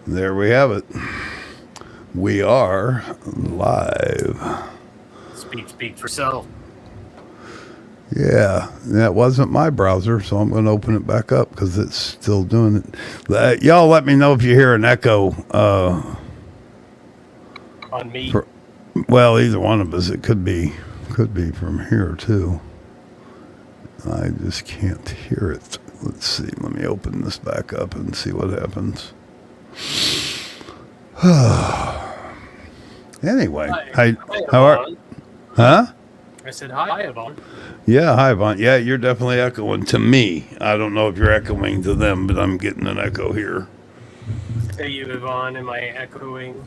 There we have it. We are live. Speak for self. Yeah, that wasn't my browser, so I'm going to open it back up because it's still doing it. Y'all let me know if you hear an echo. On me. Well, either one of us. It could be from here too. I just can't hear it. Let's see. Let me open this back up and see what happens. Anyway, hi, how are? Huh? I said hi, Yvonne. Yeah, hi, Yvonne. Yeah, you're definitely echoing to me. I don't know if you're echoing to them, but I'm getting an echo here. Say you, Yvonne. Am I echoing?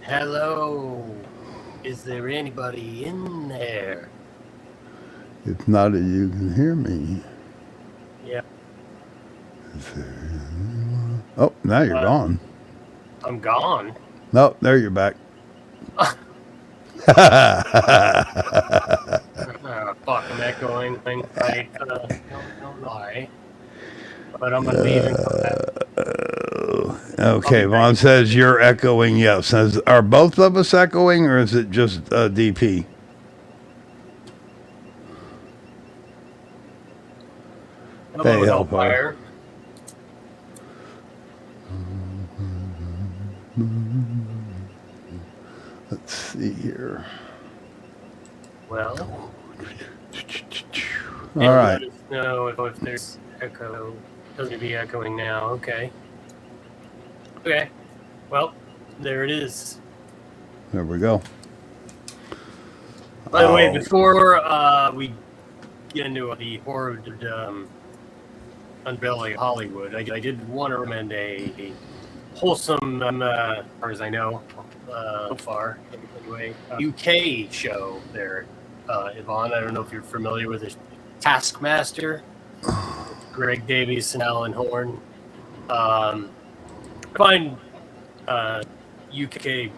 Hello. Is there anybody in there? If not, you can hear me. Yeah. Oh, now you're gone. I'm gone. No, there you're back. Fuck, I'm echoing. I don't know why. But I'm going to leave and come back. Okay, Vaughn says you're echoing. Yes. Are both of us echoing, or is it just DP? Hello, Hellfire. Let's see here. Well, all right. Let us know if there's echo. Doesn't be echoing now. Okay. Okay. Well, there it is. There we go. By the way, before we get into the horror unveiling of Hollywood, I did want to recommend a wholesome, as far as I know, so far, anyway, UK show there, Yvonne. I don't know if you're familiar with it. Taskmaster, Greg Davies and Alan Horn. I find UK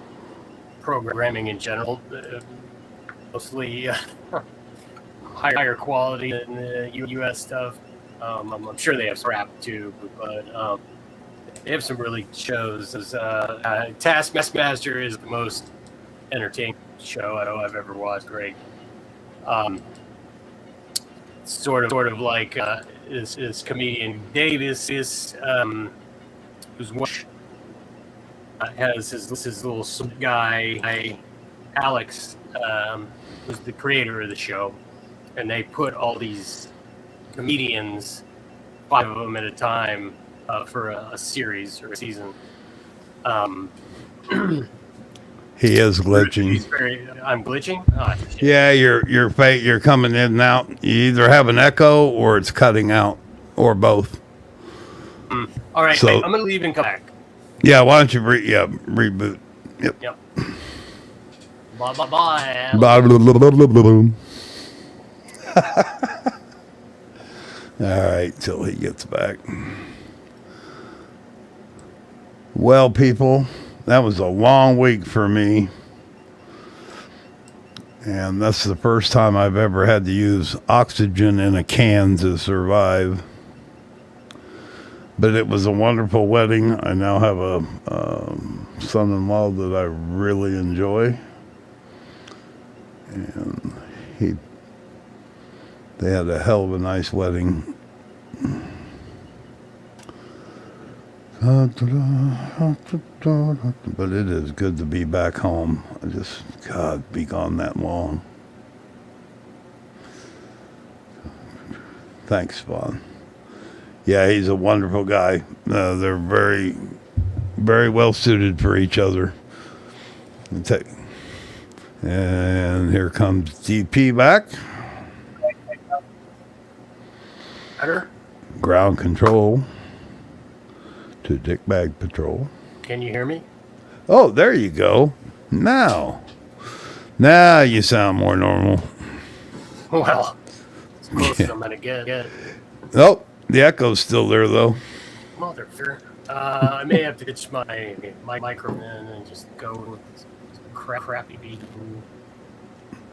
programming in general mostly higher quality than the US stuff. I'm sure they have scrap too, but they have some really shows. Taskmaster is the most entertaining show I've ever watched. Great. Sort of like is comedian Davis is who's has his little guy Alex, who's the creator of the show, and they put all these comedians, 5 of them at a time, for a series or a season. He is glitching. I'm glitching? Oh, yeah, you're coming in and out. You either have an echo or it's cutting out, or both. All right, so, I'm going to leave and come back. Yeah, why don't you reboot? Yep. Bye. Blah, blah, blah, blah, blah. All right, till he gets back. Well, people, that was a long week for me. And that's the first time I've ever had to use oxygen in a can to survive. But it was a wonderful wedding. I now have a son-in-law that I really enjoy. And they had a hell of a nice wedding. But it is good to be back home. God, be gone that long. Thanks, Vaughn. Yeah, he's a wonderful guy. They're very, very well suited for each other. And here comes DP back. Better? Ground control to Dickbag Patrol. Can you hear me? Oh, there you go. Now you sound more normal. Well, it's close as I'm going to get. Oh, the echo's still there, though. Motherfucker. I may have to ditch my microphone and just go with this crappy beat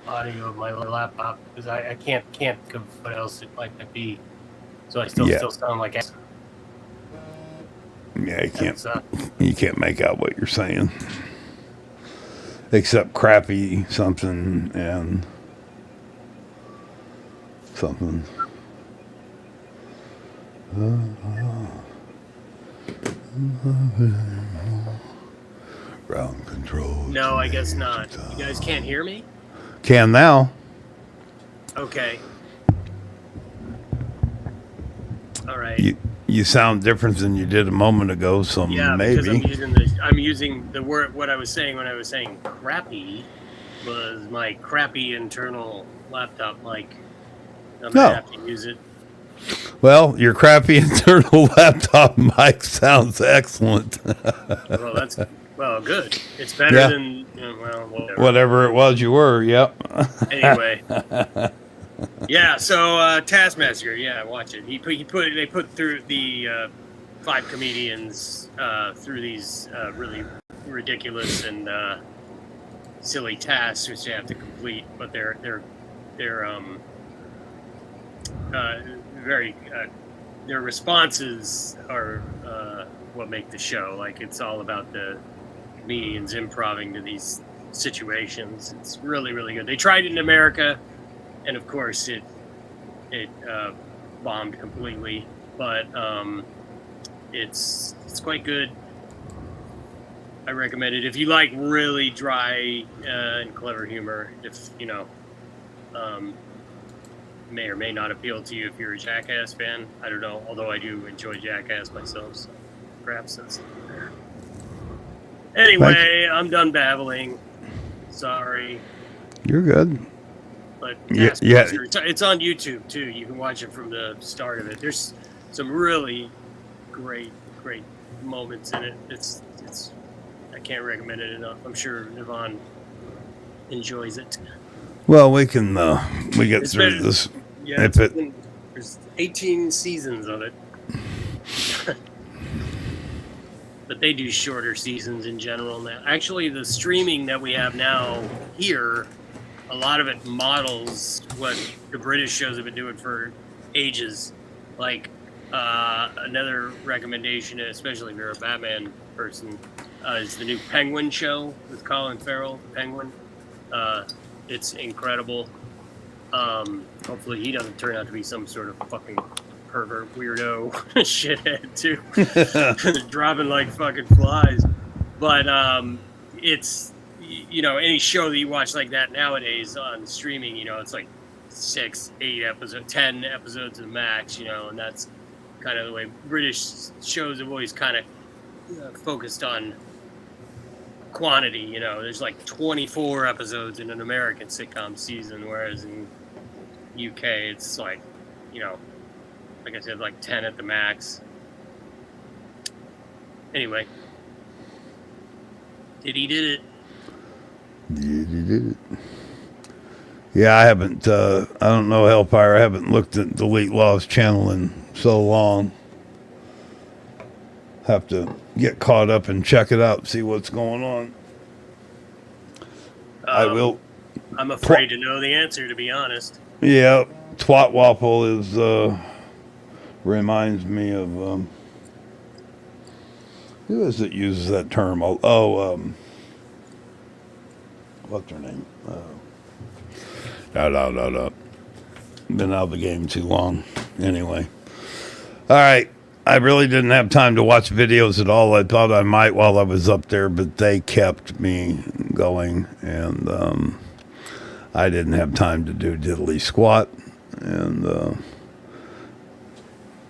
audio of my laptop, because I can't think of what else it might be. So I still sound like ass. Yeah, It's, you can't make out what you're saying. Except crappy something and something. Ground control. no, I guess not. You guys can't hear me? Can now. Okay. All right. You sound different than you did a moment ago, so Yeah, maybe. because I'm using the word. What I was saying when I was saying crappy was my crappy internal laptop mic. I'm gonna have to use it. Well, your crappy internal laptop mic sounds excellent. Well, good. It's better than whatever it was you were. Yep. Anyway. Yeah. So Taskmaster. Yeah, watch it. They put through the 5 comedians through these really ridiculous and silly tasks which they have to complete, but they're very their responses are what make the show. Like, it's all about the comedians improvising to these situations. It's really, really good. They tried it in America, and of course it bombed completely. But it's quite good. I recommend it if you like really dry and clever humor. If you know. May or may not appeal to you if you're a Jackass fan. I don't know, although I do enjoy Jackass myself, so perhaps that's there. Anyway, I'm done babbling. Sorry. You're good. But yeah. It's on YouTube too. You can watch it from the start of it. There's some really great moments in it. It's I can't recommend it enough. I'm sure Yvonne enjoys it. Well, we can we get through this. Yeah, there's 18 seasons of it. But they do shorter seasons in general now. Actually, the streaming that we have now here, a lot of it models what the British shows have been doing for ages. Like, another recommendation, especially if you're a Batman person, is the new Penguin show with Colin Farrell, Penguin. It's incredible. Hopefully he doesn't turn out to be some sort of fucking pervert weirdo shithead too. Dropping like fucking flies. But it's, you know, any show that you watch like that nowadays on streaming, you know, it's like 6, 8 episodes, 10 episodes of max, you know, and that's kind of the way British shows have always kind of focused on quantity. You know, there's like 24 episodes in an American sitcom season, whereas in UK it's like, you know, like I said, like 10 at the max. Anyway, Diddy Did It. Diddy Did It. Yeah, I haven't. I don't know, Hellfire. I haven't looked at Delete Law's channel in so long. Have to get caught up and check it out, see what's going on. I will. I'm afraid to know the answer, to be honest. Yeah, Twat Waffle is reminds me of who is it uses that term? What's her name? No. Been out of the game too long. Anyway, all right. I really didn't have time to watch videos at all. I thought I might while I was up there, but they kept me going, and I didn't have time to do diddly squat. And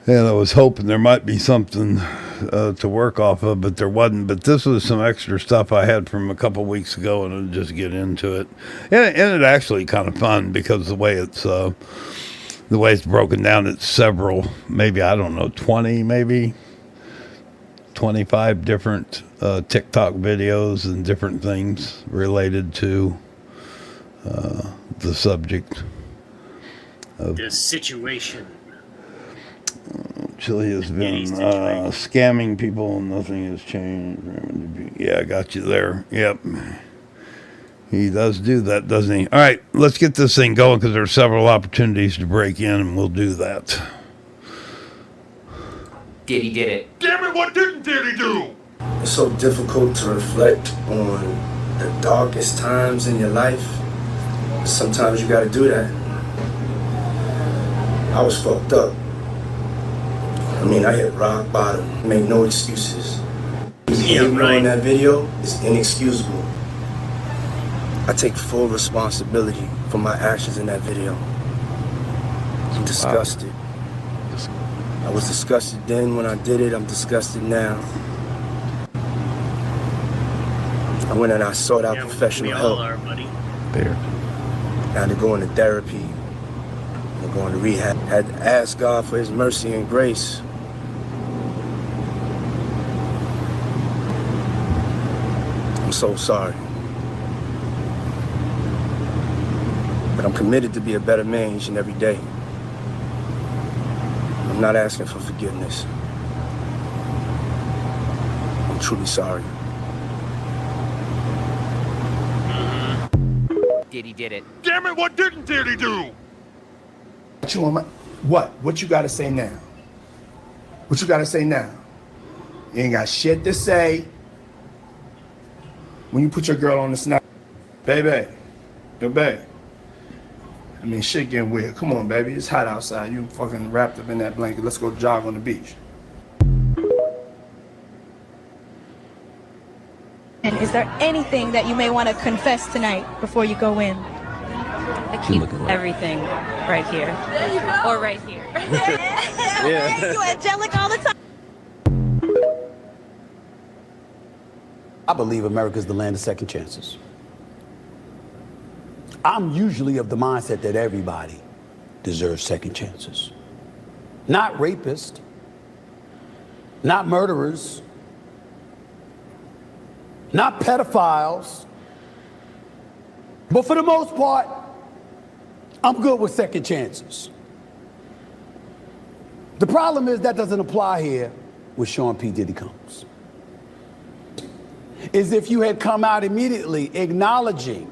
I was hoping there might be something to work off of, but there wasn't. But this was some extra stuff I had from a couple weeks ago, and I'll just get into it. And it actually kind of fun because the way it's broken down, it's several, maybe, I don't know, 20, maybe 25 different TikTok videos and different things related to the subject of the situation. Chile has been scamming people and nothing has changed. Yeah, I got you there. Yep. He does do that, doesn't he? All right, let's get this thing going because there are several opportunities to break in, and we'll do that. Diddy Did It. Damn it, what didn't Diddy do? It's so difficult to reflect on the darkest times in your life. Sometimes you gotta do that. I was fucked up. I mean, I hit rock bottom. Make no excuses. The behavior in that video is inexcusable. I take full responsibility for my actions in that video. I'm disgusted. I was disgusted then when I did it. I'm disgusted now. I went and I sought out professional help. There. I had to go into therapy. I'm going to rehab. I had to ask God for his mercy and grace. I'm so sorry. But I'm committed to be a better man each and every day. I'm not asking for forgiveness. I'm truly sorry. Diddy Did It. Damn it, what didn't Diddy do? What you gotta say now? What you gotta say now? You ain't got shit to say when you put your girl on the snap. Baby, yo, babe. I mean, shit getting weird. Come on, baby. It's hot outside. You fucking wrapped up in that blanket. Let's go jog on the beach. And is there anything that you may want to confess tonight before you go in? I keep everything right here. There you go. Or right here. Yeah. You angelic all the time. I believe America is the land of second chances. I'm usually of the mindset that everybody deserves second chances. Not rapists, not murderers, not pedophiles, but for the most part, I'm good with second chances. The problem is that doesn't apply here with Sean P. Diddy Combs. Is if you had come out immediately acknowledging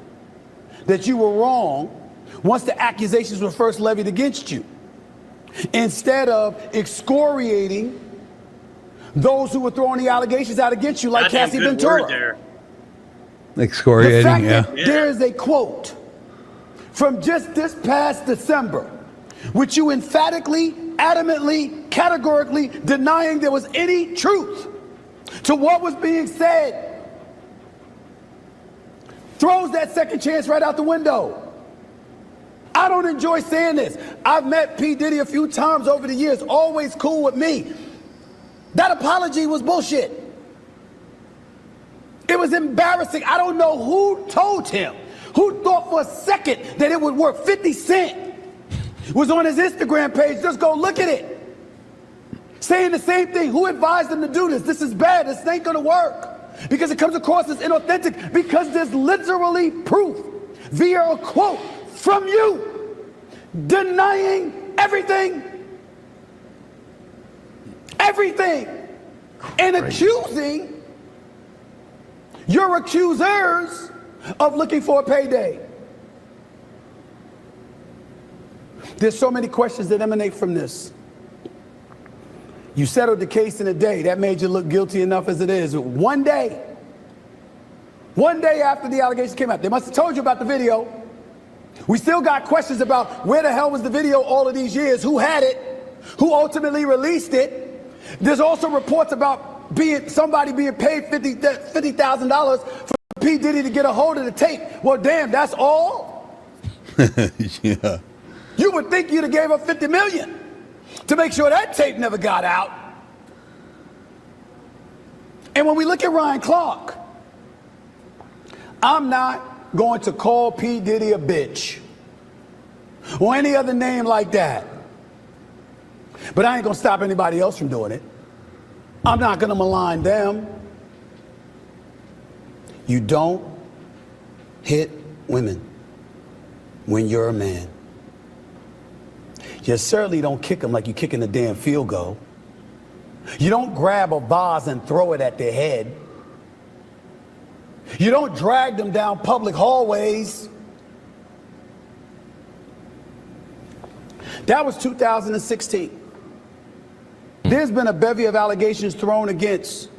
that you were wrong once the accusations were first levied against you, instead of excoriating those who were throwing the allegations out against you, like Cassie Ventura. Excoriating, the fact yeah. that there is a quote from just this past December, which you emphatically, adamantly, categorically denying there was any truth to what was being said, throws that second chance right out the window. I don't enjoy saying this. I've met P. Diddy a few times over the years, always cool with me. That apology was bullshit. It was embarrassing. I don't know who told him, who thought for a second that it would work. 50 Cent was on his Instagram page. Just go look at it. Saying the same thing. Who advised him to do this? This is bad. This ain't gonna work. Because it comes across as inauthentic. Because there's literally proof via a quote from you denying everything. Everything. And accusing your accusers of looking for a payday. There's so many questions that emanate from this. You settled the case in a day. That made you look guilty enough as it is. One day after the allegations came out, they must have told you about the video. We still got questions about where the hell was the video all of these years, who had it, who ultimately released it. There's also reports about somebody being paid $50,000 for P. Diddy to get a hold of the tape. Well, damn, that's all? Yeah. You would think you'd have gave up $50 million to make sure that tape never got out. And when we look at Ryan Clark, I'm not going to call P. Diddy a bitch or any other name like that. But I ain't gonna stop anybody else from doing it. I'm not gonna malign them. You don't hit women when you're a man. You certainly don't kick them like you're kicking the damn field goal. You don't grab a vase and throw it at their head. You don't drag them down public hallways. That was 2016. There's been a bevy of allegations thrown against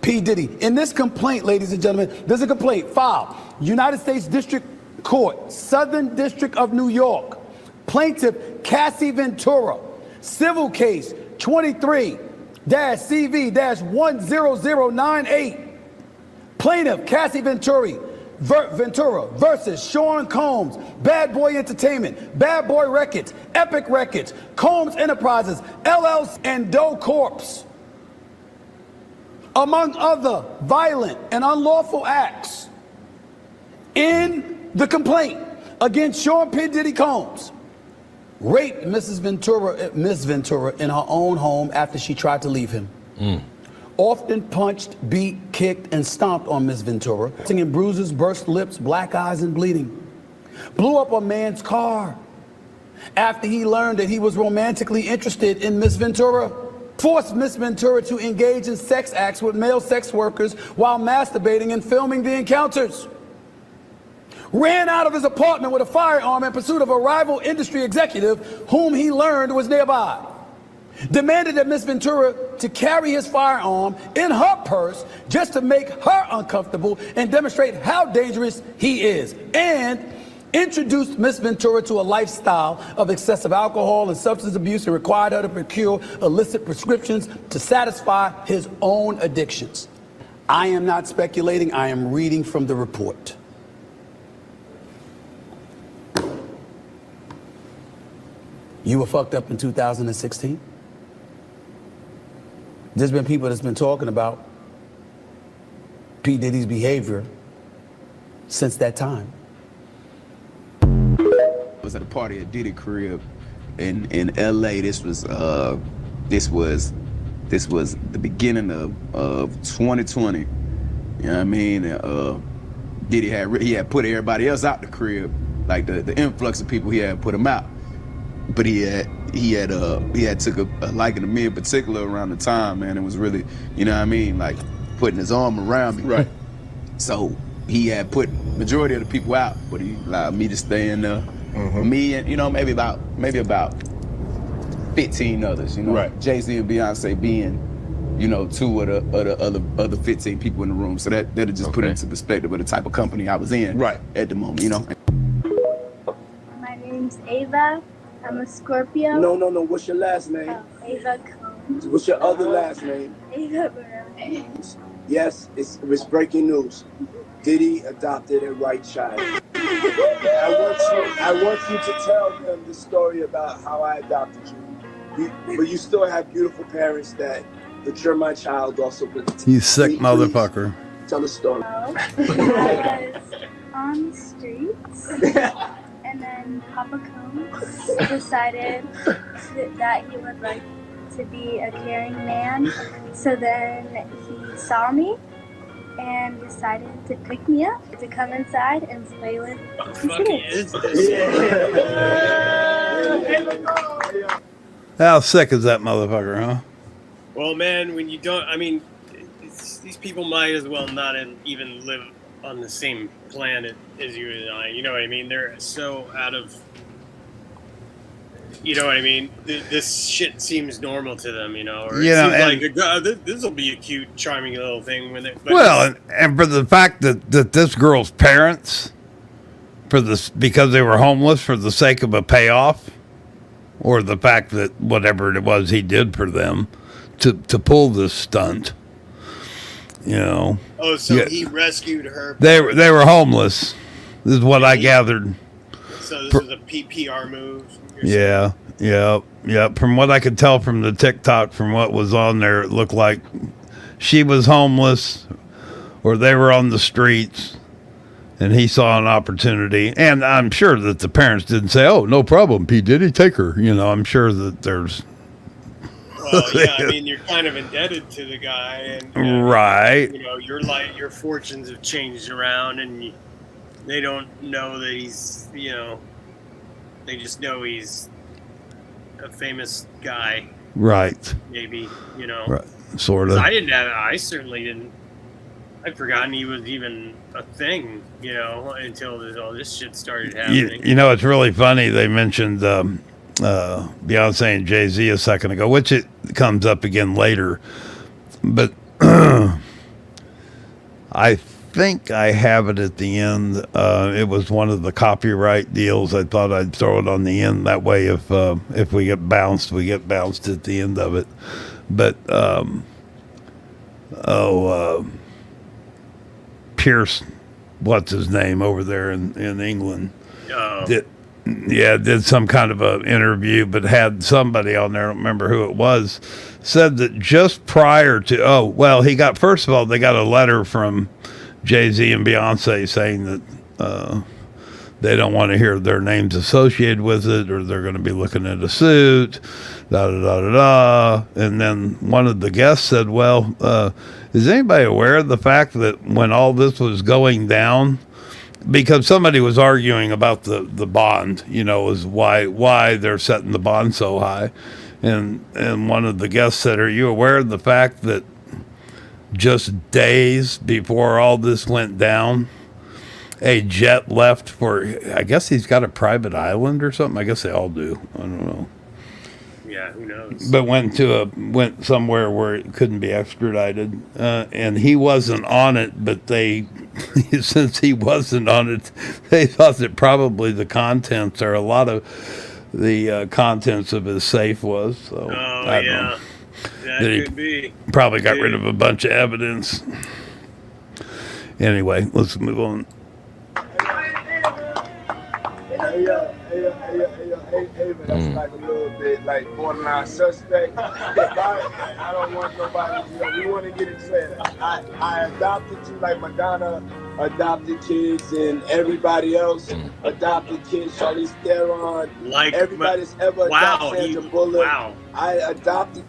P. Diddy. In this complaint, ladies and gentlemen, there's a complaint filed. United States District Court, Southern District of New York. Plaintiff Cassie Ventura. Civil case 23-CV-10098. Plaintiff Cassie Ventura versus Sean Combs, Bad Boy Entertainment, Bad Boy Records, Epic Records, Combs Enterprises, LLC, and Doe Corps. Among other violent and unlawful acts in the complaint against Sean P. Diddy Combs. Raped Miss Ventura in her own home after she tried to leave him. Often punched, beat, kicked, and stomped on Miss Ventura, singing bruises, burst lips, black eyes, and bleeding. Blew up a man's car after he learned that he was romantically interested in Miss Ventura. Forced Miss Ventura to engage in sex acts with male sex workers while masturbating and filming the encounters. Ran out of his apartment with a firearm in pursuit of a rival industry executive whom he learned was nearby. Demanded that Miss Ventura to carry his firearm in her purse just to make her uncomfortable and demonstrate how dangerous he is. And introduced Miss Ventura to a lifestyle of excessive alcohol and substance abuse and required her to procure illicit prescriptions to satisfy his own addictions. I am not speculating, I am reading from the report. You were fucked up in 2016? There's been people that's been talking about P. Diddy's behavior since that time. I was at a party at Diddy crib in LA. This was the beginning of 2020. You know what I mean? Diddy had put everybody else out the crib, like the influx of people, he had put them out. But he had took a liking to me in particular around the time, man. It was really, you know what I mean, like putting his arm around me. Right. So he had put majority of the people out, but he allowed me to stay in there. Me and, you know, maybe about 15 others, you know. Right. Jay-Z and Beyonce being, you know, two of the other 15 people in the room. So that'll just put it into perspective of the type of company I was in at the moment, you know. My name's Ava. I'm a Scorpio. No. What's your last name? Ava Combs. What's your other last name? Ava Barone. Yes, it's breaking news. Diddy adopted a white child. I want you to tell them the story about how I adopted you. But you still have beautiful parents that you're my child also. You sick motherfucker. Tell the story. I was on the streets. And then Papa Combs decided that he would like to be a caring man. So then he saw me and decided to pick me up, to come inside and play with his kids. How sick is that motherfucker, huh? Well, man, when you don't, I mean, these people might as well not even live on the same planet as you and I, you know what I mean? They're so out of, you know what I mean? This shit seems normal to them, you know? Or it seems like, this will be a cute, charming little thing when well, and for the fact that this girl's parents, because they were homeless for the sake of a payoff, or the fact that whatever it was he did for them, to pull this stunt, you know. Oh, so he rescued her. They were homeless. This is what I gathered. So this was a PR move. Yeah. From what I could tell from the TikTok, from what was on there, it looked like she was homeless, or they were on the streets, and he saw an opportunity. And I'm sure that the parents didn't say, "Oh, no problem, P. Diddy, take her." You know, I'm sure that there's. Well, yeah, I mean, you're kind of indebted to the guy, and right. You know, your fortunes have changed around, and they don't know that he's, you know, they just know he's a famous guy. Right. Maybe, you know. Right. Sort of. I certainly didn't. I'd forgotten he was even a thing, you know, until all this shit started happening. You know, it's really funny. They mentioned Beyonce and Jay-Z a second ago, which it comes up again later. But I think I have it at the end. It was one of the copyright deals. I thought I'd throw it on the end. That way, if we get bounced, we get bounced at the end of it. But, Pierce, what's his name over there in England? Did some kind of a interview, but had somebody on there, I don't remember who it was, said that just prior to, he got, first of all, they got a letter from Jay-Z and Beyonce saying that they don't want to hear their names associated with it, or they're going to be looking at a suit, da-da-da-da-da. And then one of the guests said, is anybody aware of the fact that when all this was going down, because somebody was arguing about the bond, is why they're setting the bond so high. And one of the guests said, are you aware of the fact that just days before all this went down, a jet left for, I guess he's got a private island or something. I guess they all do. I don't know. Yeah, who knows? But went somewhere where it couldn't be extradited, and he wasn't on it. But since he wasn't on it, they thought that probably the contents, or a lot of the contents of his safe was. So I don't know. That could be. Probably got rid of a bunch of evidence. Anyway, let's move on. Hey, man, that's like a little bit like borderline suspect. I don't want nobody, we want to get it clear. I adopted you like Madonna adopted kids and everybody else adopted kids. Charlize Theron, like everybody's ever adopted Sandra Bullock. Wow. I adopted.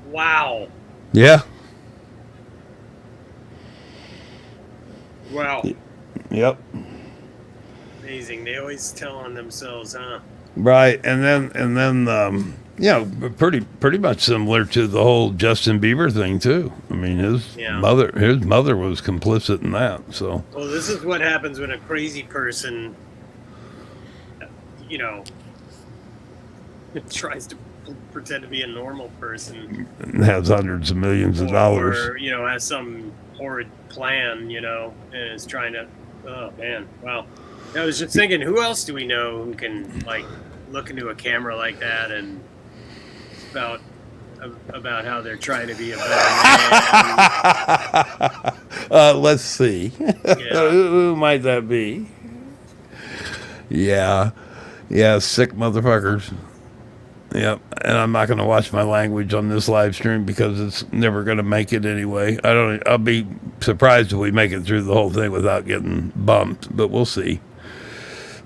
Wow. Yeah. Wow. Yep. Amazing. They always tell on themselves, huh? Right, and then pretty much similar to the whole Justin Bieber thing too. I mean, his mother was complicit in that. So. Well, this is what happens when a crazy person, tries to pretend to be a normal person. And has hundreds of millions of dollars. Or has some horrid plan, and is trying to. Oh man, wow. I was just thinking, who else do we know who can look into a camera like that and about how they're trying to be a better man? Let's see. Yeah. Who might that be? Yeah, sick motherfuckers. Yep, and I'm not going to watch my language on this live stream because it's never going to make it anyway. I'll be surprised if we make it through the whole thing without getting bumped, but we'll see.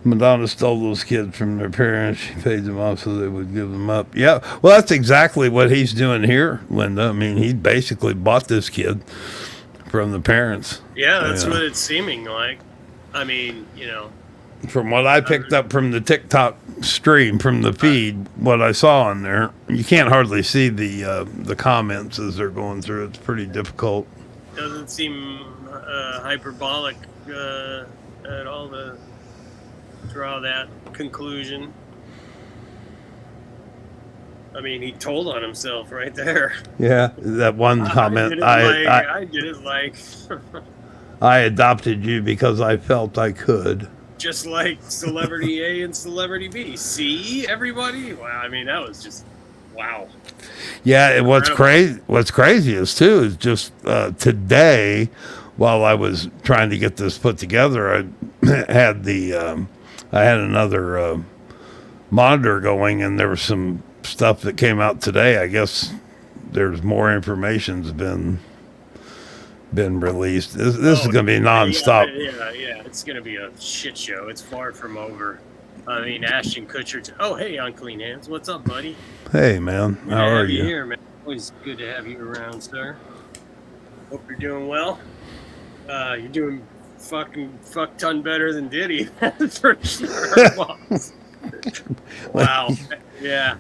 Madonna stole those kids from their parents. She paid them off so they would give them up. Yeah, well, that's exactly what he's doing here, Linda. I mean, he basically bought this kid from the parents. Yeah, that's what it's seeming like. I mean, From what I picked up from the TikTok stream, from the feed, what I saw on there, you can't hardly see the comments as they're going through. It's pretty difficult. Doesn't seem hyperbolic at all to draw that conclusion. I mean, he told on himself right there. Yeah, that one comment. I did it like. I adopted you because I felt I could. Just like Celebrity A and Celebrity B. See, everybody? Wow, I mean, that was just, wow. Yeah, and what's crazy is just today, while I was trying to get this put together, I had I had another monitor going, and there was some stuff that came out today. I guess there's more information's been released. This is going to be nonstop. Yeah, it's going to be a shit show. It's far from over. I mean, Ashton Kutcher. Oh, hey, Unclean Hands. What's up, buddy? Hey, man. How are you? Here, man. Always good to have you around, sir. Hope you're doing well. You're doing fuck ton better than Diddy. For sure. Wow. Yeah.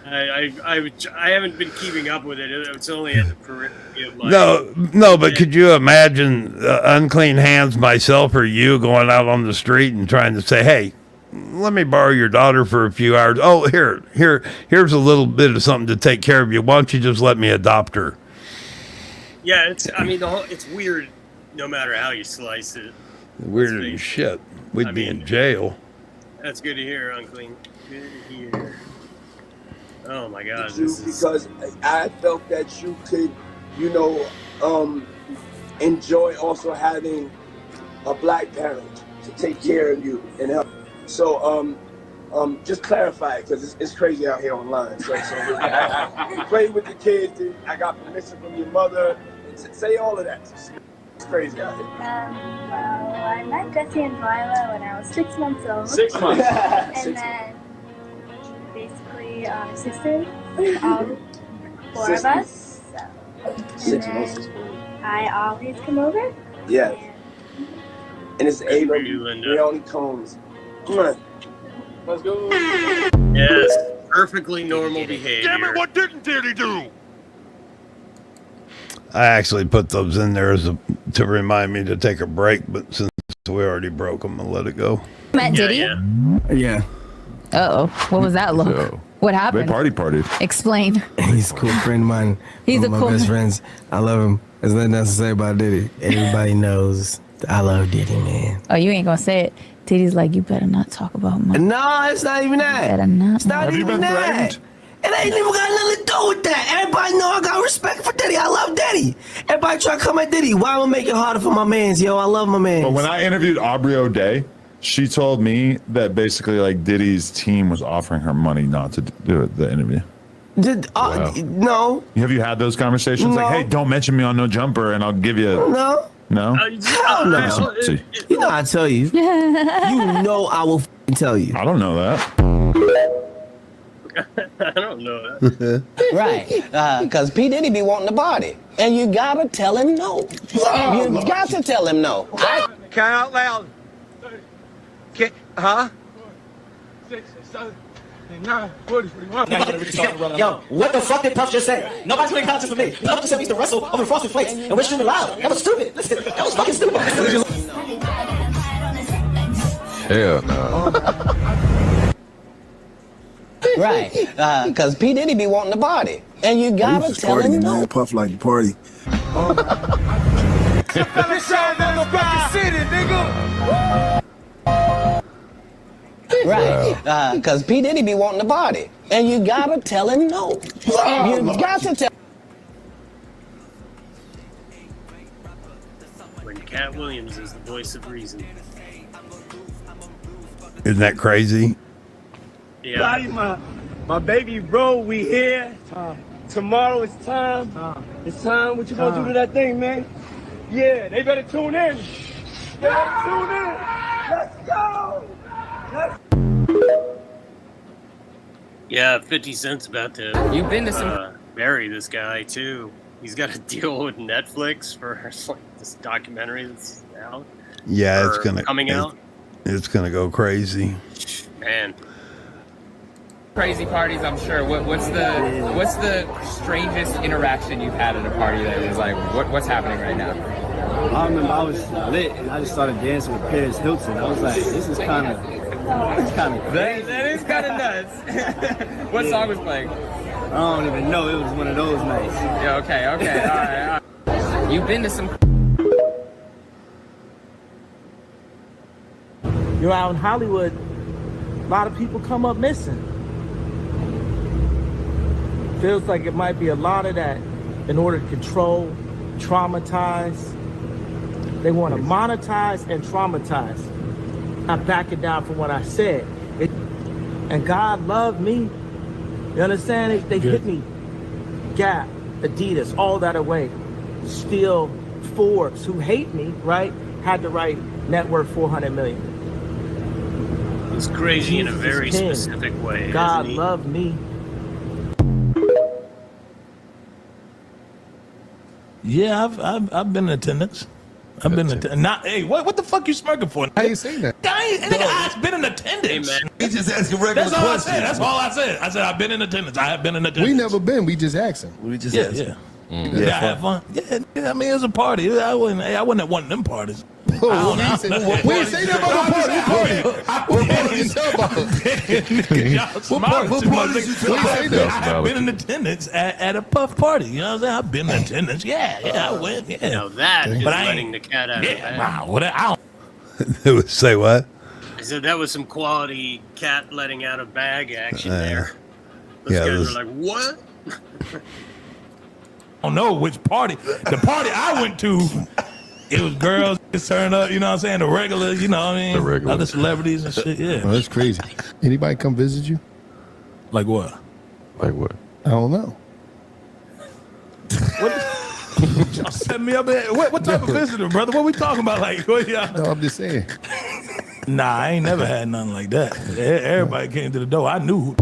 I haven't been keeping up with it. It's only at the periphery of my... No, but could you imagine Unclean Hands, myself, or you going out on the street and trying to say, hey, let me borrow your daughter for a few hours. Oh, here's a little bit of something to take care of you. Why don't you just let me adopt her? Yeah, it's weird no matter how you slice it. Weird as shit. We'd be in jail. That's good to hear, Unclean. Good to hear. Oh my God. Because I felt that you could, enjoy also having a black parent to take care of you and help. So, just clarify it, because it's crazy out here online. So you play with the kids. I got permission from your mother. Say all of that. It's crazy out here. Well, I met Jesse and Lila when I was 6 months old. 6 months. And then basically sisters, all 4 of us. So. 6 months. I always come over. Yeah. And it's Ava, Leone Combs. Come on. Let's go. Yes, perfectly normal behavior. Damn it, what didn't Diddy do? I actually put those in there to remind me to take a break, but since we already broke them, I'll let it go. Met Diddy? Yeah. Uh-oh. What was that look? So, What happened? they partied. Explain. He's a cool friend of mine. He's one of my best friends. I love him. There's nothing else to say about Diddy. Everybody knows I love Diddy, man. Oh, you ain't gonna say it. Diddy's like, you better not talk about money. No, it's not even that. You better not. It's not even that. It ain't even got nothing to do with that. Everybody know I got respect for Diddy. I love Diddy. Everybody try to come at Diddy. Why am I making it harder for my mans, yo? I love my mans. But when I interviewed Aubrey O'Day, she told me that basically like Diddy's team was offering her money not to do the interview. No. Have you had those conversations? No. Like, hey, don't mention me on No Jumper and I'll give you... No. No? Hell no. You know I tell you. You know I will tell you. I don't know that. I don't know that. Right, because P. Diddy be wanting the body, and you gotta tell him no. You got to tell him no. Count out loud. Huh? 6, 7, 8, 9, 40, 41. Yo, what the fuck did Puff just say? Nobody's playing content for me. Puff just said we used to wrestle over Frosted Flakes, and we're streaming live. That was stupid. Listen, that was fucking stupid. Hell no. Right, because P. Diddy be wanting the body, and you gotta tell him no. Man. Puff like the party. Right, because P. Diddy be wanting the body, and you gotta tell him no. You got to tell. When Cat Williams is the voice of reason. Isn't that crazy? Yeah. My baby bro, we here. Tomorrow it's time. It's time. What you gonna do to that thing, man? Yeah, they better tune in. They better tune in. Let's go. Yeah, 50 Cent's about to You've been to some bury this guy too. He's got to deal with Netflix for like this documentary that's out. Yeah, it's coming out. It's gonna go crazy. Man. crazy parties, I'm sure. What's the strangest interaction you've had at a party that is like, what's happening right now? I remember I was lit and I just started dancing with Paris Hilton. I was like, this is kind of crazy. That is kind of nuts. What song was playing? I don't even know. It was one of those nights. Yeah, okay, all right. You've been to some... You're out in Hollywood, a lot of people come up missing. Feels like it might be a lot of that in order to control, traumatize. They want to monetize and traumatize. I'm backing down from what I said. And God loved me. You understand? They hit me. Gap, Adidas, all that away. Still, Forbes, who hate me, right, had to write net worth 400 million. He's crazy in a very king. specific way. God isn't he? loved me. Yeah, I've been in attendance. I've been in attendance. Not, hey, what the fuck you smirking for? How you saying that? I've been in attendance. Hey, he just asking regular That's all questions. I said. That's all I said. I said I've been in attendance. I have been in attendance. We never been. We just asking. We just asking. Yeah, I have fun. Yeah, I mean, it was a party. I wasn't at one of them parties. We ain't say that about what party you talking about? Y'all smiling What too party much. did you talk about? I've been in attendance at a puff party. You know what I'm saying? I've been in attendance. Yeah, I went. Yeah. Now that is But I letting ain't. the cat out of the bag. Wow. What? I don't. It would say what? I said that was some quality cat letting out a bag action there. Those Yeah, guys this- were like, what? I don't know which party. The party I went to, it was girls just turned up. You know what I'm saying? The regulars. You know what I mean? The regulars. Other celebrities and shit. Yeah. Oh, that's crazy. Anybody come visit you? Like what? Like what? I don't know. Y'all set me up. What type of visitor, brother? What we talking about? Like, what y'all? No, I'm just saying. Nah, I ain't never had nothing like that. Everybody came to the door. I knew.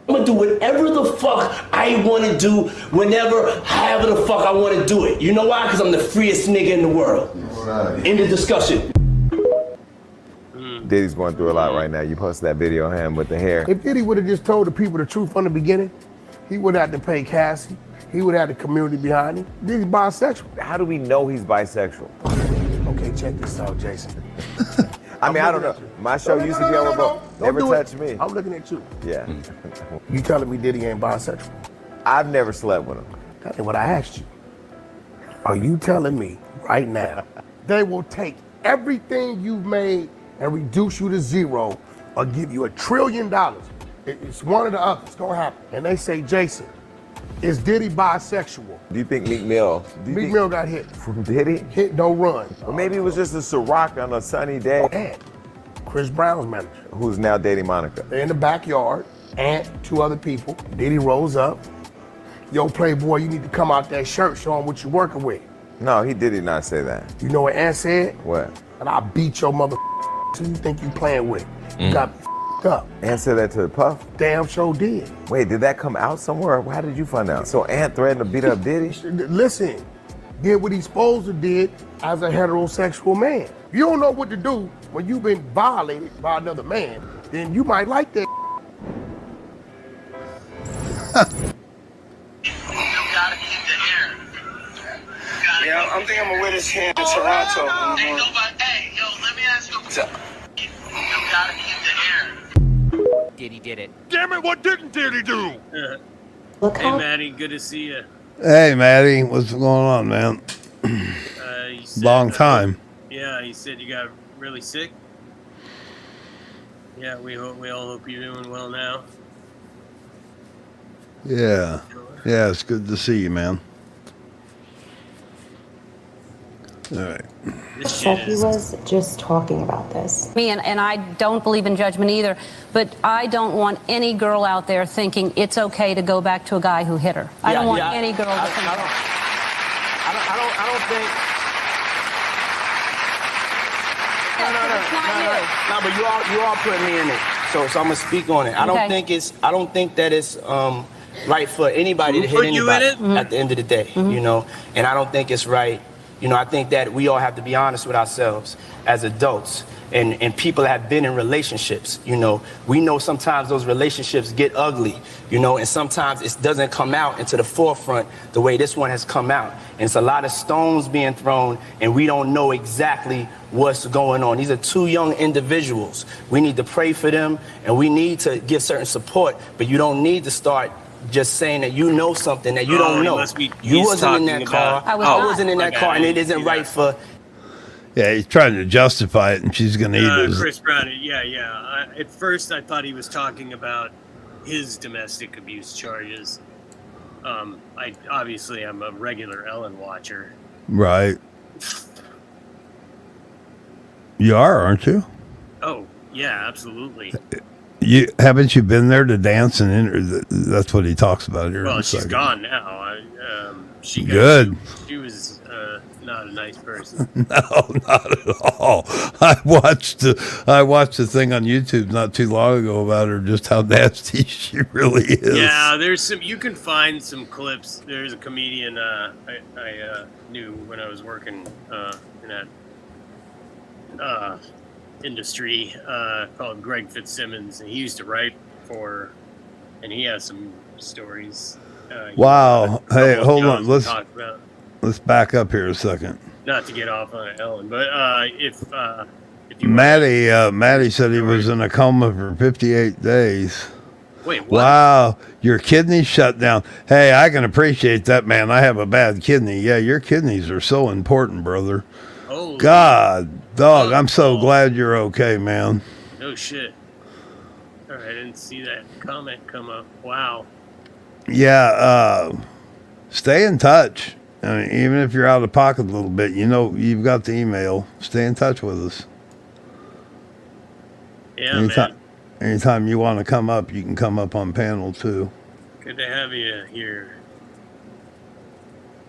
I'm gonna do whatever the fuck I wanna do, whenever, however the fuck I wanna do it. You know why? Because I'm the freest nigga in the world. End of discussion. Diddy's going through a lot right now. You posted that video of him with the hair. If Diddy would have just told the people the truth from the beginning, he would have had to pay Cassie. He would have had the community behind him. Diddy's bisexual. How do we know he's bisexual? Okay, check this out, Jason. I mean, I don't know. My show used to be on both. Never touched me. I'm looking at you. Yeah. You telling me Diddy ain't bisexual? I've never slept with him. That ain't what I asked you. Are you telling me right now they will take everything you've made and reduce you to zero or give you $1 trillion? It's one or the other. It's gonna happen. And they say, Jason, is Diddy bisexual? Do you think Meek Mill? Meek Mill got hit. From Diddy? Hit, don't run. Or maybe it was just a Ciroc on a sunny day. And Chris Brown's manager. Who's now dating Monica. They're in the backyard, and 2 other people. Diddy rolls up. Yo, Playboy, you need to come out that shirt, show him what you're working with. No, he did not say that. You know what Ant said? What? And I'll beat your mother who you think you playing with. You got me up. Ant said that to Puff? Damn sure did. Wait, did that come out somewhere? How did you find out? So Ant threatened to beat up Diddy? Listen, did what he's supposed to did as a heterosexual man. If you don't know what to do when you've been violated by another man, then you might like that. Yeah, I'm thinking I'm gonna wear this here in Toronto. Ain't nobody, hey, yo, let me ask you a question. You gotta keep the hair. Diddy did it. Damn it, what didn't Diddy do? Hey, Maddie, good to see you. Hey, Maddie, what's going on, man? You said, Long time. Yeah, you said you got really sick. Yeah, we all hope you're doing well now. Yeah. Yeah, it's good to see you, man. All right. So he was just talking about this. Me and I don't believe in judgment either, but I don't want any girl out there thinking it's okay to go back to a guy who hit her. I don't want any girl to think that. I don't think. No, but you all put me in it. So I'm gonna speak on it. I don't think that it's right for anybody to hit anybody at the end of the day, you know. And I don't think it's right. You know, I think that we all have to be honest with ourselves as adults and people that have been in relationships. You know, we know sometimes those relationships get ugly, you know, and sometimes it doesn't come out into the forefront the way this one has come out. And it's a lot of stones being thrown and we don't know exactly what's going on. These are 2 young individuals. We need to pray for them and we need to give certain support, but you don't need to start just saying that you know something that you don't know. You wasn't in that car. I wasn't in that car, and it isn't right for. Yeah, he's trying to justify it, and she's going to eat his. Chris Brown, yeah. At first, I thought he was talking about his domestic abuse charges. I'm a regular Ellen watcher. Right. You are, aren't you? Oh, yeah, absolutely. Haven't you been there to dance and that's what he talks about here? Well, she's gone now. She was not a nice person. No, not at all. I watched the thing on YouTube not too long ago about her, just how nasty she really is. Yeah, you can find some clips. There's a comedian I knew when I was working in that industry called Greg Fitzsimmons, and he used to write for, and he has some stories. Wow. Hey, hold on. Let's back up here a second. not to get off on Ellen, but if you Maddie said he was in a coma for 58 days. Wait, what? Wow, your kidneys shut down. Hey, I can appreciate that, man. I have a bad kidney. Yeah, your kidneys are so important, brother. Oh, God, dog, I'm so glad you're okay, man. No shit. All right, I didn't see that comment come up. Wow. Yeah, stay in touch. I mean, even if you're out of pocket a little bit, you know, you've got the email. Stay in touch with us. Yeah, man. Anytime you want to come up, you can come up on panel too. Good to have you here.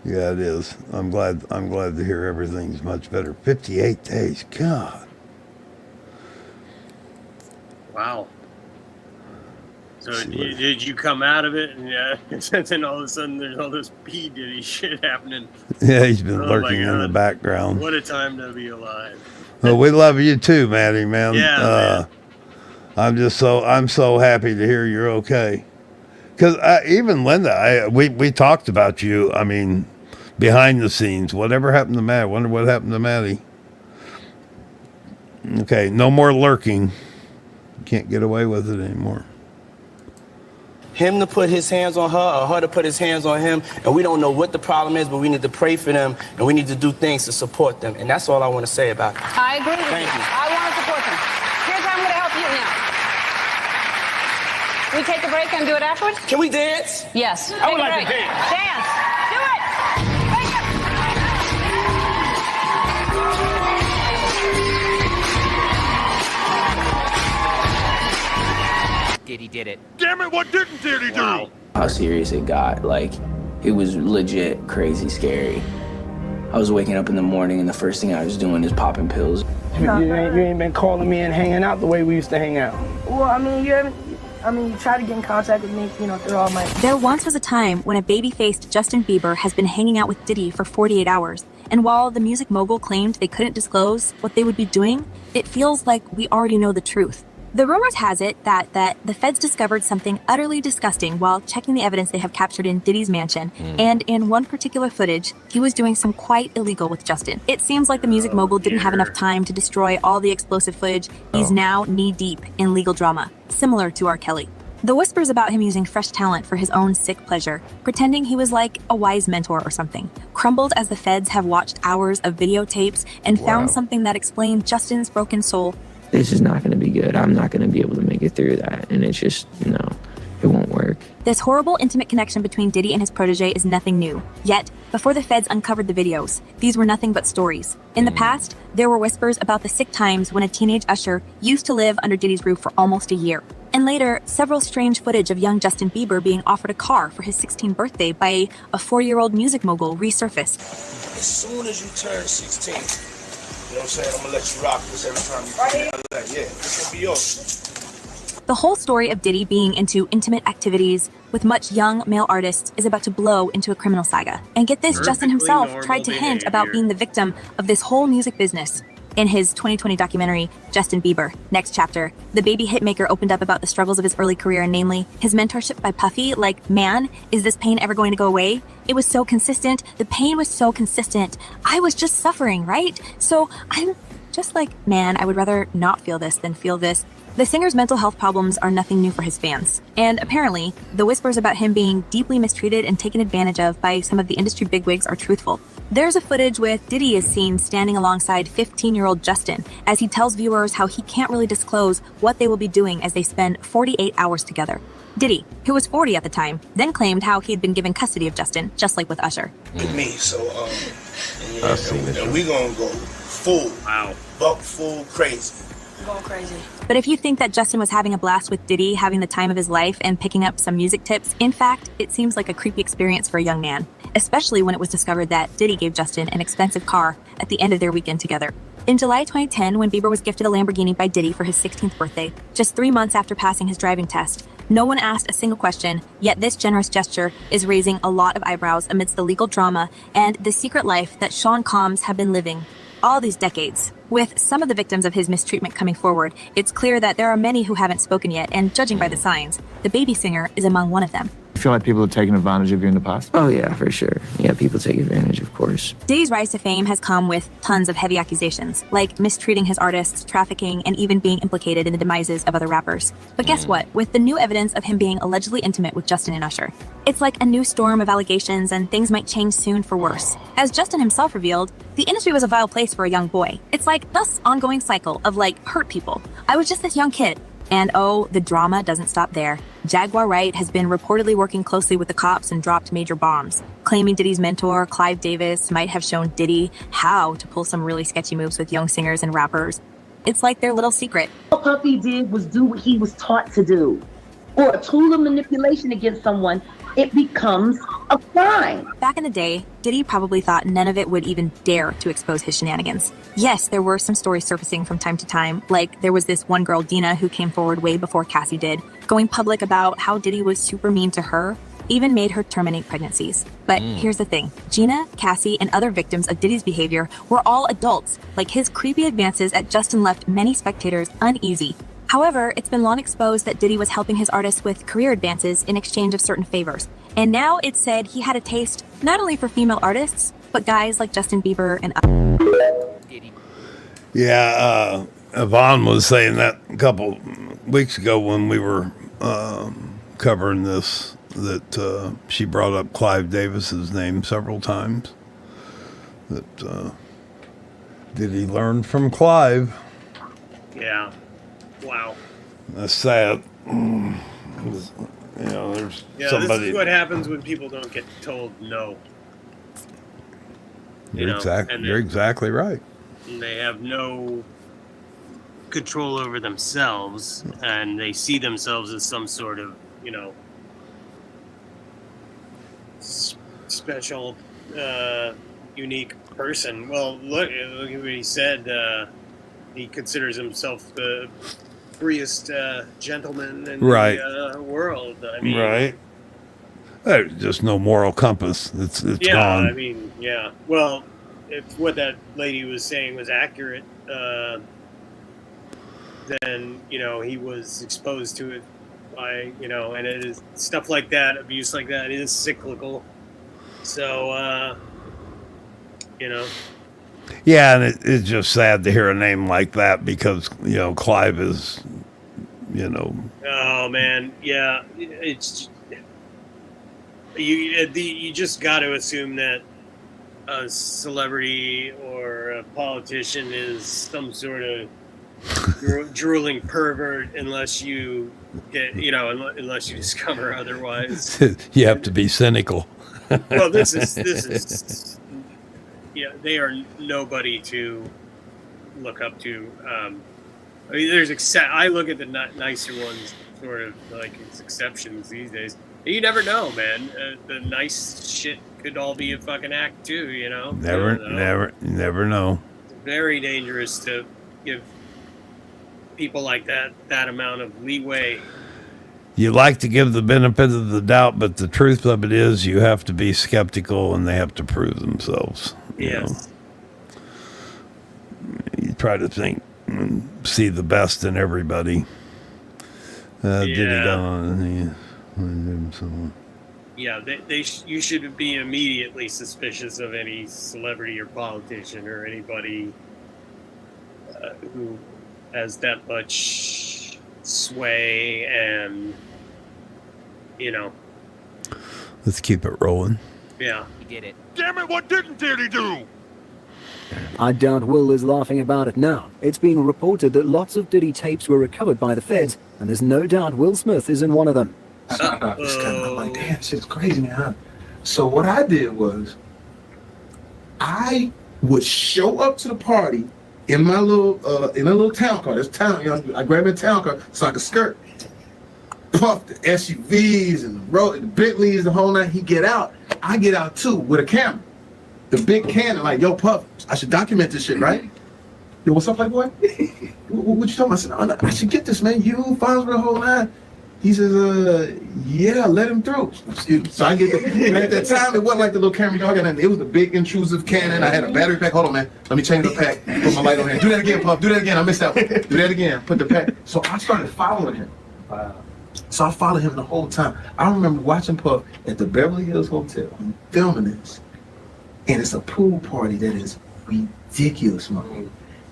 Yeah, it is. I'm glad to hear everything's much better. 58 days. God. Wow. So did you come out of it, and then all of a sudden there's all this P. Diddy shit happening? Yeah, he's been lurking in the background. What a time to be alive. Well, we love you too, Maddie, man. Yeah, man. I'm so happy to hear you're okay. Because even Linda, we talked about you. I mean, behind the scenes, whatever happened to Matt? I wonder what happened to Maddie. Okay, no more lurking. Can't get away with it anymore. Him to put his hands on her or her to put his hands on him, and we don't know what the problem is, but we need to pray for them and we need to do things to support them. And that's all I want to say about it. I agree with Thank you. I want to support them. Here's how I'm going to help you now. We take a break and do it afterwards? Can we dance? Yes. I would Take a like to break. dance. Dance. Do it. Diddy did it. Damn it, what didn't Diddy do? How serious it got. Like, it was legit crazy scary. I was waking up in the morning and the first thing I was doing is popping pills. You ain't been calling me and hanging out the way we used to hang out. Well, I mean, you tried to get in contact with me, through all my... There once was a time when a baby-faced Justin Bieber has been hanging out with Diddy for 48 hours. And while the music mogul claimed they couldn't disclose what they would be doing, it feels like we already know the truth. The rumors has it that the feds discovered something utterly disgusting while checking the evidence they have captured in Diddy's mansion. And in one particular footage, he was doing some quite illegal with Justin. It seems like the music mogul didn't have enough time to destroy all the explosive footage. He's now knee-deep in legal drama, similar to R. Kelly. The whispers about him using fresh talent for his own sick pleasure, pretending he was like a wise mentor or something, crumbled as the feds have watched hours of videotapes and found something that explained Justin's broken soul. This is not going to be good. I'm not going to be able to make it through that. And it's just, it won't work. This horrible, intimate connection between Diddy and his protege is nothing new. Yet, before the feds uncovered the videos, these were nothing but stories. In the past, there were whispers about the sick times when a teenage usher used to live under Diddy's roof for almost a year. And later, several strange footage of young Justin Bieber being offered a car for his 16th birthday by a 4-year-old music mogul resurfaced. As soon as you turn 16, you know what I'm saying? I'm gonna let you rock this every time you come out. Yeah, this will be yours. The whole story of Diddy being into intimate activities with much young male artists is about to blow into a criminal saga. And get this, Justin himself tried to hint about being the victim of this whole music business. In his 2020 documentary, Justin Bieber, Next Chapter, the baby hitmaker opened up about the struggles of his early career, namely his mentorship by Puffy, like, man, is this pain ever going to go away? It was so consistent. The pain was so consistent. I was just suffering, right? So I'm just like, man, I would rather not feel this than feel this. The singer's mental health problems are nothing new for his fans. And apparently, the whispers about him being deeply mistreated and taken advantage of by some of the industry bigwigs are truthful. There's a footage with Diddy is seen standing alongside 15-year-old Justin as he tells viewers how he can't really disclose what they will be doing as they spend 48 hours together. Diddy, who was 40 at the time, then claimed how he had been given custody of Justin, just like with Usher. With me, so and we gonna go full, buck full crazy. Going crazy. But if you think that Justin was having a blast with Diddy, having the time of his life, and picking up some music tips, in fact, it seems like a creepy experience for a young man, especially when it was discovered that Diddy gave Justin an expensive car at the end of their weekend together. In July 2010, when Bieber was gifted a Lamborghini by Diddy for his 16th birthday, just 3 months after passing his driving test, no one asked a single question, yet this generous gesture is raising a lot of eyebrows amidst the legal drama and the secret life that Sean Combs have been living all these decades. With some of the victims of his mistreatment coming forward, it's clear that there are many who haven't spoken yet, and judging by the signs, the baby singer is among one of them. You feel like people have taken advantage of you in the past? Oh yeah, for sure. Yeah, people take advantage, of course. Diddy's rise to fame has come with tons of heavy accusations, like mistreating his artists, trafficking, and even being implicated in the demises of other rappers. But guess what? With the new evidence of him being allegedly intimate with Justin and Usher, it's like a new storm of allegations, and things might change soon for worse. As Justin himself revealed, the industry was a vile place for a young boy. It's like this ongoing cycle of like hurt people. I was just this young kid. And oh, the drama doesn't stop there. Jaguar Wright has been reportedly working closely with the cops and dropped major bombs, claiming Diddy's mentor, Clive Davis, might have shown Diddy how to pull some really sketchy moves with young singers and rappers. It's like their little secret. All Puffy did was do what he was taught to do. Or a tool of manipulation against someone, it becomes a crime. Back in the day, Diddy probably thought none of it would even dare to expose his shenanigans. Yes, there were some stories surfacing from time to time, like there was this one girl, Dina, who came forward way before Cassie did, going public about how Diddy was super mean to her, even made her terminate pregnancies. But here's the thing. Gina, Cassie, and other victims of Diddy's behavior were all adults. Like, his creepy advances at Justin left many spectators uneasy. However, it's been long exposed that Diddy was helping his artists with career advances in exchange of certain favors. And now it's said he had a taste not only for female artists, but guys like Justin Bieber and others. Yeah, Yvonne was saying that a couple weeks ago when we were covering this, that she brought up Clive Davis's name several times. That Diddy learned from Clive. Yeah. Wow. That's sad. You know, there's somebody. This is what happens when people don't get told no. You're exactly right. And they have no control over themselves, and they see themselves as some sort of, you know, special, unique person. Well, look at what he said. He considers himself the freest gentleman in the world. I mean, right. There's just no moral compass. It's yeah, gone. I mean, yeah. Well, if what that lady was saying was accurate, then, you know, he was exposed to it by, you know, and it is stuff like that, abuse like that is cyclical. So, you know. Yeah, and it's just sad to hear a name like that because, you know, Clive is, you know. Oh man, yeah, it's you just got to assume that a celebrity or a politician is some sort of drooling pervert unless you get, you know, unless you discover otherwise. You have to be cynical. Well, this is. Yeah, they are nobody to look up to. I mean, there's I look at the nicer ones sort of like as exceptions these days. You never know, man. The nice shit could all be a fucking act too, you know. Never know. It's very dangerous to give people like that amount of leeway. You like to give the benefit of the doubt, but the truth of it is you have to be skeptical and they have to prove themselves. Yes. You try to think and see the best in everybody. Yeah, you should be immediately suspicious of any celebrity or politician or anybody who has that much sway and, you know. Let's keep it rolling. Yeah. He did it. Damn it, what didn't Diddy do? I doubt Will is laughing about it now. It's been reported that lots of Diddy tapes were recovered by the feds, and there's no doubt Will Smith is in one of them. I thought about this kind of like, damn, shit's crazy, man. So what I did was, I would show up to the party in my little town car. This town, you know, I grabbed a town car so I could skirt. Puff the SUVs and the Bentleys, the whole night. He get out. I get out too with a camera. The big Canon, like, yo, Puff, I should document this shit, right? Yo, what's up, Playboy? What you talking about? I said, I should get this, man. You files for the whole night. He says, yeah, let him through. So I get and at that time, it wasn't like the little camera dog. It was the big intrusive Canon. I had a battery pack. Hold on, man. Let me change the pack. Put my light on here. Do that again, Puff. Do that again. I missed that one. Do that again. Put the pack. So I started following him. So I followed him the whole time. I remember watching Puff at the Beverly Hills Hotel, filming this. And it's a pool party that is ridiculous, man.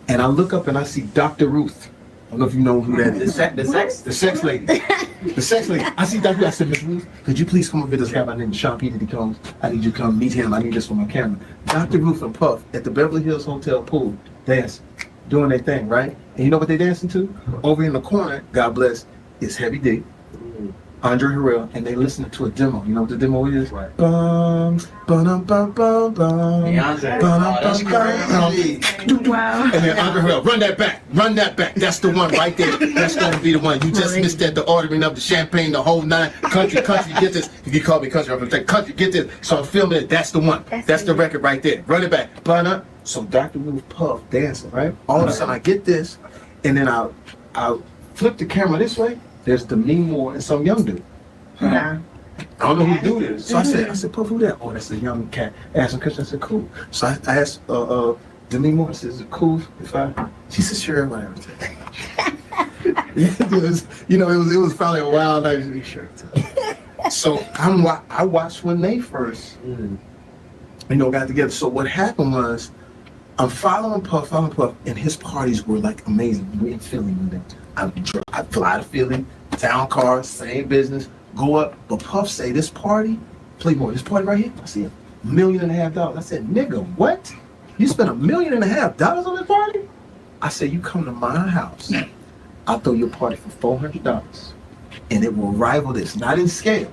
And I look up and I see Dr. Ruth. I don't know if you know who that is. The sex lady. The sex lady. I see Dr. Ruth. I said, Miss Ruth, could you please come up with this guy by the name of Sean P. Diddy Combs? I need you to come meet him. I need this for my camera. Dr. Ruth and Puff at the Beverly Hills Hotel pool dancing, doing their thing, right? And you know what they dancing to? Over in the corner, God bless, is Heavy D, Andre Harrell, and they listening to a demo. You know what the demo is? Right. Bum, bum, bum, bum, bum. Beyonce. Wow. And then Andre Harrell, run that back. That's the one right there. That's going to be the one. You just missed that, the ordering of the champagne, the whole nine. Country, get this. If you call me country, I'm going to say country, get this. So I'm filming it. That's the one. That's the record right there. Run it back. Bun. So Dr. Ruth Puff dancing, right? All of a sudden I get this, and then I'll flip the camera this way. There's Demi Moore and some young dude. I don't know who the dude is. So I said, Puff, who that? Oh, that's a young cat. I asked him question. I said, cool. So I asked Demi Moore, I said, is it cool if she said, sure, whatever. It was probably a while. I was sure. So I watched when they first, got together. So what happened was, I'm following Puff, and his parties were like amazing. We in Philly with them. I fly to Philly, town car, same business, go up. But Puff say, this party, Playboy, this party right here, I see $1.5 million. I said, nigga, what? You spent $1.5 million on this party? I said, you come to my house, I'll throw you a party for $400. And it will rival this, not in scale,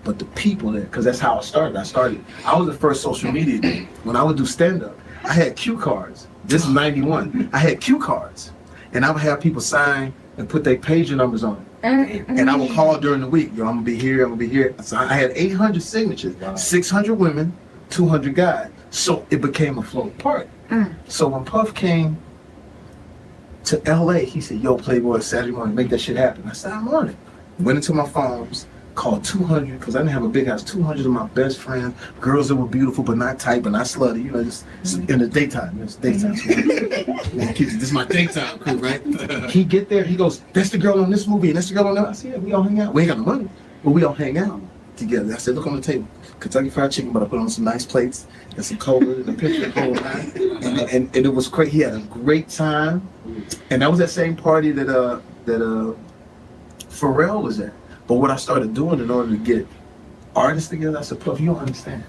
but the people there, because that's how I started. I was the first social media dude. When I would do stand-up, I had cue cards. This is 91. I had cue cards. And I would have people sign and put their pager numbers on it. And I would call during the week. Yo, I'm going to be here. So I had 800 signatures, 600 women, 200 guys. So it became a flow party. So when Puff came to LA, he said, yo, Playboy, Saturday morning, make that shit happen. I said, I'm on it. Went into my phones, called 200, because I didn't have a big house, 200 of my best friends, girls that were beautiful but not tight, but not slutty, just in the daytime. It's daytime. This is my daytime crew, right? He get there, he goes, that's the girl on this movie, and that's the girl on that. I said, yeah, we all hang out. We ain't got no money, but we all hang out together. I said, look on the table. Kentucky Fried Chicken, but I put on some nice plates and some cola and a picture of cola. And it was great. He had a great time. And that was that same party that Pharrell was at. But what I started doing in order to get artists together, I said, Puff, you don't understand.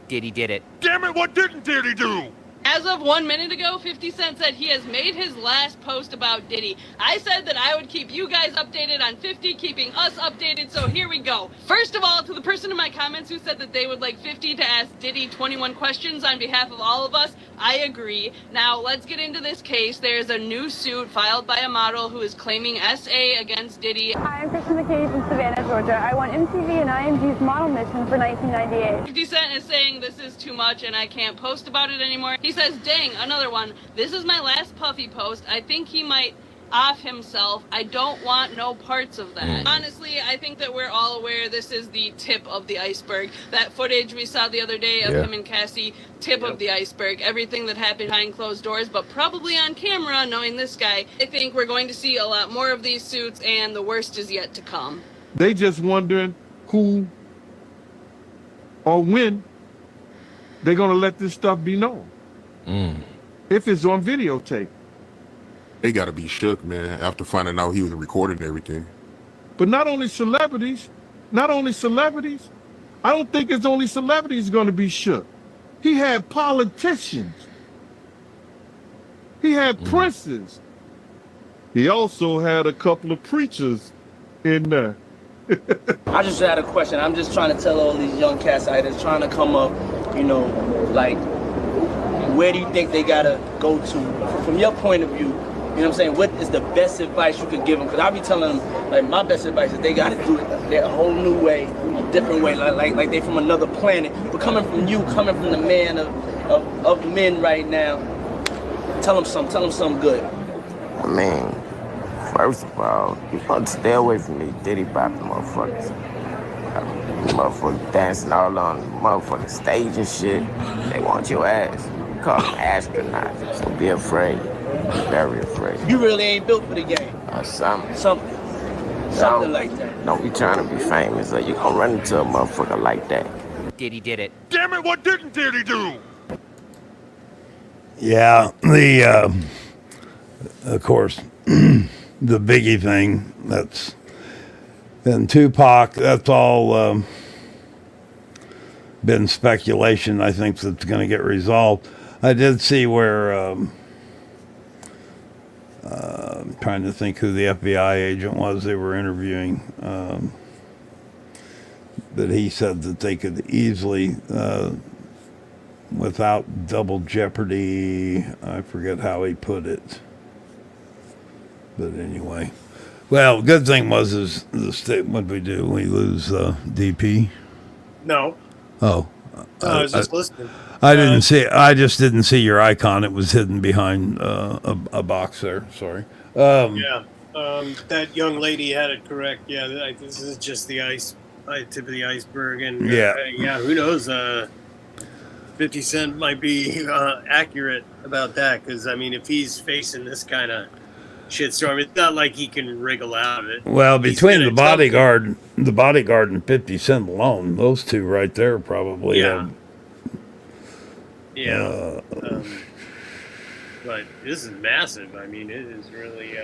Diddy did it. Damn it, what didn't Diddy do? As of 1 minute ago, 50 Cent said he has made his last post about Diddy. I said that I would keep you guys updated on 50, keeping us updated, so here we go. First of all, to the person in my comments who said that they would like 50 to ask Diddy 21 questions on behalf of all of us, I agree. Now, let's get into this case. There's a new suit filed by a model who is claiming SA against Diddy. Hi, I'm Kristen McKay from Savannah, Georgia. I won MTV and IMG's model mission for 1998. 50 Cent is saying this is too much and I can't post about it anymore. He says, dang, another one. This is my last Puffy post. I think he might off himself. I don't want no parts of that. Honestly, I think that we're all aware this is the tip of the iceberg. That footage we saw the other day of him and Cassie, tip of the iceberg. Everything that happened behind closed doors, but probably on camera, knowing this guy. I think we're going to see a lot more of these suits, and the worst is yet to come. They just wondering who or when they're going to let this stuff be known. If it's on videotape. They gotta be shook, man, after finding out he was recording everything. But not only celebrities, I don't think it's only celebrities gonna be shook. He had politicians. He had princes. He also had a couple of preachers in there. I just had a question. I'm just trying to tell all these young cats out there trying to come up, like, where do you think they gotta go to? From your point of view, you know what I'm saying? What is the best advice you could give them? Because I be telling them, like, my best advice is they gotta do it a whole new way, a different way, like they from another planet. But coming from you, coming from the man of men right now, tell them something good. I mean, first of all, you want to stay away from these Diddy Bop motherfuckers. Motherfuckers dancing all on the motherfucking stage and shit. They want your ass. You call them astronauts, so be afraid. Very afraid. You really ain't built for the game. Something like that. Don't be trying to be famous or you gonna run into a motherfucker like that. Diddy did it. Damn it, what didn't Diddy do? Yeah, of course, the Biggie thing, that's, and Tupac, that's all been speculation. I think that's going to get resolved. I did see where, I'm trying to think who the FBI agent was they were interviewing, but he said that they could easily, without double jeopardy, I forget how he put it. But anyway, well, good thing was is the state. What did we do? We lose DP. No. Oh, I was just listening. I didn't see. I just didn't see your icon. It was hidden behind a box there. Sorry. That young lady had it correct. Yeah, this is just the tip of the iceberg, and who knows? 50 Cent might be accurate about that, because I mean, if he's facing this kind of shitstorm, it's not like he can wriggle out of it. Well, between the bodyguard and 50 Cent alone, those two right there probably have. Yeah. But this is massive. I mean, it is really.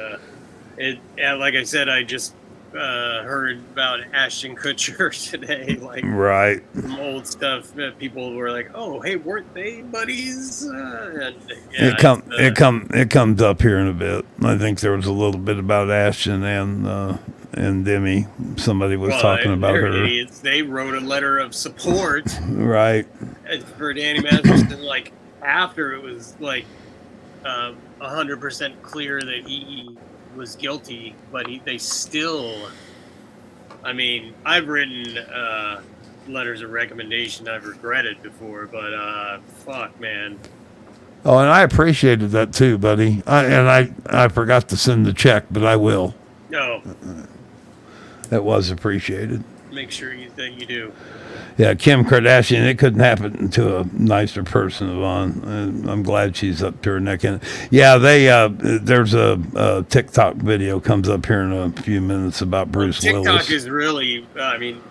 Like I said, I just heard about Ashton Kutcher today. Like, right. Some old stuff that people were like, "Oh, hey, weren't they buddies?" And, it comes up here in a bit. I think there was a little bit about Ashton and Demi. Somebody was talking about her. Idiots. They wrote a letter of support, right, for Danny Masterson. Like after it was like 100% clear that he was guilty, but they still. I mean, I've written letters of recommendation I've regretted before, but fuck, man. Oh, and I appreciated that too, buddy. I forgot to send the check, but I will. No. That was appreciated. Make sure that you do. Yeah, Kim Kardashian, it couldn't happen to a nicer person, Yvonne. I'm glad she's up to her neck in it. Yeah, there's a TikTok video comes up here in a few minutes about Bruce Willis. TikTok is really, I mean,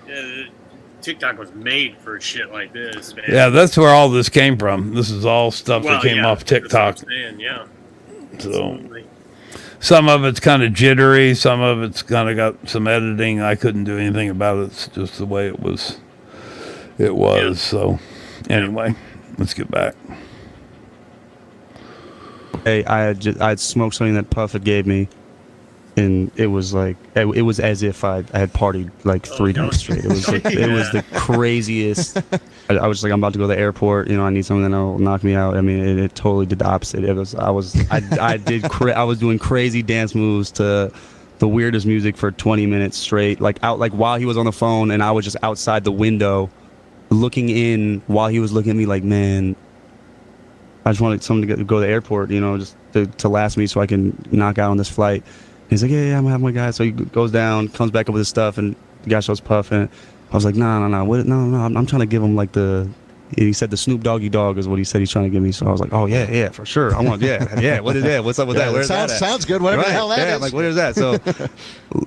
TikTok was made for shit like this, man. Yeah, that's where all this came from. This is all stuff that came off TikTok. That's what I'm saying, yeah. So, absolutely. Some of it's kind of jittery. Some of it's kind of got some editing. I couldn't do anything about it. It's just the way it was. So anyway, let's get back. Hey, I had smoked something that Puff had gave me, and it was like it was as if I had partied like 3 nights straight. It was like, it was the craziest. I was like, I'm about to go to the airport. You know, I need something that'll knock me out. I mean, it totally did the opposite. I was doing crazy dance moves to the weirdest music for 20 minutes straight, like while he was on the phone, and I was just outside the window looking in while he was looking at me like, man, I just wanted someone to go to the airport, you know, just to last me so I can knock out on this flight. And he's like, yeah, I'm having my guy. So he goes down, comes back up with his stuff, and the guy shows Puff, and I was like, no, I'm trying to give him like he said the Snoop Doggy Dog is what he said he's trying to give me. So I was like, oh yeah, for sure. I want, yeah. What is that? What's up with that? Where's that? Sounds good. Whatever the hell that is. I'm like, what is that? So,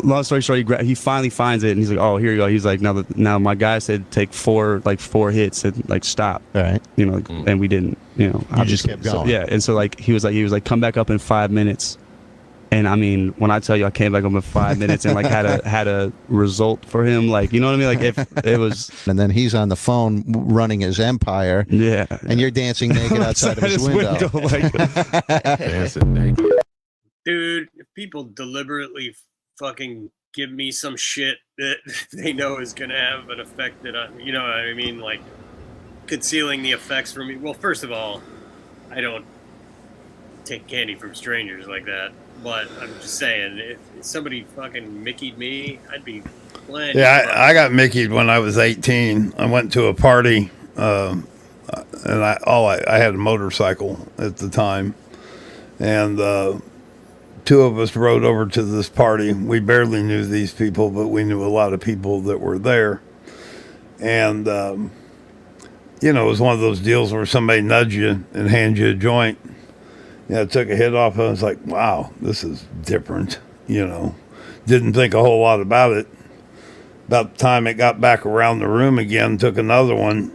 long story short, he finally finds it, and he's like, oh, here you go. He's like, now my guy said take 4 hits and like stop. All right. You know, and we didn't. You know, I just kept going. So, yeah, and so like he was like, come back up in 5 minutes. And I mean, when I tell you I came back up in 5 minutes and like had a result for him, like, you know what I mean? Like if it was. And then he's on the phone running his empire. Yeah. And you're dancing naked outside of his window. Dancing naked. Dude, if people deliberately fucking give me some shit that they know is gonna have an effect that you know what I mean, like concealing the effects from me. Well, first of all, I don't take candy from strangers like that. But I'm just saying, if somebody fucking Mickey'd me, I'd be plenty. Yeah, I got Mickey'd when I was 18. I went to a party, and I had a motorcycle at the time, and 2 of us rode over to this party. We barely knew these people, but we knew a lot of people that were there, and you know, it was one of those deals where somebody nudged you and hands you a joint. Yeah, I took a hit off. I was like, wow, this is different. Didn't think a whole lot about it. About the time it got back around the room again, took another one.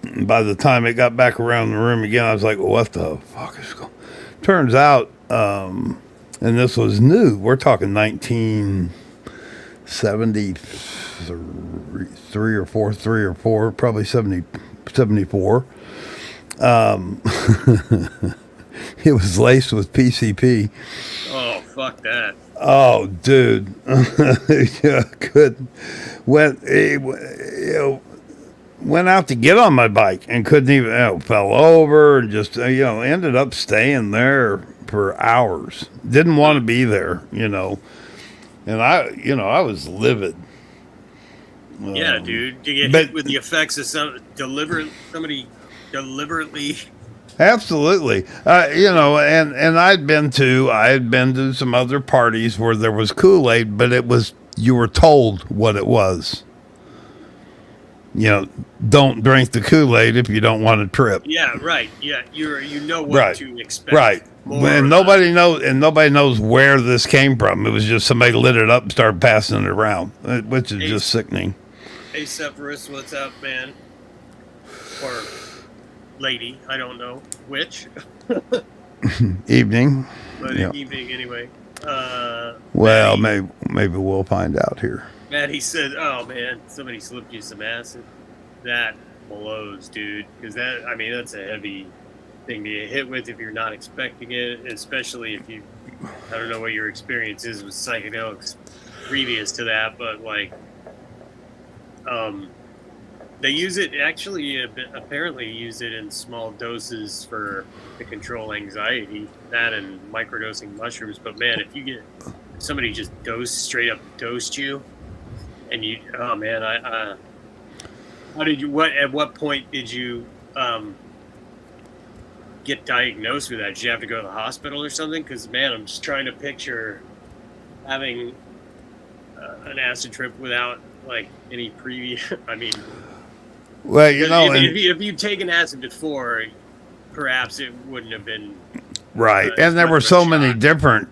And by the time it got back around the room again, I was like, what the fuck is going on? Turns out, and this was new, we're talking 1973 or 4, probably 74. It was laced with PCP. Oh, fuck that. Oh, dude. Yeah, went out to get on my bike and couldn't even, fell over and just, ended up staying there for hours. Didn't want to be there, And I was livid. Yeah, dude. You get hit with the effects of somebody deliberately. Absolutely. And I had been to some other parties where there was Kool-Aid, but you were told what it was. Don't drink the Kool-Aid if you don't want to trip. Yeah, right. Yeah, you know what to expect. Right. And nobody knows where this came from. It was just somebody lit it up and started passing it around, which is just sickening. Hey, Severus, what's up, man? Or lady, I don't know which. Evening. But evening anyway. Well, maybe we'll find out here. Maddie said, "Oh man, somebody slipped you some acid." That blows, dude. Because that's a heavy thing to get hit with if you're not expecting it, especially if you. I don't know what your experience is with psychedelics previous to that, but they use it apparently use it in small doses to control anxiety. That and microdosing mushrooms. But man, if somebody just straight up dosed you. And at what point did you get diagnosed with that? Did you have to go to the hospital or something? Because, man, I'm just trying to picture having an acid trip without, any previous, Well, if you'd taken acid before, perhaps it wouldn't have been... Right. And there were so many different,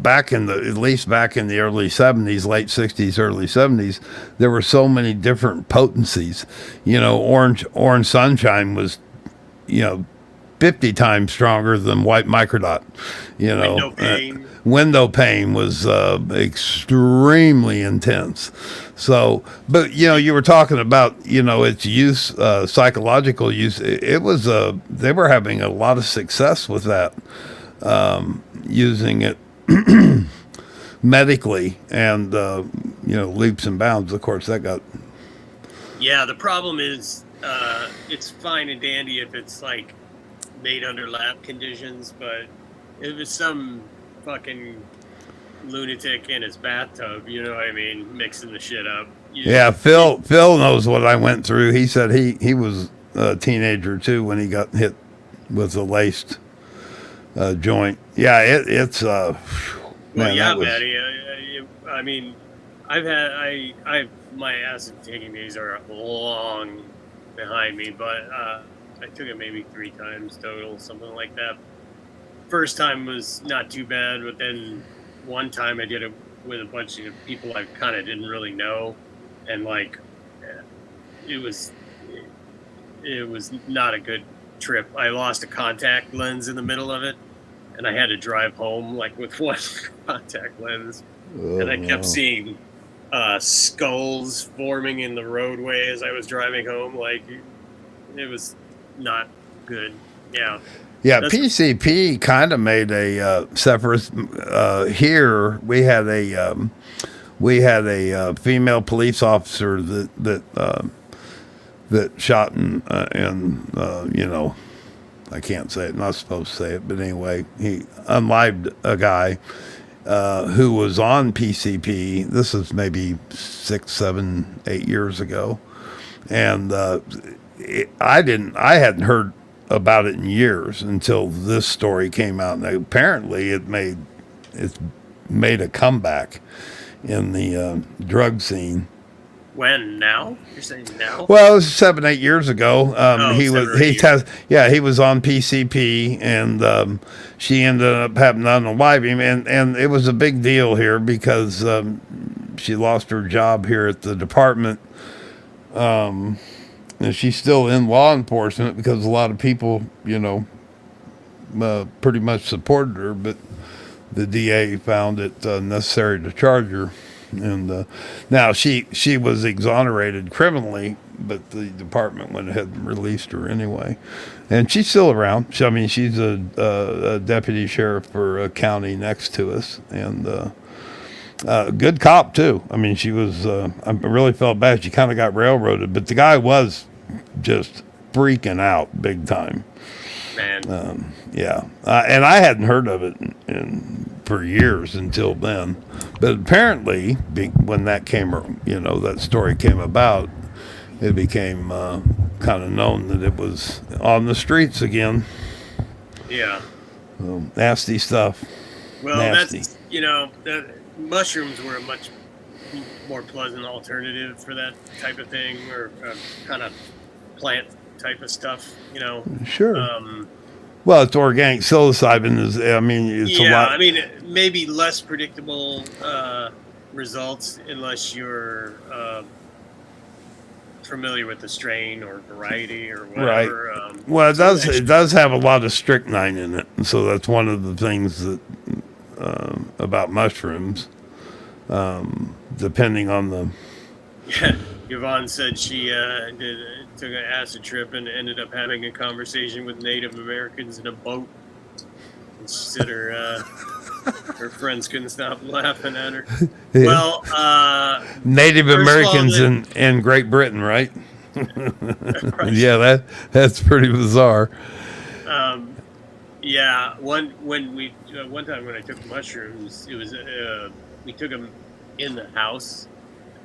back in the early 70s, late 60s, early 70s, there were so many different potencies. Orange sunshine was, 50 times stronger than white microdot. Window pane. Window pane was extremely intense. So, but you were talking about its use, psychological use. It was they were having a lot of success with that, using it medically and leaps and bounds. Of course, that got. Yeah, the problem is it's fine and dandy if it's made under lab conditions, but if it's some fucking lunatic in his bathtub, mixing the shit up. Yeah, Phil knows what I went through. He said he was a teenager too when he got hit with a laced joint. Yeah, it's well, yeah, Maddie. I've my acid taking days are long behind me, but I took it maybe 3 times total, something like that. First time was not too bad, but then one time I did it with a bunch of people I kind of didn't really know, and it was not a good trip. I lost a contact lens in the middle of it, and I had to drive home with one contact lens, and I kept seeing skulls forming in the roadway as I was driving home. It was not good. Yeah. Yeah, PCP kind of made a separate. Here we had a female police officer that shot and I can't say it. Not supposed to say it, but anyway, he unlived a guy who was on PCP. This is maybe 6, 7, 8 years ago, and I hadn't heard about it in years until this story came out, and apparently it made a comeback in the drug scene. When now? You're saying now? Well, it was 7-8 years ago. He 7 was or 8 years. he was on PCP, and she ended up having to unalive him, and it was a big deal here because she lost her job here at the department, and she's still in law enforcement because a lot of people, pretty much supported her, but the DA found it necessary to charge her. And now she was exonerated criminally, but the department went ahead and released her anyway. And she's still around. She's a deputy sheriff for a county next to us, and good cop too. She was. I really felt bad. She kind of got railroaded, but the guy was just freaking out big time. Man. Yeah, and I hadn't heard of it for years until then. But apparently, when that that story came about, it became kind of known that it was on the streets again. Yeah. Nasty stuff. Well, nasty. That's mushrooms were a much more pleasant alternative for that type of thing, or kind of plant type of stuff. Sure. Well, it's organic psilocybin. It's a lot. Maybe less predictable results unless you're familiar with the strain or variety or whatever. Right. Well, it does have a lot of strychnine in it, and so that's one of the things that about mushrooms. Depending on the. Yeah, Yvonne said she took an acid trip and ended up having a conversation with Native Americans in a boat. And she said her friends couldn't stop laughing at her. Yeah. Well, Native Americans in Great Britain, right? Right. Yeah, that's pretty bizarre. Yeah, one time when I took mushrooms, it was we took them in the house,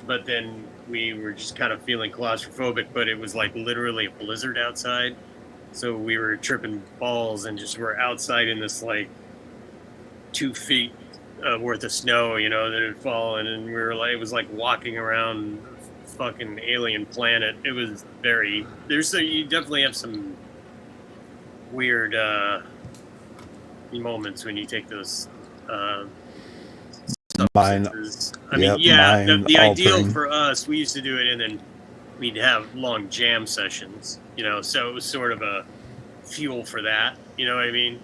but then we were just kind of feeling claustrophobic, but it was like literally a blizzard outside. So we were tripping balls and just were outside in this like 2 feet worth of snow, that had fallen. And we were like, it was like walking around a fucking alien planet. It was you definitely have some weird moments when you take those substances. The ideal for us, we used to do it and then we'd have long jam sessions, so it was sort of a fuel for that, you know what I mean?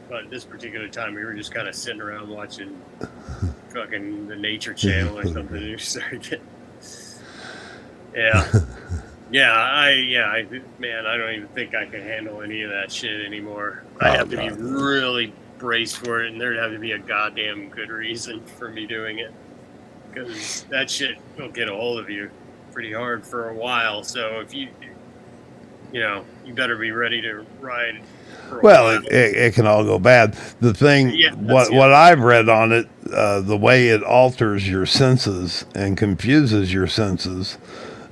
But this particular time we were just kind of sitting around watching fucking the Nature Channel or something. And we started getting, I don't even think I can handle any of that shit anymore. I have to be really braced for it, and there'd have to be a goddamn good reason for me doing it, because that shit will get a hold of you pretty hard for a while. So if you better be ready to ride. Well, it can all go bad. The thing, what I've read on it, the way it alters your senses and confuses your senses.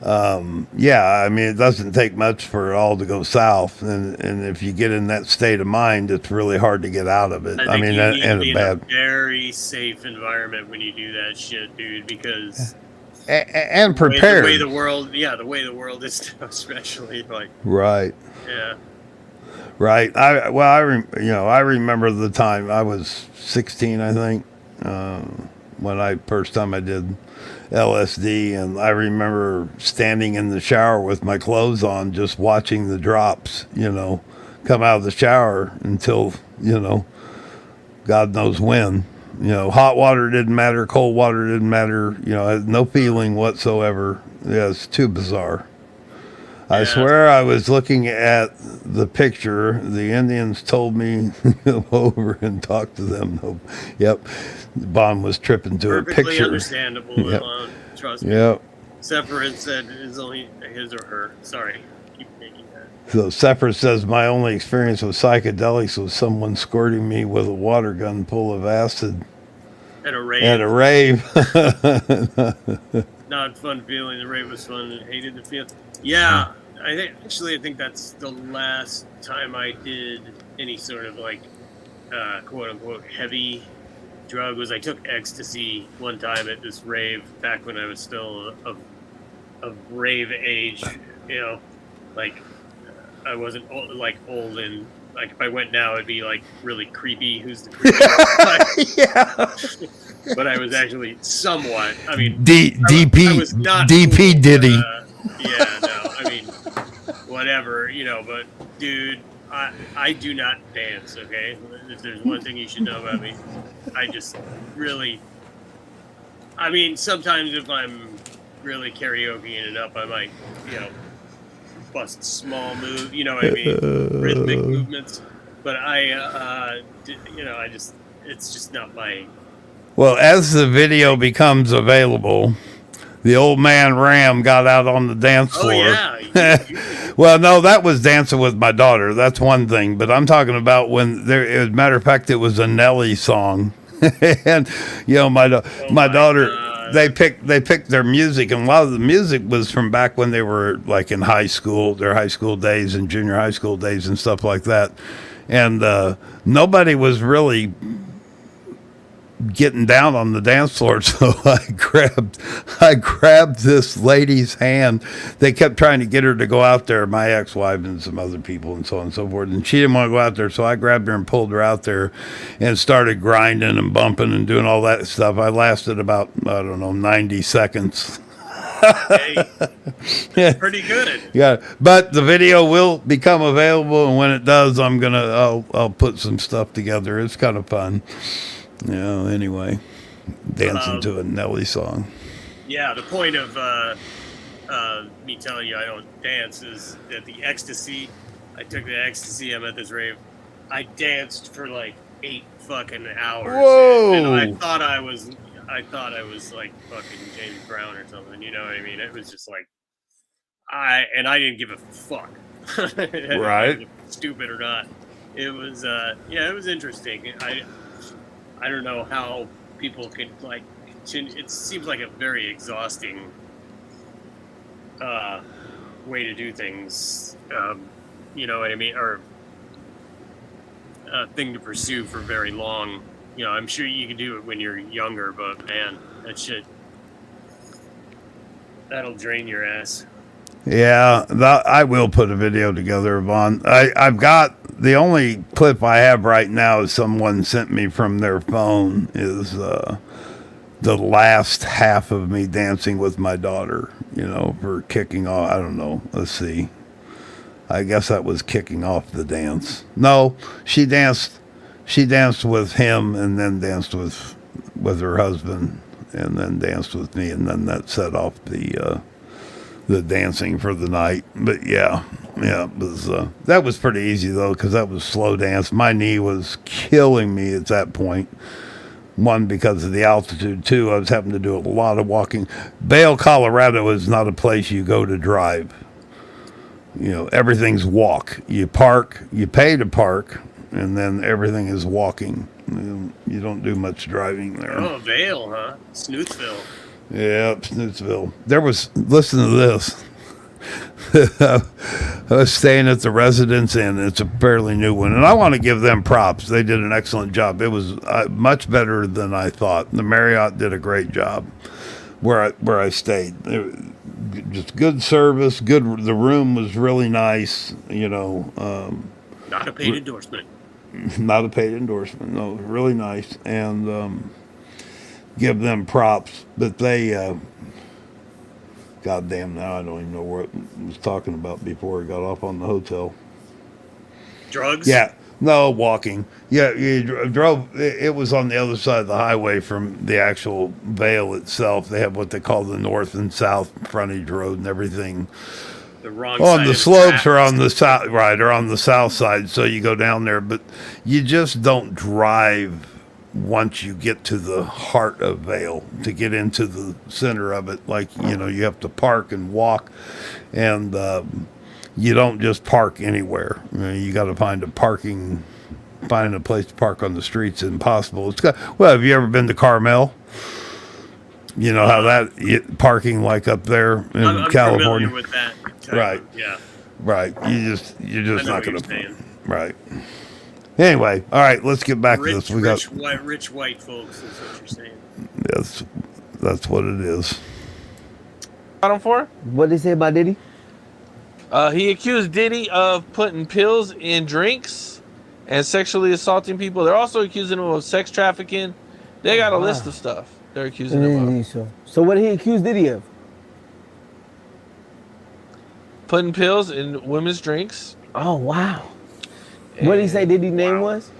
It doesn't take much for it all to go south, and if you get in that state of mind, it's really hard to get out of it. You need to be in a very safe environment when you do that shit, dude, because and prepared. The way the world is now, especially like. Right. Yeah. Right. I remember the time I was 16, I think, when first time I did LSD, and I remember standing in the shower with my clothes on, just watching the drops, come out of the shower until, God knows when. Hot water didn't matter, cold water didn't matter, had no feeling whatsoever. Yeah, it's too bizarre. I swear I was looking at the picture. The Indians told me to go over and talk to them. Yep. Bond was tripping to a picture. Perfectly understandable. Yep. Trust me. Yep. Separate said it's only his or her. Sorry. Keep making that. So Separate says, my only experience with psychedelics was someone squirting me with a water gun full of acid. At a rave. At a rave. Not fun feeling. The rave was fun and hated the feeling. Yeah. I think that's the last time I did any sort of like quote unquote heavy drug. Was I took ecstasy one time at this rave back when I was still a of rave age, you know, like I wasn't old, like old and like if I went now it'd be like really creepy. Who's the creepy? Yeah. But I was actually somewhat. I mean, DP I was not DP cool, Diddy. but, yeah, no, I mean, whatever, you know. But dude, I do not dance. Okay, if there's one thing you should know about me, I just really. I mean, sometimes if I'm really karaokeing it up, I might, you know, bust small move. You know what I mean? Rhythmic movements. But you know, it's just not my. Well, as the video becomes available, the old man Ram got out on the dance floor. Oh, yeah. Well, no, that was dancing with my daughter. That's one thing. But I'm talking about when there, as a matter of fact, it was a Nelly song. And, you know, my daughter, God. they picked their music. And a lot of the music was from back when they were like in high school, their high school days and junior high school days and stuff like that. And nobody was really getting down on the dance floor, so I grabbed this lady's hand. They kept trying to get her to go out there, my ex-wife and some other people and so on and so forth, and she didn't want to go out there, so I grabbed her and pulled her out there and started grinding and bumping and doing all that stuff. I lasted about, I don't know, 90 seconds. Hey, pretty good. Yeah, but the video will become available, and when it does, I'll put some stuff together. It's kind of fun. You know, anyway, dancing to a Nelly song. Yeah, the point of me telling you I don't dance is that the ecstasy, I took the ecstasy, I'm at this rave, I danced for like 8 fucking hours. Whoa! And I thought I was like fucking James Brown or something, you know what I mean? It was just like, I didn't give a fuck. Right. Stupid or not. It was, yeah, it was interesting. I don't know how people can like. It seems like a very exhausting way to do things. You know what I mean, or a thing to pursue for very long. You know, I'm sure you can do it when you're younger, but man, that'll drain your ass. Yeah, I will put a video together, Vaughn. I've got the only clip I have right now is someone sent me from their phone is the last half of me dancing with my daughter, you know, for kicking off. I don't know. Let's see. I guess that was kicking off the dance. No, she danced with him and then danced with her husband and then danced with me, and then that set off the dancing for the night. But yeah, it was that was pretty easy though, because that was slow dance. My knee was killing me at that point. One, because of the altitude. Two, I was having to do a lot of walking. Vail, Colorado is not a place you go to drive. You know, everything's walk. You park, you pay to park, and then everything is walking. You don't do much driving there. Oh, Vail, huh? Snootsville. Yeah, Snootsville. Listen to this. I was staying at the Residence Inn. It's a fairly new one, and I want to give them props. They did an excellent job. It was much better than I thought. The Marriott did a great job where I stayed. Just good service. Good. The room was really nice. You know. Not a paid endorsement. Not a paid endorsement. No, it was really nice, and give them props. But they. Goddamn, now I don't even know what I was talking about before I got off on the hotel. Drugs? Yeah. No, walking. Yeah, you drove. It was on the other side of the highway from the actual Vail itself. They have what they call the north and south frontage road and everything. The wrong on side the of slopes tracks. are on the south, right, or on the south side. So you go down there, but you just don't drive once you get to the heart of Vail to get into the center of it. Like, you know, you have to park and walk, and you don't just park anywhere. You got to find a place to park on the streets. Impossible. Well, have you ever been to Carmel? You know how parking like up there in I'm California. familiar with that. Right. Yeah. Right. You're just not going to. Right. Anyway, all right. Let's get back to this. Rich white folks is what you're saying. That's what it is. about him for? What did they say about Diddy? He accused Diddy of putting pills in drinks and sexually assaulting people. They're also accusing him of sex trafficking. They got a list of stuff they're accusing him of. So what did he accuse Diddy of? Putting pills in women's drinks. Oh, wow. What did he say Diddy's name was?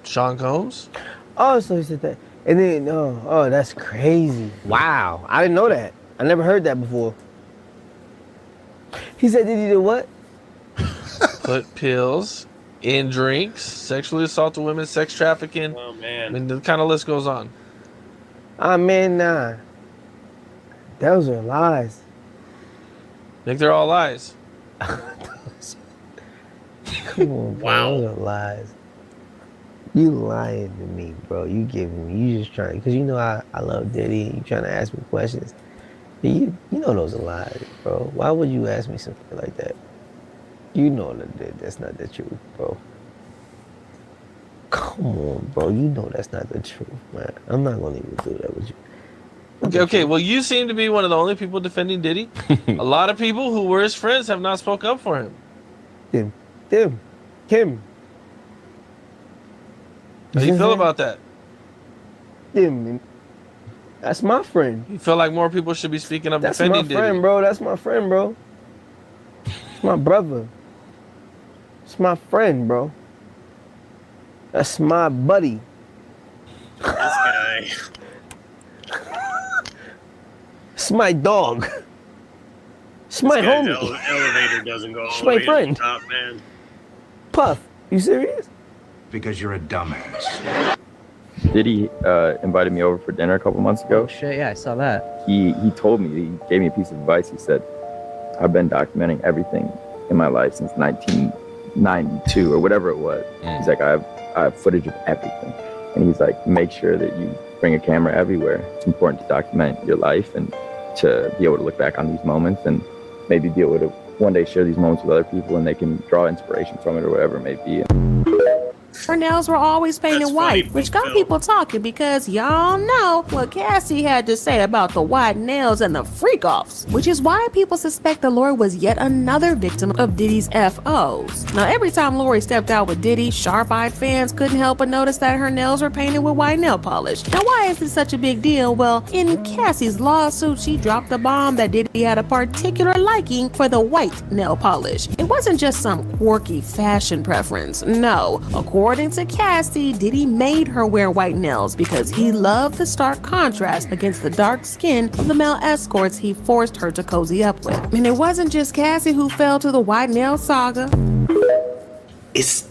Sean Combs. Oh, so he said that. And then, oh, that's crazy. Wow. I didn't know that. I never heard that before. He said Diddy did what? Put pills in drinks, sexually assaulted women, sex trafficking. Oh, man. I mean, the kind of list goes on. Man, nah. Those are lies. Think they're all lies. Come on, bro. Those are lies. You lying to me, bro. You just trying, because you know I love Diddy. You trying to ask me questions. You know those are lies, bro. Why would you ask me something like that? You know that's not the truth, bro. Come on, bro. You know that's not the truth, man. I'm not going to even do that with you. Okay, well, you seem to be one of the only people defending Diddy. A lot of people who were his friends have not spoke up for him. Kim. How do you feel about that? Kim, that's my friend. You feel like more people should be speaking up defending Diddy? That's my friend, bro. That's my friend, bro. It's my brother. It's my friend, bro. That's my buddy. This guy. It's my dog. It's my homie. Elevator doesn't go all It's the my way friend. to the top, man. Puff, you serious? Because you're a dumbass. Diddy invited me over for dinner a couple months ago. Oh, shit, yeah, I saw that. He told me, he gave me a piece of advice. He said, I've been documenting everything in my life since 1992 or whatever it was. He's like, I have footage of everything. And he's like, make sure that you bring a camera everywhere. It's important to document your life and to be able to look back on these moments and maybe be able to one day share these moments with other people and they can draw inspiration from it or whatever it may be. Her nails were always painted white, which got people talking because y'all know what Cassie had to say about the white nails and the freak-offs, which is why people suspect the Lori was yet another victim of Diddy's FOs. Now, every time Lori stepped out with Diddy, sharp-eyed fans couldn't help but notice that her nails were painted with white nail polish. Now, why is this such a big deal? Well, in Cassie's lawsuit, she dropped the bomb that Diddy had a particular liking for the white nail polish. It wasn't just some quirky fashion preference. No, according to Cassie, Diddy made her wear white nails because he loved the stark contrast against the dark skin of the male escorts he forced her to cozy up with. And it wasn't just Cassie who fell to the white nail saga. It's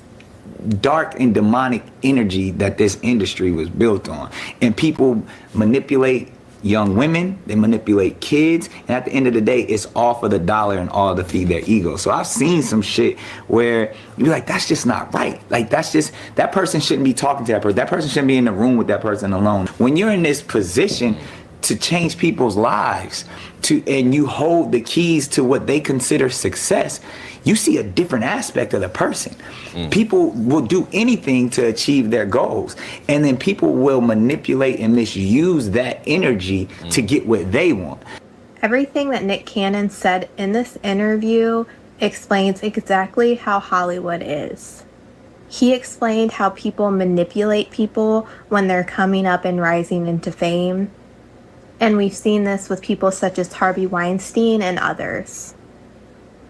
dark and demonic energy that this industry was built on. And people manipulate young women, they manipulate kids, and at the end of the day, it's all for the dollar and all to feed their ego. So I've seen some shit where you're like, that's just not right. Like, that person shouldn't be talking to that person. That person shouldn't be in the room with that person alone. When you're in this position to change people's lives, and you hold the keys to what they consider success, you see a different aspect of the person. People will do anything to achieve their goals. And then people will manipulate and misuse that energy to get what they want. Everything that Nick Cannon said in this interview explains exactly how Hollywood is. He explained how people manipulate people when they're coming up and rising into fame. And we've seen this with people such as Harvey Weinstein and others.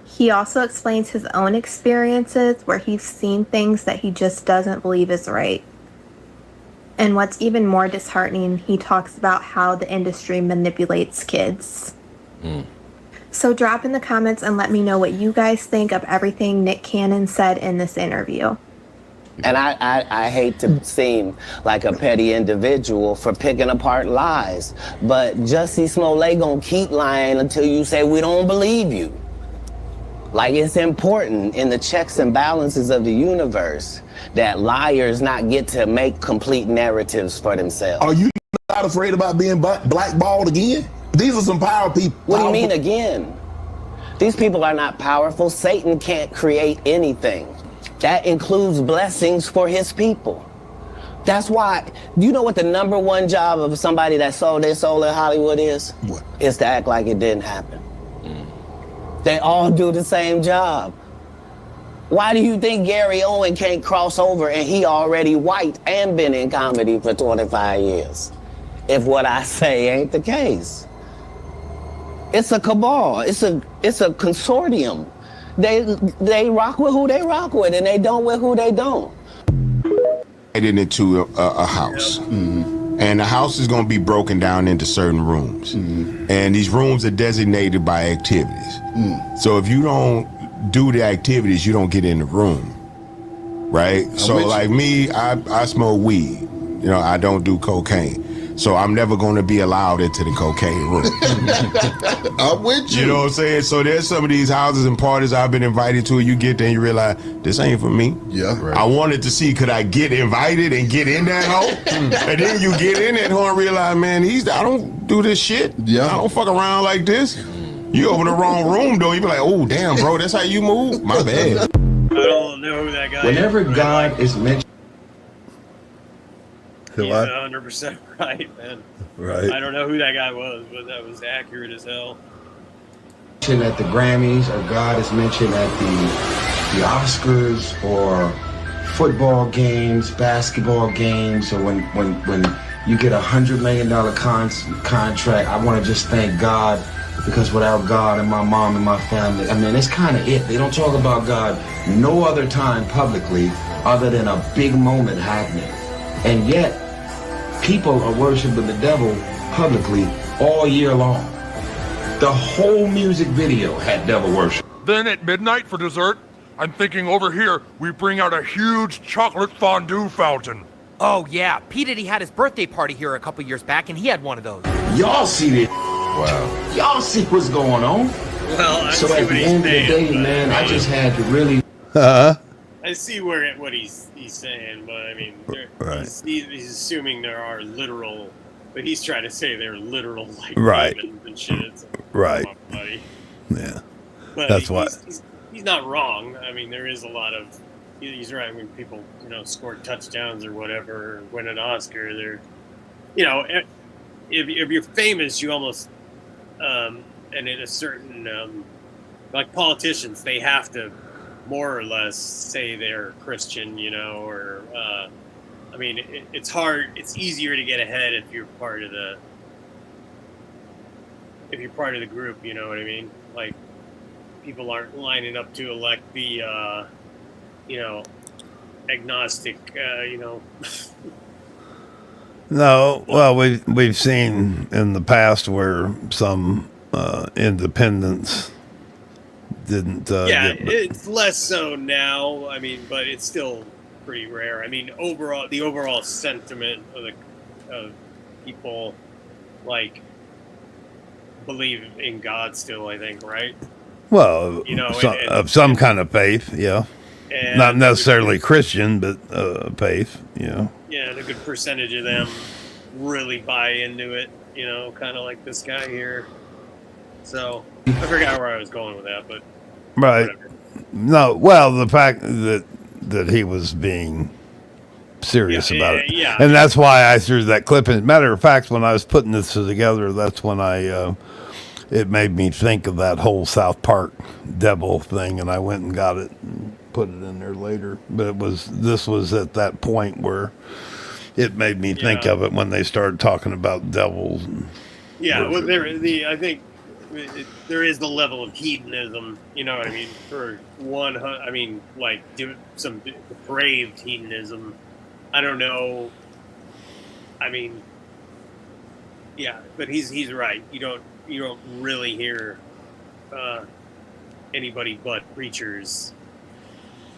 He also explains his own experiences where he's seen things that he just doesn't believe is right. And what's even more disheartening, he talks about how the industry manipulates kids. So drop in the comments and let me know what you guys think of everything Nick Cannon said in this interview. And I hate to seem like a petty individual for picking apart lies, but Jussie Smollett gonna keep lying until you say we don't believe you. Like, it's important in the checks and balances of the universe that liars not get to make complete narratives for themselves. Are you not afraid about being blackballed again? These are some power people. What do you mean again? These people are not powerful. Satan can't create anything. That includes blessings for his people. That's why, do you know what the number one job of somebody that sold their soul in Hollywood is? What? Is to act like it didn't happen. They all do the same job. Why do you think Gary Owen can't cross over and he already white and been in comedy for 25 years? If what I say ain't the case. It's a cabal, it's a consortium. They rock with who they rock with and they don't with who they don't. Into a house. And the house is going to be broken down into certain rooms. And these rooms are designated by activities. So if you don't do the activities, you don't get in the room, right? So like me, I smoke weed. You know, I don't do cocaine. So I'm never going to be allowed into the cocaine room. I'm with you. You know what I'm saying? So there's some of these houses and parties I've been invited to, and you get there and you realize, this ain't for me. Yeah. Right. I wanted to see, could I get invited and get in that hole? And then you get in that hole and realize, man, I don't do this shit. Yeah. I don't fuck around like this. You open the wrong room, though, you be like, oh, damn, bro, that's how you move? My bad. I don't know who that guy Whenever is. God is mentioned, He's 100% right, man. Right. I don't know who that guy was, but that was accurate as hell. at the Grammys, or God is mentioned at the Oscars, or football games, basketball games, or when you get $100 million contract, I want to just thank God, because without God and my mom and my family, I mean, it's kind of it. They don't talk about God no other time publicly other than a big moment happening. And yet, people are worshiping the devil publicly all year long. The whole music video had devil worship. Then at midnight for dessert, I'm thinking over here we bring out a huge chocolate fondue fountain. Oh yeah, P. Diddy had his birthday party here a couple years back and he had one of those. Y'all see this? Wow. Y'all see what's going on? Well, so at the end of the day, man, I just had to really... I see what he's saying, but I mean, he's assuming there are literal, but he's trying to say they're literal like demons and shit. It's Right. come on, buddy. Yeah. But That's why. He's not wrong. I mean, there is a lot of. He's right when people score touchdowns or whatever, or win an Oscar. They're, if you're famous, you almost and in a certain like politicians, they have to more or less say they're Christian, or I mean, it's hard. It's easier to get ahead if you're part of the group. You know what I mean? Like, people aren't lining up to elect the agnostic. No, well, we've seen in the past where some independents didn't. It's less so now. I mean, but it's still pretty rare. I mean, the overall sentiment of people like believe in God still. I think, right? Well, and of some kind of faith, yeah. And Not necessarily Christian, but faith, yeah. Yeah, and a good percentage of them really buy into it. Kind of like this guy here. So I forgot where I was going with that, but right. Whatever. No, well, the fact that he was being serious about it, and that's why I threw that clip in. Matter of fact, when I was putting this together, that's when it made me think of that whole South Park devil thing, and I went and got it and put it in there later. But this was at that point where it made me think of it when they started talking about devils. Yeah, well, I think there is the level of hedonism. You know what I mean? For one, I mean, like some depraved hedonism. I don't know. I mean, yeah, but he's right. You don't really hear anybody but preachers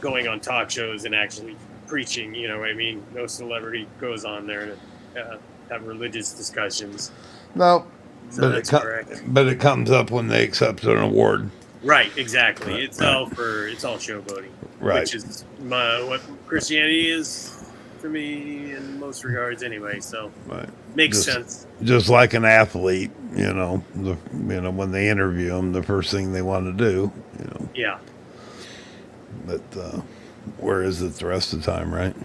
going on talk shows and actually preaching. You know what I mean? No celebrity goes on there to have religious discussions. No, So that's correct. but it comes up when they accept an award. Right, exactly. It's all showboating, Right. Which is what Christianity is for me in most regards, anyway. So makes sense. Just like an athlete, when they interview them, the first thing they want to do, Yeah. But where is it the rest of the time, right?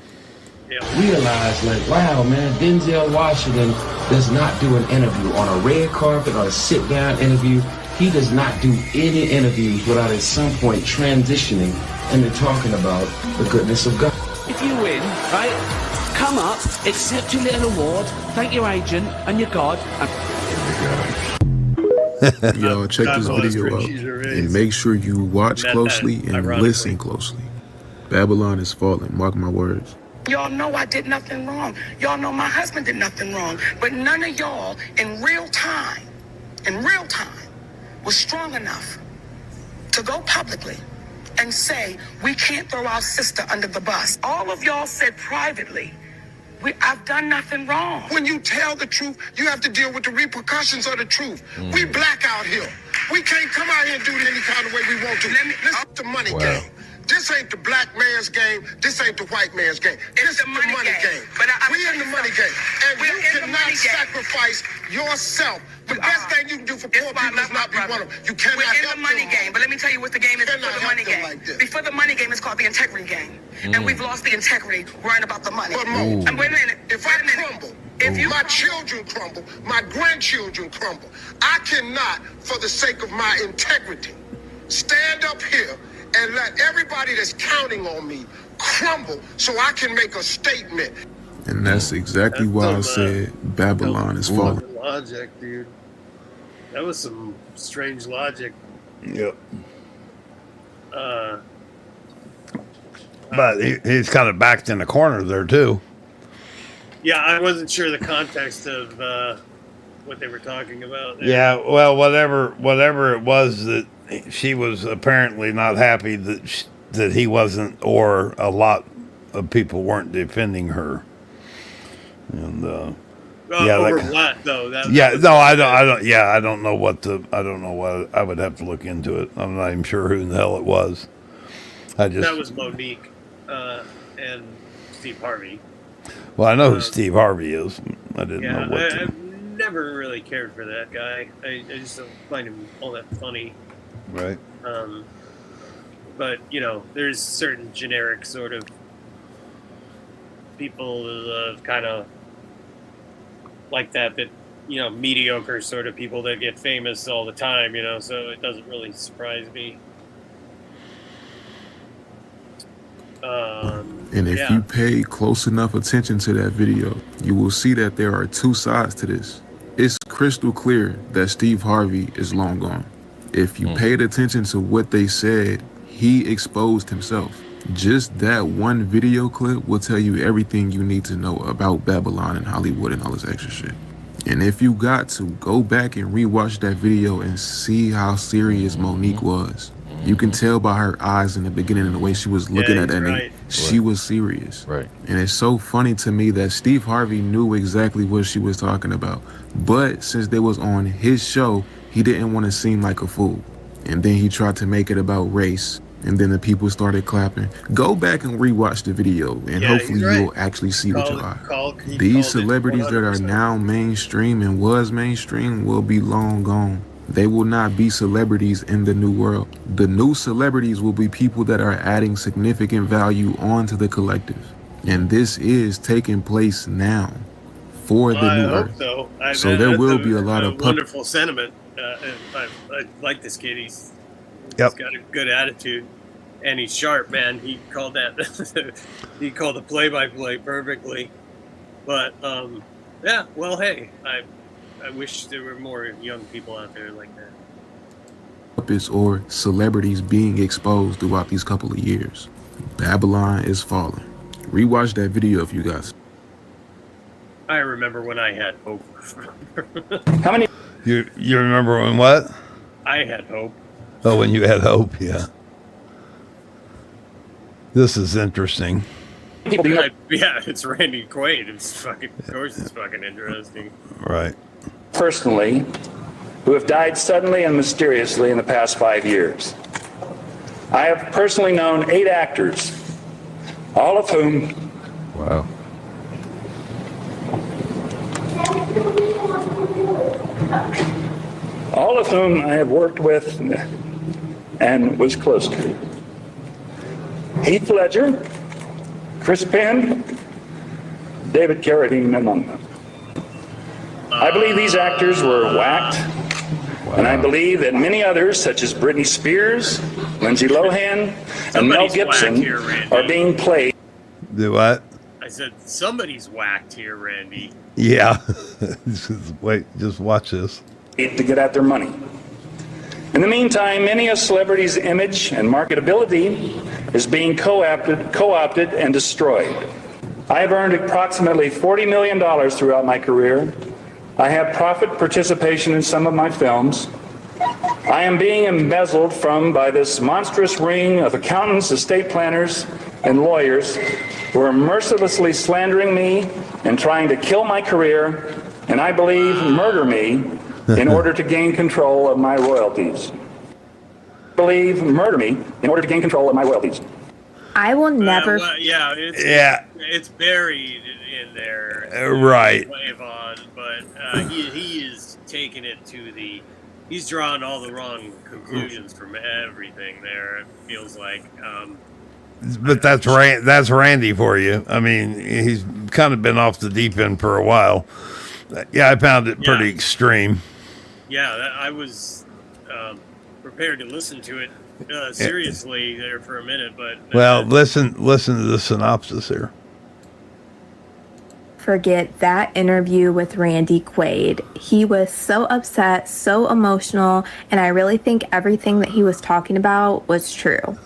realize, like, wow, man, Denzel Washington does not do an interview on a red carpet or a sit-down interview. He does not do any interviews without at some point transitioning into talking about the goodness of God. If you win, right, come up, accept your little award, thank your agent and your God. Y'all check this video out and make sure you watch closely and listen closely. Babylon is falling, mark my words. Y'all know I did nothing wrong. Y'all know my husband did nothing wrong. But none of y'all in real time, was strong enough to go publicly and say, we can't throw our sister under the bus. All of y'all said privately, I've done nothing wrong. When you tell the truth, you have to deal with the repercussions of the truth. We black out here. We can't come out here and do it any kind of way we want to. Listen to money game. This ain't the black man's game. This ain't the white man's game. This is the money game. But we in the money game. And you cannot sacrifice yourself. The best thing you can do for poor people is not be one of them. You cannot We're in the money game, but let me tell you what the game is before the money game. Before the money game is called the integrity game. And we've lost the integrity worrying about the money. But Mo, and wait a minute. if I crumble, my children crumble, my grandchildren crumble, I cannot, for the sake of my integrity, stand up here and let everybody that's counting on me crumble so I can make a statement. And that's exactly why I said Babylon is falling. Logic, dude. That was some strange logic. Yep. But he's kind of backed in the corner there too. Yeah, I wasn't sure the context of what they were talking about. Yeah, well, whatever it was that she was apparently not happy that he wasn't, or a lot of people weren't defending her. And yeah, over what though? I don't know what I would have to look into it. I'm not even sure who in the hell it was. That was Monique and Steve Harvey. Well, I know who Steve Harvey is. I didn't know what. I've never really cared for that guy. I just don't find him all that funny. Right. But there's certain generic sort of people kind of like that mediocre sort of people that get famous all the time, so it doesn't really surprise me. And if you pay close enough attention to that video, you will see that there are two sides to this. It's crystal clear that Steve Harvey is long gone. If you paid attention to what they said, he exposed himself. Just that one video clip will tell you everything you need to know about Babylon and Hollywood and all this extra shit. And if you got to, go back and rewatch that video and see how serious Monique was. You can tell by her eyes in the beginning and the way she was looking at that nigga. She was serious. Right. And it's so funny to me that Steve Harvey knew exactly what she was talking about. But since they was on his show, he didn't want to seem like a fool. And then he tried to make it about race. And then the people started clapping. Go back and rewatch the video, and hopefully you'll actually see with your eye. These celebrities that are now mainstream and was mainstream will be long gone. They will not be celebrities in the new world. The new celebrities will be people that are adding significant value onto the collective. And this is taking place now for the new earth. So there will be a lot of wonderful sentiment. I like this kid. He's got a good attitude, and he's sharp, man. He called that. He called the play-by-play perfectly. But yeah, well, hey, I wish there were more young people out there like that. Or celebrities being exposed throughout these couple of years. Babylon is falling. Rewatch that video if you guys. I remember when I had hope. How many? You remember when what? I had hope. Oh, when you had hope, yeah. This is interesting. Yeah, it's Randy Quaid. Of course it's fucking interesting. Right. Personally, who have died suddenly and mysteriously in the past 5 years. I have personally known 8 actors, all of whom. Wow. All of whom I have worked with and was close to. Heath Ledger, Chris Penn, David Carradine among them. I believe these actors were whacked, and I believe that many others, such as Britney Spears, Lindsay Lohan, and Mel Somebody's Gibson, whacked here, Randy. are being played. Do what? I said somebody's whacked here, Randy. Yeah. Wait, just watch this. To get at their money. In the meantime, many a celebrity's image and marketability is being co-opted and destroyed. I have earned approximately $40 million throughout my career. I have profit participation in some of my films. I am being embezzled from by this monstrous ring of accountants, estate planners, and lawyers who are mercilessly slandering me and trying to kill my career, and I believe murder me in order to gain control of my royalties. I will never. It's buried in there. Right. Yvonne, but he is taking it to the. He's drawn all the wrong conclusions from everything there. It feels like. But that's Randy for you. I mean, he's kind of been off the deep end for a while. Yeah, I found it pretty extreme. Yeah, I was prepared to listen to it seriously there for a minute, but well, listen to the synopsis here. Forget that interview with Randy Quaid. He was so upset, so emotional, and I really think everything that he was talking about was true.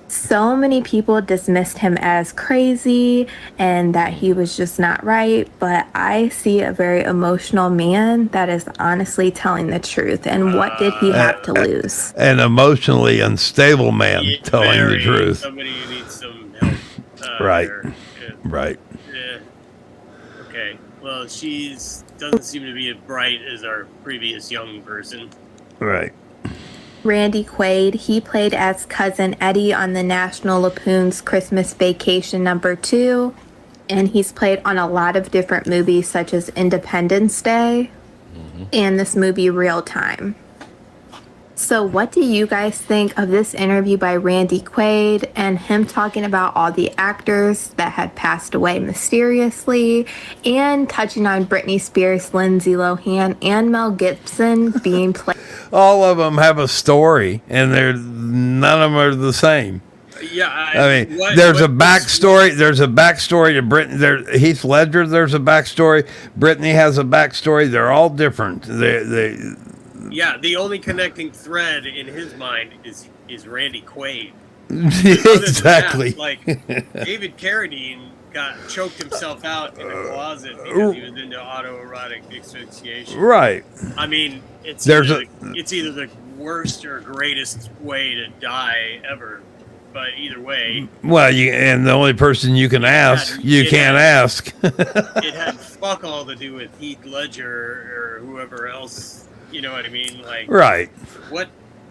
So many people dismissed him as crazy and that he was just not right, but I see a very emotional man that is honestly telling the truth. And what did he have to lose? An emotionally unstable man telling the truth. Somebody who needs some help. Right. There. Right. Yeah. Okay. Well, doesn't seem to be as bright as our previous young person. Right. Randy Quaid, he played as Cousin Eddie on the National Lampoon's Christmas Vacation #2, and he's played on a lot of different movies such as Independence Day and this movie Real Time. So what do you guys think of this interview by Randy Quaid and him talking about all the actors that had passed away mysteriously and touching on Britney Spears, Lindsay Lohan, and Mel Gibson being played? All of them have a story, and none of them are the same. Yeah, I mean, there's a backstory. There's a backstory to Britney. Heath Ledger. There's a backstory. Britney has a backstory. They're all different. Yeah, the only connecting thread in his mind is Randy Quaid. Exactly. That, like David Carradine choked himself out in a closet because he was into autoerotic asphyxiation. Right. I mean, it's either the worst or greatest way to die ever. But either way. Well, and the only person you can ask, you can't ask. It had fuck all to do with Heath Ledger or whoever else. You know what I mean? Like, right. What?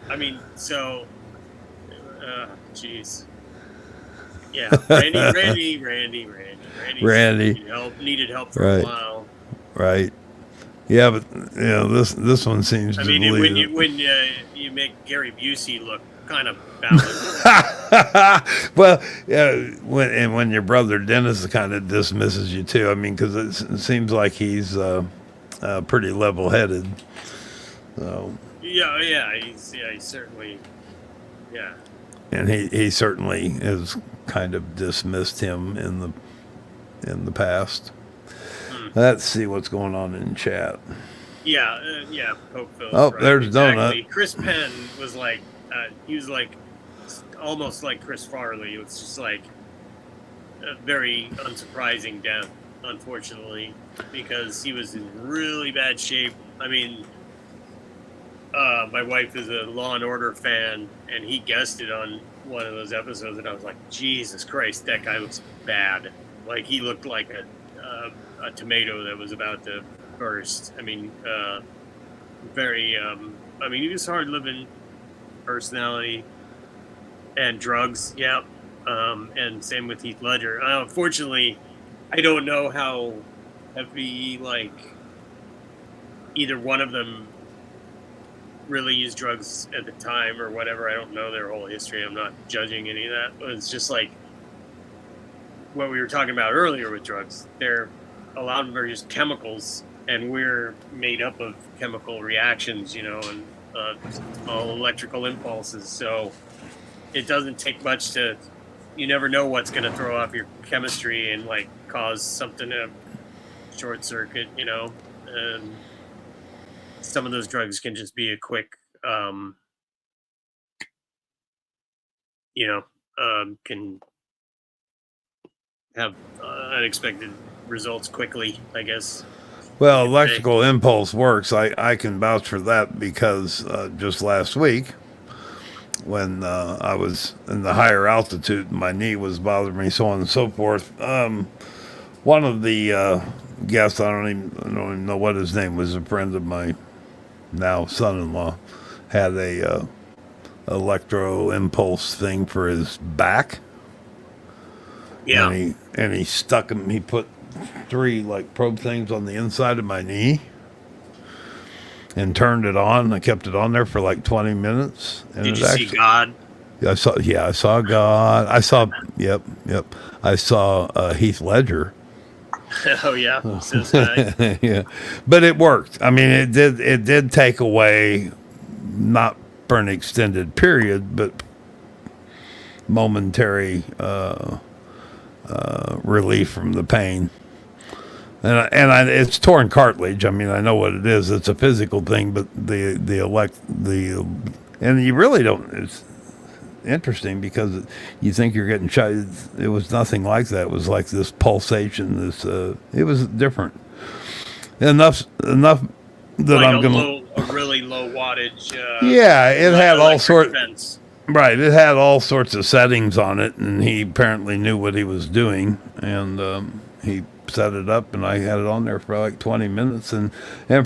I mean, so, jeez. Yeah, Randy needed help for a while. Right. Yeah, but this one seems. I to mean, believe when you make Gary Busey look kind of balanced. Well, when your brother Dennis kind of dismisses you too. I mean, because it seems like he's pretty level-headed. So. Yeah, he's certainly, yeah. And he certainly has kind of dismissed him in the past. Let's see what's going on in chat. Yeah, Pope Phil's Oh, right. there's exactly. Donut. Chris Penn was like, he was like almost like Chris Farley. It was just like a very unsurprising death, unfortunately, because he was in really bad shape. I mean, my wife is a Law and Order fan, and he guested on one of those episodes, and I was like, Jesus Christ, that guy looks bad. Like, he looked like a tomato that was about to burst. I mean, very, I mean, he was hard-living personality and drugs, yeah. And same with Heath Ledger. Unfortunately, I don't know how heavy, like, either one of them really used drugs at the time or whatever. I don't know their whole history. I'm not judging any of that. But it's just like what we were talking about earlier with drugs. They're a lot of them are just chemicals, and we're made up of chemical reactions, you know, and all electrical impulses. So it doesn't take much to, you never know what's going to throw off your chemistry and like cause something to short circuit, you know. And some of those drugs can just be a quick, you know, can have unexpected results quickly, I guess. Well, electrical impulse works. I can vouch for that because just last week, when I was in the higher altitude, my knee was bothering me, so on and so forth. One of the guests, I don't even know what his name was, a friend of my now son-in-law, had a electro impulse thing for his back. Yeah. And he stuck him. He put 3 like probe things on the inside of my knee and turned it on. I kept it on there for like 20 minutes. And Did you see God? I saw God. I saw Heath Ledger. Oh yeah, this guy. Yeah, but it worked. I mean, it did take away, not for an extended period, but momentary relief from the pain. And it's torn cartilage. I mean, I know what it is. It's a physical thing, but and you really don't. It's interesting because you think you're getting shot. It was nothing like that. It was like this pulsation. It was different. Enough that like I'm gonna. a really low wattage. Yeah, it had all sorts. Fence. Right, it had all sorts of settings on it, and he apparently knew what he was doing, and he set it up, and I had it on there for like 20 minutes, and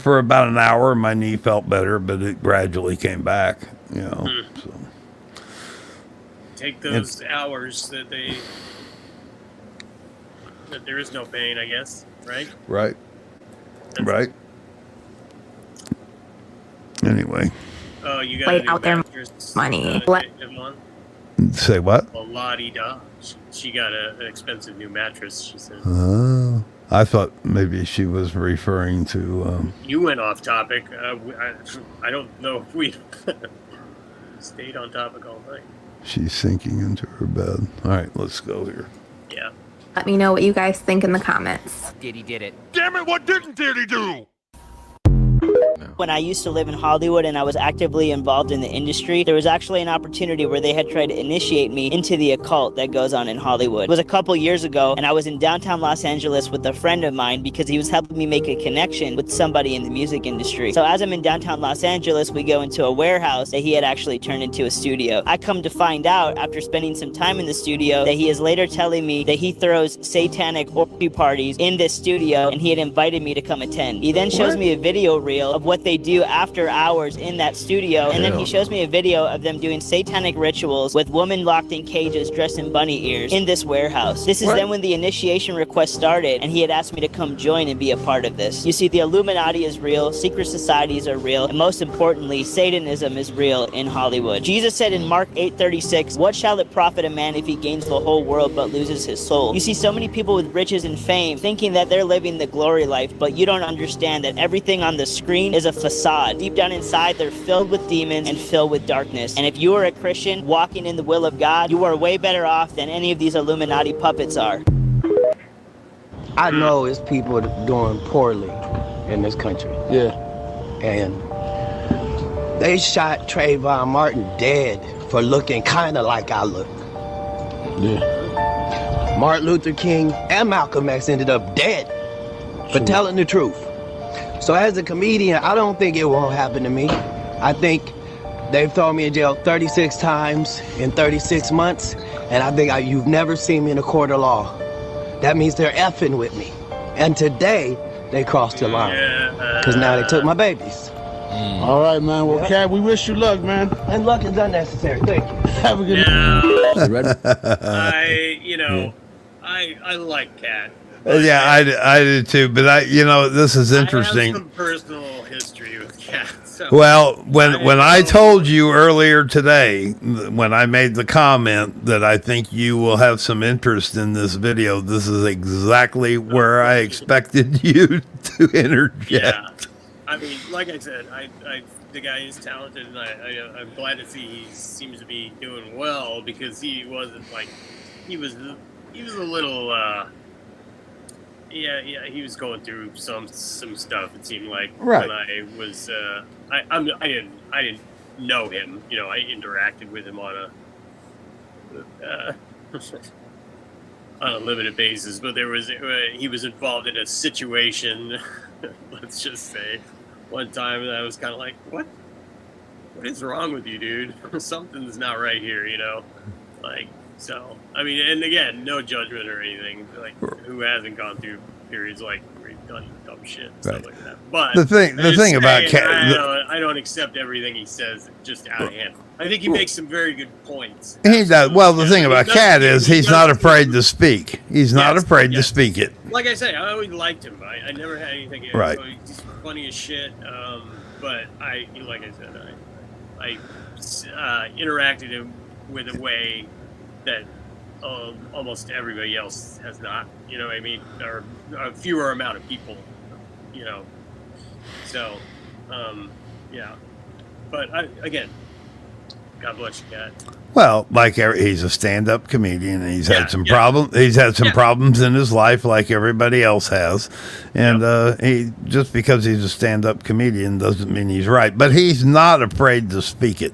for about an hour, my knee felt better, but it gradually came back, you know. So. Take those hours that there is no pain, I guess, right? Right. Right. Anyway. Oh, you got Laid out their money. What? Say what? Well, la-di-da. She got an expensive new mattress, she said. I thought maybe she was referring to... You went off topic. I don't know if we stayed on topic all night. She's sinking into her bed. All right, let's go here. Yeah. Let me know what you guys think in the comments. Diddy did it. Damn it, what didn't Diddy do? When I used to live in Hollywood and I was actively involved in the industry, there was actually an opportunity where they had tried to initiate me into the occult that goes on in Hollywood. It was a couple years ago, and I was in downtown Los Angeles with a friend of mine because he was helping me make a connection with somebody in the music industry. So as I'm in downtown Los Angeles, we go into a warehouse that he had actually turned into a studio. I come to find out, after spending some time in the studio, that he is later telling me that he throws satanic orgy parties in this studio, and he had invited me to come attend. He then shows me a video reel of what they do after hours in that studio, and then he shows me a video of them doing satanic rituals with women locked in cages dressed in bunny ears in this warehouse. This is then when the initiation request started, and he had asked me to come join and be a part of this. You see, the Illuminati is real, secret societies are real, and most importantly, Satanism is real in Hollywood. Jesus said in Mark 8:36, "What shall it profit a man if he gains the whole world but loses his soul?" You see so many people with riches and fame thinking that they're living the glory life, but you don't understand that everything on the screen is a facade. Deep down inside, they're filled with demons and filled with darkness. And if you are a Christian walking in the will of God, you are way better off than any of these Illuminati puppets are. I know it's people doing poorly in this country. Yeah. And they shot Trayvon Martin dead for looking kind of like I look. Yeah. Martin Luther King and Malcolm X ended up dead for telling the truth. So as a comedian, I don't think it won't happen to me. I think they've thrown me in jail 36 times in 36 months, and I think you've never seen me in a court of law. That means they're effing with me. And today, they crossed the line, because now they took my babies. All right, man. Well, Cat, we wish you luck, man. And luck is unnecessary. Thank you. Have a good night. I like Cat. Yeah, I do too. But this is interesting. I have some personal history with cats. So, Well, when I told you earlier today, when I made the comment that I think you will have some interest in this video, this is exactly where I expected you to interject. Yeah, I mean, like I said, the guy is talented, and I'm glad to see he seems to be doing well, because he wasn't like he was a little he was going through some stuff. It seemed like Right. when I was I didn't know him. You know, I interacted with him on a limited basis, but he was involved in a situation. Let's just say one time, and I was kind of like, what is wrong with you, dude? Something's not right here, you know? Like, so, I mean, and again, no judgment or anything. Like, who hasn't gone through periods like where you've done dumb shit and stuff like that? But The thing about I don't accept everything he says just out of hand. I think he makes some very good points. He does. Well, the thing about Cat is he's not afraid to speak. He's not afraid to speak it. Like I say, I always liked him. I never had anything. Right. He's funny as shit. But like I said, I interacted him with a way that almost everybody else has not. You know what I mean? Or a fewer amount of people. You know. So, yeah. But again, God bless you, Cat. Well, like he's a stand-up comedian, and he's had some problems. He's had some problems in his life, like everybody else has. And he just because he's a stand-up comedian doesn't mean he's right. But he's not afraid to speak it.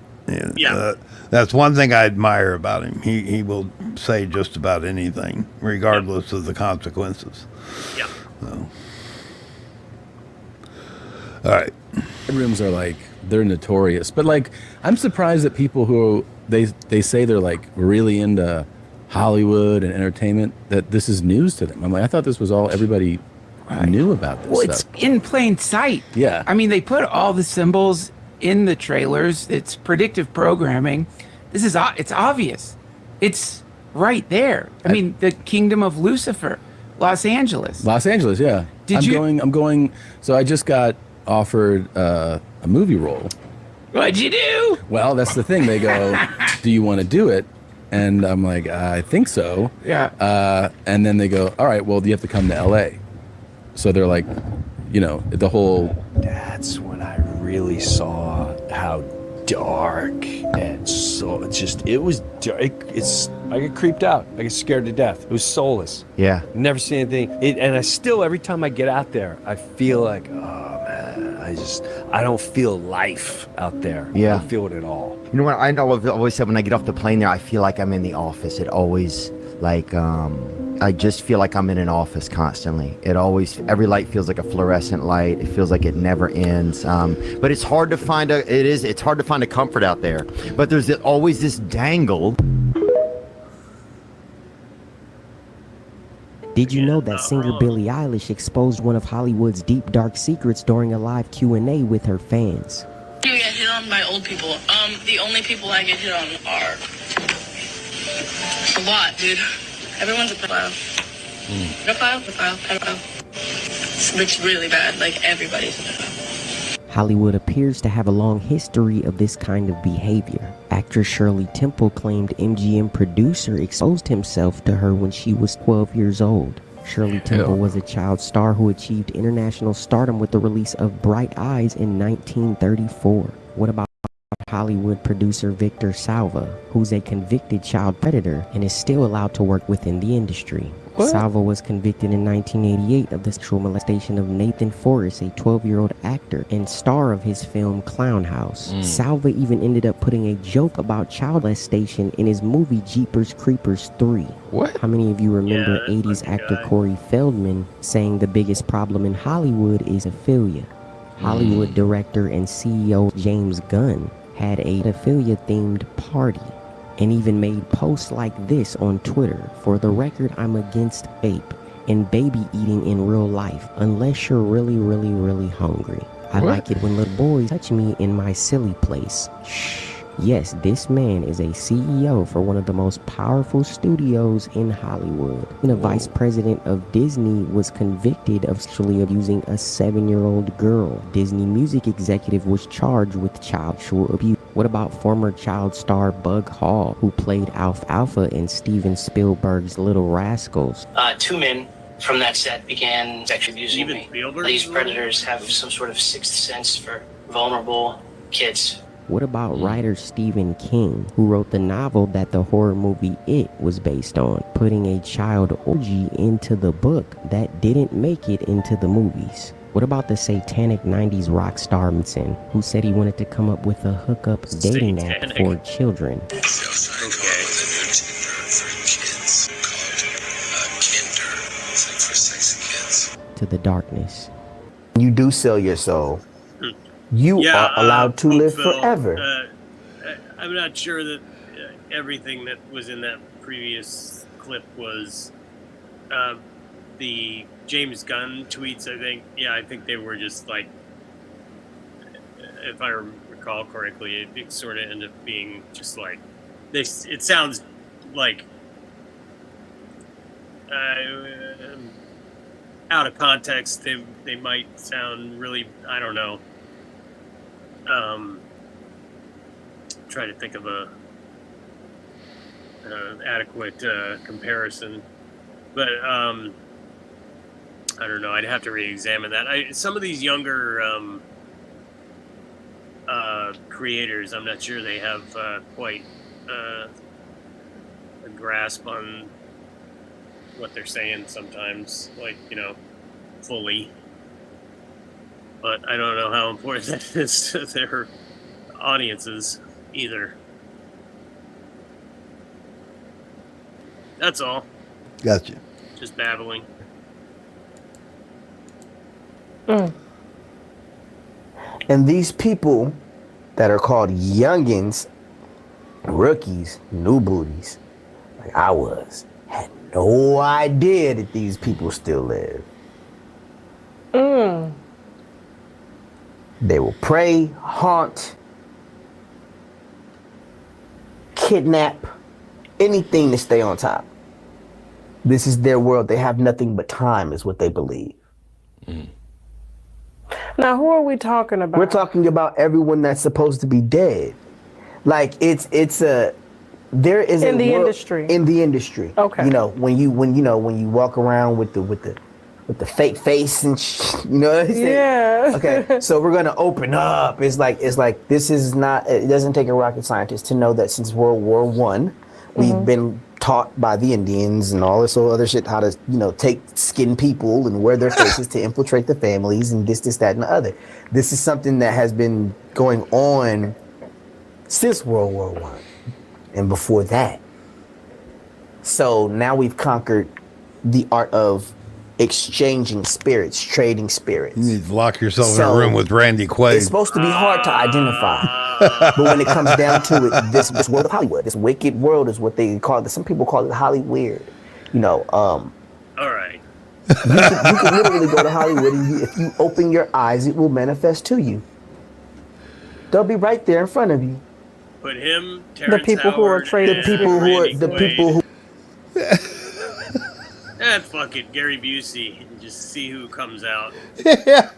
Yeah. That's one thing I admire about him. He will say just about anything, regardless of the consequences. Yeah. So. All right. Rooms are like, they're notorious, but like I'm surprised that people who they say they're like really into Hollywood and entertainment, that this is news to them. I'm like, I thought this was all everybody knew about this Well, stuff. it's in plain sight. Yeah. I mean, they put all the symbols in the trailers. It's predictive programming. This is it's obvious. It's right there. I mean, the Kingdom of Lucifer, Los Angeles. Yeah. I'm going. So I just got offered a movie role. What'd you do? Well, that's the thing. They go, do you want to do it? And I'm like, I think so. Yeah. And then they go, all right, well, you have to come to LA. So they're like, you know, the whole. That's when I really saw how dark and so it was dark. I get creeped out. I get scared to death. It was soulless. Yeah. Never seen anything. And I still, every time I get out there, I feel like, oh man, I don't feel life out there. Yeah. I don't feel it at all. You know what? I always said when I get off the plane there, I feel like I'm in the office. It always like I just feel like I'm in an office constantly. Every light feels like a fluorescent light. It feels like it never ends. But it's hard to find it's hard to find a comfort out there. But there's always this dangle. Did you know that singer Billie Eilish exposed one of Hollywood's deep dark secrets during a live Q&A with her fans? You get hit on by old people. The only people I get hit on are a lot, dude. Everyone's a pedophile. Pedophile. It's really bad. Like, everybody's a pedophile. Hollywood appears to have a long history of this kind of behavior. Actress Shirley Temple claimed MGM producer exposed himself to her when she was 12 years old. Shirley Temple was a child star who achieved international stardom with the release of Bright Eyes in 1934. What about Hollywood producer Victor Salva, who's a convicted child predator and is still allowed to work within the industry? Salva was convicted in 1988 of the sexual molestation of Nathan Forrest, a 12-year-old actor and star of his film Clown House. Salva even ended up putting a joke about child molestation in his movie Jeepers Creepers 3. What? How many of you remember 80s actor Corey Feldman saying the biggest problem in Hollywood is pedophilia? Hollywood director and CEO James Gunn had a pedophilia-themed party and even made posts like this on Twitter. For the record, I'm against vape and baby eating in real life, unless you're really, really, really hungry. I like it when little boys touch me in my silly place. Shh. Yes, this man is a CEO for one of the most powerful studios in Hollywood. And a vice president of Disney was convicted of sexually abusing a 7-year-old girl. Disney music executive was charged with child sexual abuse. What about former child star Bug Hall, who played Alfalfa in Steven Spielberg's Little Rascals? 2 men from that set began sexually abusing me. These predators have some sort of sixth sense for vulnerable kids. What about writer Stephen King, who wrote the novel that the horror movie It was based on, putting a child orgy into the book that didn't make it into the movies? What about the satanic 90s rock star Manson, who said he wanted to come up with a hookup dating app for children? To the darkness. You do sell your soul. You are allowed to live forever. I'm not sure that everything that was in that previous clip was the James Gunn tweets. I think they were just like, if I recall correctly, it sort of ended up being just like this. It sounds like out of context. They might sound really, I don't know. Try to think of a adequate comparison, but I don't know. I'd have to re-examine that. Some of these younger creators, I'm not sure they have quite a grasp on what they're saying sometimes, like, fully. But I don't know how important that is to their audiences either. That's all. Gotcha. Just babbling. And these people that are called youngins, rookies, new booties, like I was, had no idea that these people still live. They will prey, haunt, kidnap, anything to stay on top. This is their world. They have nothing but time, is what they believe. Now, who are we talking about? We're talking about everyone that's supposed to be dead. Like there is in the industry. In the industry. Okay. When you walk around with the fake face and you know what I'm saying? Yeah. Okay. So we're gonna open up. It's like this is not. It doesn't take a rocket scientist to know that since World War I, we've been taught by the Indians and all this other shit how to take skin people and wear their faces to infiltrate the families and this, that, and the other. This is something that has been going on since World War I and before that. So now we've conquered the art of exchanging spirits, trading spirits. You need to lock yourself in a room with Randy Quaid. It's supposed to be hard to identify. But when it comes down to it, this world of Hollywood, this wicked world is what they call it. Some people call it Hollyweird. All right. You can literally go to Hollywood and if you open your eyes, it will manifest to you. They'll be right there in front of you. Put him, Terrence the people Howard, who are trading. The people who and fuck it, Gary Busey, and just see who comes out. Yeah.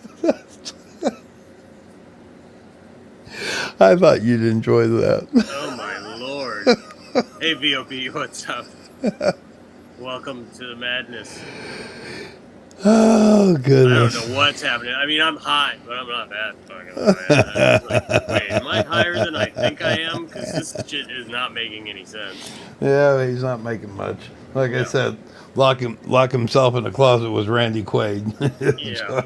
I thought you'd enjoy that. Oh my lord. Hey VOP, what's up? Welcome to the madness. Oh goodness. I don't know what's happening. I mean, I'm high, but I'm not that fucking high. Wait, am I higher than I think I am? Because this shit is not making any sense. Yeah, he's not making much. Like I said, lock himself in the closet with Randy Quaid. Yeah.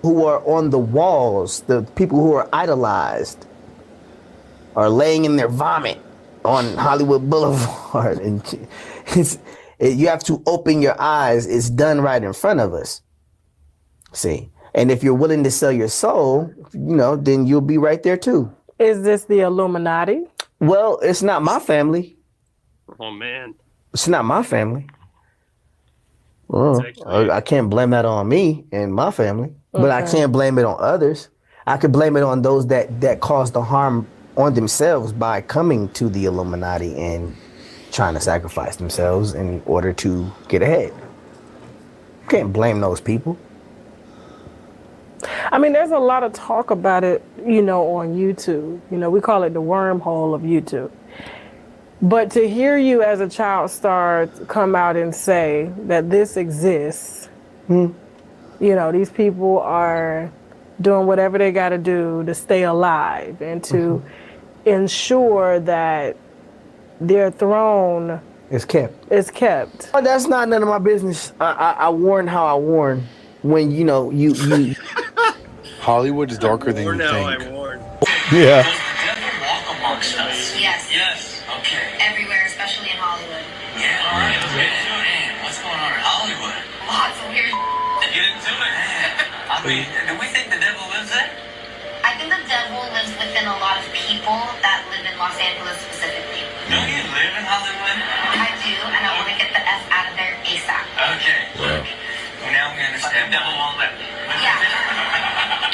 Who are on the walls, the people who are idolized, are laying in their vomit on Hollywood Boulevard. And you have to open your eyes. It's done right in front of us. See? And if you're willing to sell your soul, then you'll be right there too. Is this the Illuminati? Well, it's not my family. Oh, man. It's not my family. Well, I can't blame that on me and my family, but I can't blame it on others. I could blame it on those that caused the harm on themselves by coming to the Illuminati and trying to sacrifice themselves in order to get ahead. You can't blame those people. I mean, there's a lot of talk about it, you know, on YouTube. You know, we call it the wormhole of YouTube. But to hear you as a child star come out and say that this exists, you know, these people are doing whatever they got to do to stay alive and to ensure that their throne is kept. But that's not none of my business. I warn how I warn when, you know, you Hollywood is darker than you think. I warn. Yeah. Yes. Okay. Everywhere, especially in Hollywood. Yeah. All right. Let's get into it. Man, what's going on in Hollywood? Lots of weird. Get into it. I mean, do we think the devil lives there? I think the devil lives within a lot of people that live in Los Angeles specifically. Do you live in Hollywood? I do, and I want to get the F out of there ASAP. Okay. Look. Now we understand. Devil won't let me. Yeah.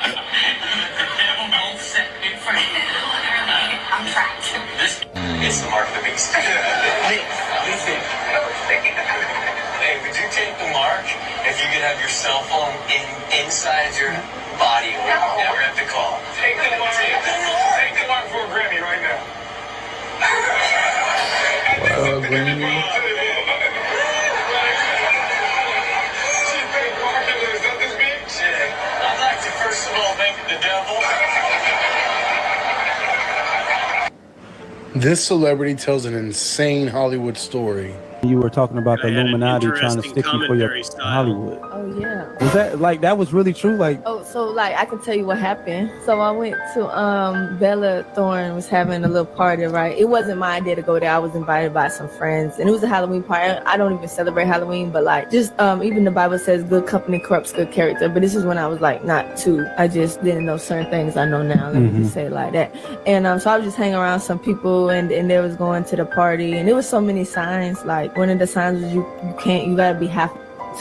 The devil won't set me free. Literally, I'm trapped. This is the mark of the beast. Hey, would you take the mark if you could have your cell phone inside your body or never have to call? Take the mark. Take the mark for a Grammy right now. I'd like to first of all thank the devil. This celebrity tells an insane Hollywood story. You were talking about the I had an Illuminati trying to interesting stick you for your commentary style. Hollywood. Oh yeah. Was that like that was really true? Like, Oh, so like I can tell you what happened. So I went to Bella Thorne was having a little party, right? It wasn't my idea to go there. I was invited by some friends, and it was a Halloween party. I don't even celebrate Halloween, but like just even the Bible says good company corrupts good character. But this is when I was like not two. I just didn't know certain things I know now. Let me just say it like that. And so I was just hanging around some people, and they was going to the party, and there was so many signs. Like one of the signs was you gotta be half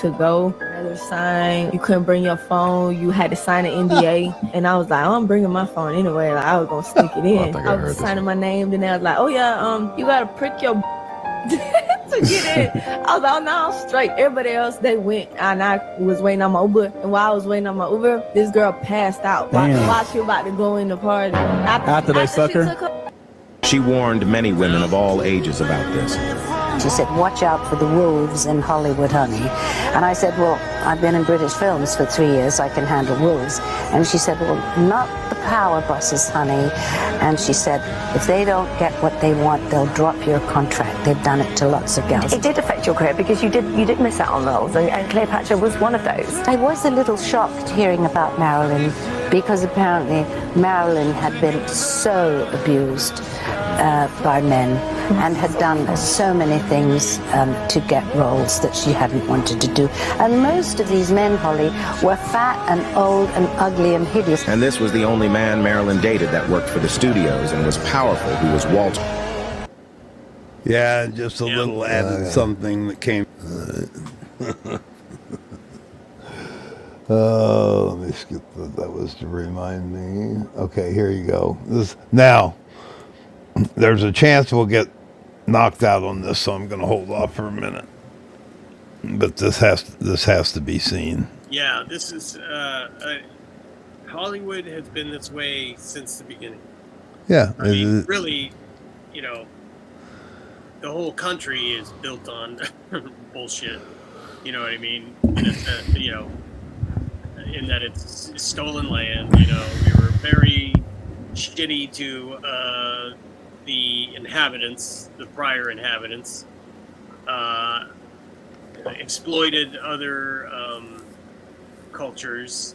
to go. Another sign, you couldn't bring your phone. You had to sign an NDA. And I was like, I'm bringing my phone anyway. Like I was gonna sneak it in. I was signing my name. Then they was like, oh yeah, you gotta prick your to get in. I was like, oh no, I'm straight. Everybody else, they went, and I was waiting on my Uber. And while I was waiting on my Uber, this girl passed out while she was about to go in the party. after they suck her? She warned many women of all ages about this. She said, watch out for the wolves in Hollywood, honey. And I said, well, I've been in British films for 3 years. I can handle wolves. And she said, well, not the power bosses, honey. And she said, if they don't get what they want, they'll drop your contract. They've done it to lots of girls. It did affect your career because you did miss out on roles, and Cleopatra was one of those. I was a little shocked hearing about Marilyn because apparently Marilyn had been so abused by men and had done so many things to get roles that she hadn't wanted to do. And most of these men, Holly, were fat and old and ugly and hideous. And this was the only man Marilyn dated that worked for the studios and was powerful, who was Walter. Yeah, just a little added something that came. Let me skip that was to remind me. Okay, here you go. Now, there's a chance we'll get knocked out on this, so I'm going to hold off for a minute. But this has to be seen. Yeah, this is Hollywood has been this way since the beginning. Yeah, I mean, really, you know, the whole country is built on bullshit. You know what I mean? You know, in that it's stolen land. You know, we were very shitty to the inhabitants, the prior inhabitants, exploited other cultures,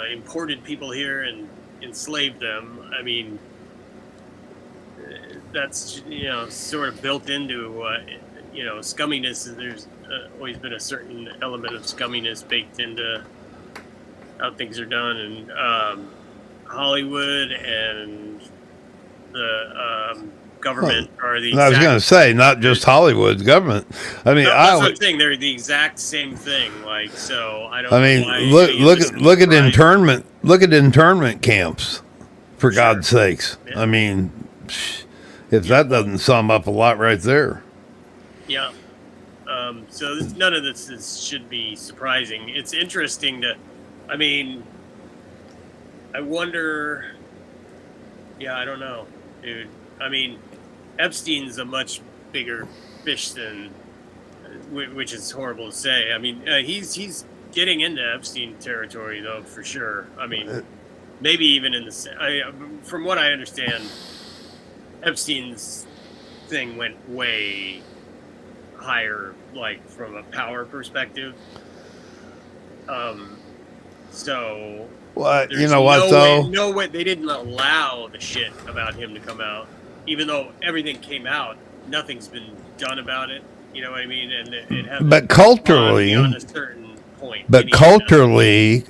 imported people here and enslaved them. I mean, that's, you know, sort of built into, you know, scumminess. There's always been a certain element of scumminess baked into how things are done. And Hollywood and the government are the exact... I was going to say, not just Hollywood, government. I mean, that's what I'm saying. They're the exact same thing. Like, so I don't. I mean, know why look at internment. Look at internment camps, for God's sakes. I mean, if that doesn't sum up a lot right there. Yeah. So none of this should be surprising. It's interesting to, I mean, I wonder. Yeah, I don't know, dude. I mean, Epstein's a much bigger fish than, which is horrible to say. I mean, he's getting into Epstein territory though, for sure. I mean, maybe even in the. From what I understand, Epstein's thing went way higher, like from a power perspective. So. Well, you know what though? No way they didn't allow the shit about him to come out, even though everything came out. Nothing's been done about it. You know what I mean? And it hasn't. But culturally, beyond a certain point. but culturally,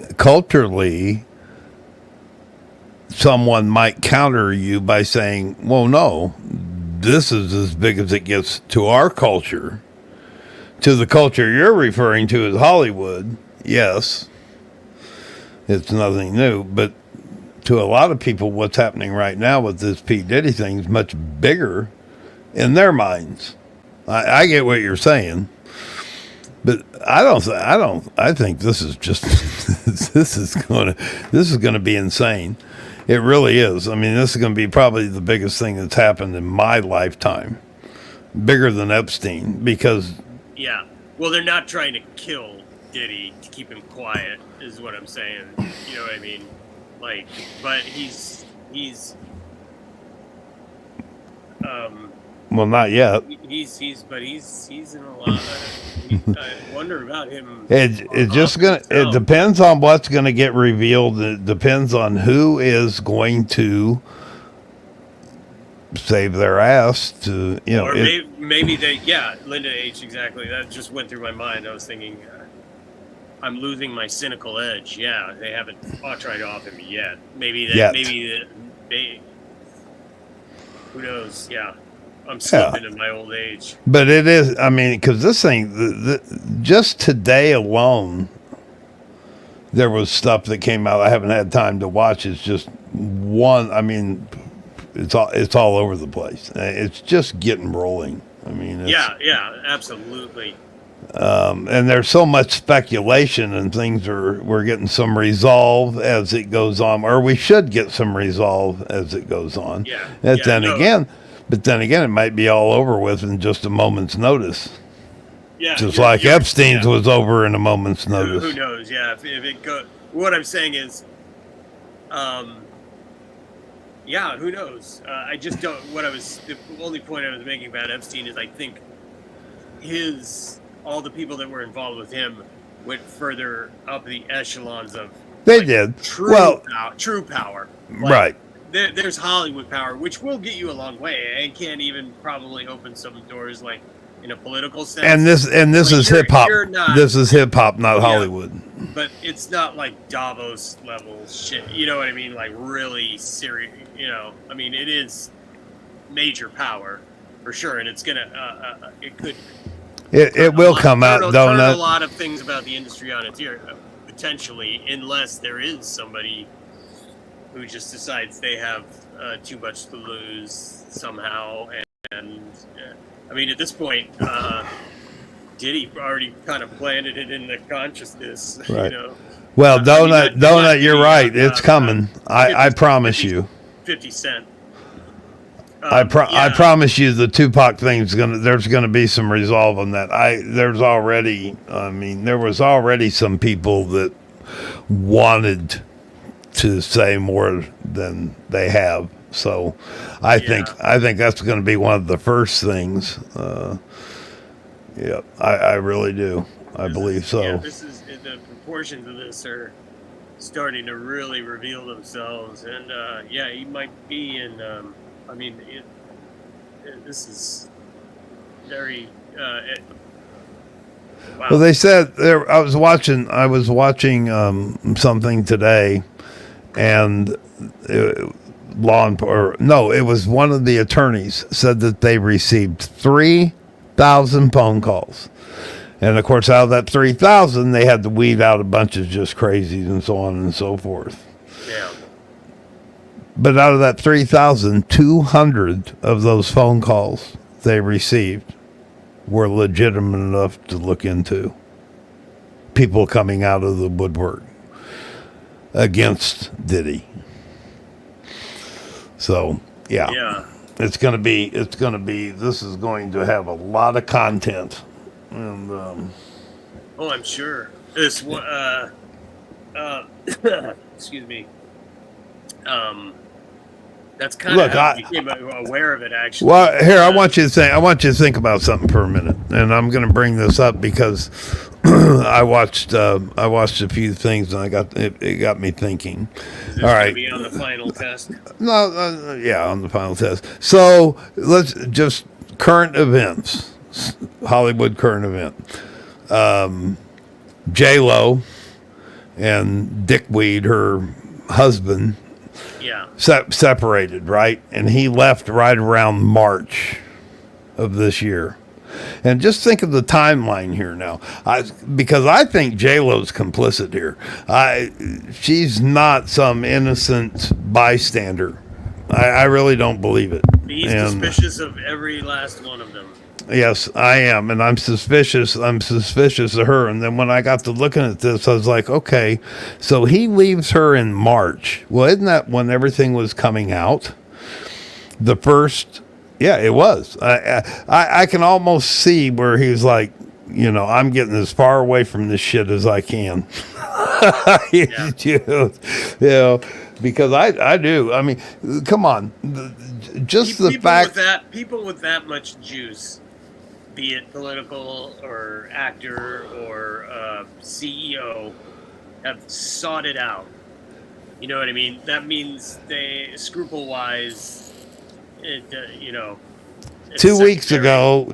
someone might counter you by saying, "Well, no, this is as big as it gets to our culture." To the culture you're referring to as Hollywood, yes. It's nothing new, but to a lot of people, what's happening right now with this P. Diddy thing is much bigger in their minds. I get what you're saying, but I think this is just this is gonna be insane. It really is. I mean, this is gonna be probably the biggest thing that's happened in my lifetime, bigger than Epstein, because. Yeah. Well, they're not trying to kill Diddy to keep him quiet, is what I'm saying. You know what I mean? Like, but he's well, not yet. He's in a lot. I wonder about him. It depends on what's going to get revealed. It depends on who is going to save their ass to, you know. Or maybe they, Linda H. Exactly. That just went through my mind. I was thinking, I'm losing my cynical edge. Yeah, they haven't tried to off him yet. Maybe who knows? Yeah, I'm slipping in my old age. But it is. I mean, because this thing, just today alone, there was stuff that came out. I haven't had time to watch. It's just one. I mean, it's all over the place. It's just getting rolling. I mean, yeah, absolutely. And there's so much speculation, and we're getting some resolve as it goes on, or we should get some resolve as it goes on. But then again, it might be all over with in just a moment's notice. Yeah, just like Epstein's was over in a moment's notice. Who knows? Yeah, if it goes. What I'm saying is, who knows? I just don't. The only point I was making about Epstein is I think all the people that were involved with him went further up the echelons of. They did. True power. Like, right. There's Hollywood power, which will get you a long way, and can even probably open some doors, like in a political sense. And this is hip hop. This is hip hop, not Hollywood. But it's not like Davos level shit. You know what I mean? Like really serious. You know, I mean, it is major power for sure, and it's gonna. It could. It will come out, turn a lot of things about the industry on its ear, potentially, unless there is somebody who just decides they have too much to lose somehow. And I mean, at this point, Diddy already kind of planted it in the consciousness. Right. You know. Well, Donut, you're right. It's coming. I promise you. 50 Cent. I promise you, the Tupac thing's there's gonna be some resolve on that. There was already some people that wanted to say more than they have. So I think that's going to be one of the first things. I really do. I believe so. Yeah, the proportions of this are starting to really reveal themselves, and he might be in. I mean, this is very. Wow. Well, they said there. I was watching something today, and it was one of the attorneys said that they received 3,000 phone calls, and of course, out of that 3,000, they had to weed out a bunch of just crazies and so on and so forth. Yeah. But out of that 3,000, 200 of those phone calls they received were legitimate enough to look into. People coming out of the woodwork against Diddy. So, yeah. This is going to have a lot of content. And, Oh, I'm sure. This excuse me. That's kind of how I became aware of it, actually. well, here, I want you to think about something for a minute. And I'm going to bring this up because I watched a few things and it got me thinking. Is this All right. gonna be on the final test? No, yeah, on the final test. So let's just current events, Hollywood current event. J-Lo and Dickweed, her husband, separated, right? And he left right around March of this year. And just think of the timeline here now, because I think J-Lo's complicit here. She's not some innocent bystander. I really don't believe it. He's suspicious of every last one of them. Yes, I am, and I'm suspicious of her. And then when I got to looking at this, I was like, okay, so he leaves her in March. Well, isn't that when everything was coming out? The first, yeah, it was. I can almost see where he was like, I'm getting as far away from this shit as I can. Because I do. I mean, come on, just the fact people with that much juice, be it political or actor or CEO, have sought it out. You know what I mean? That means they, scruple-wise, 2 weeks ago,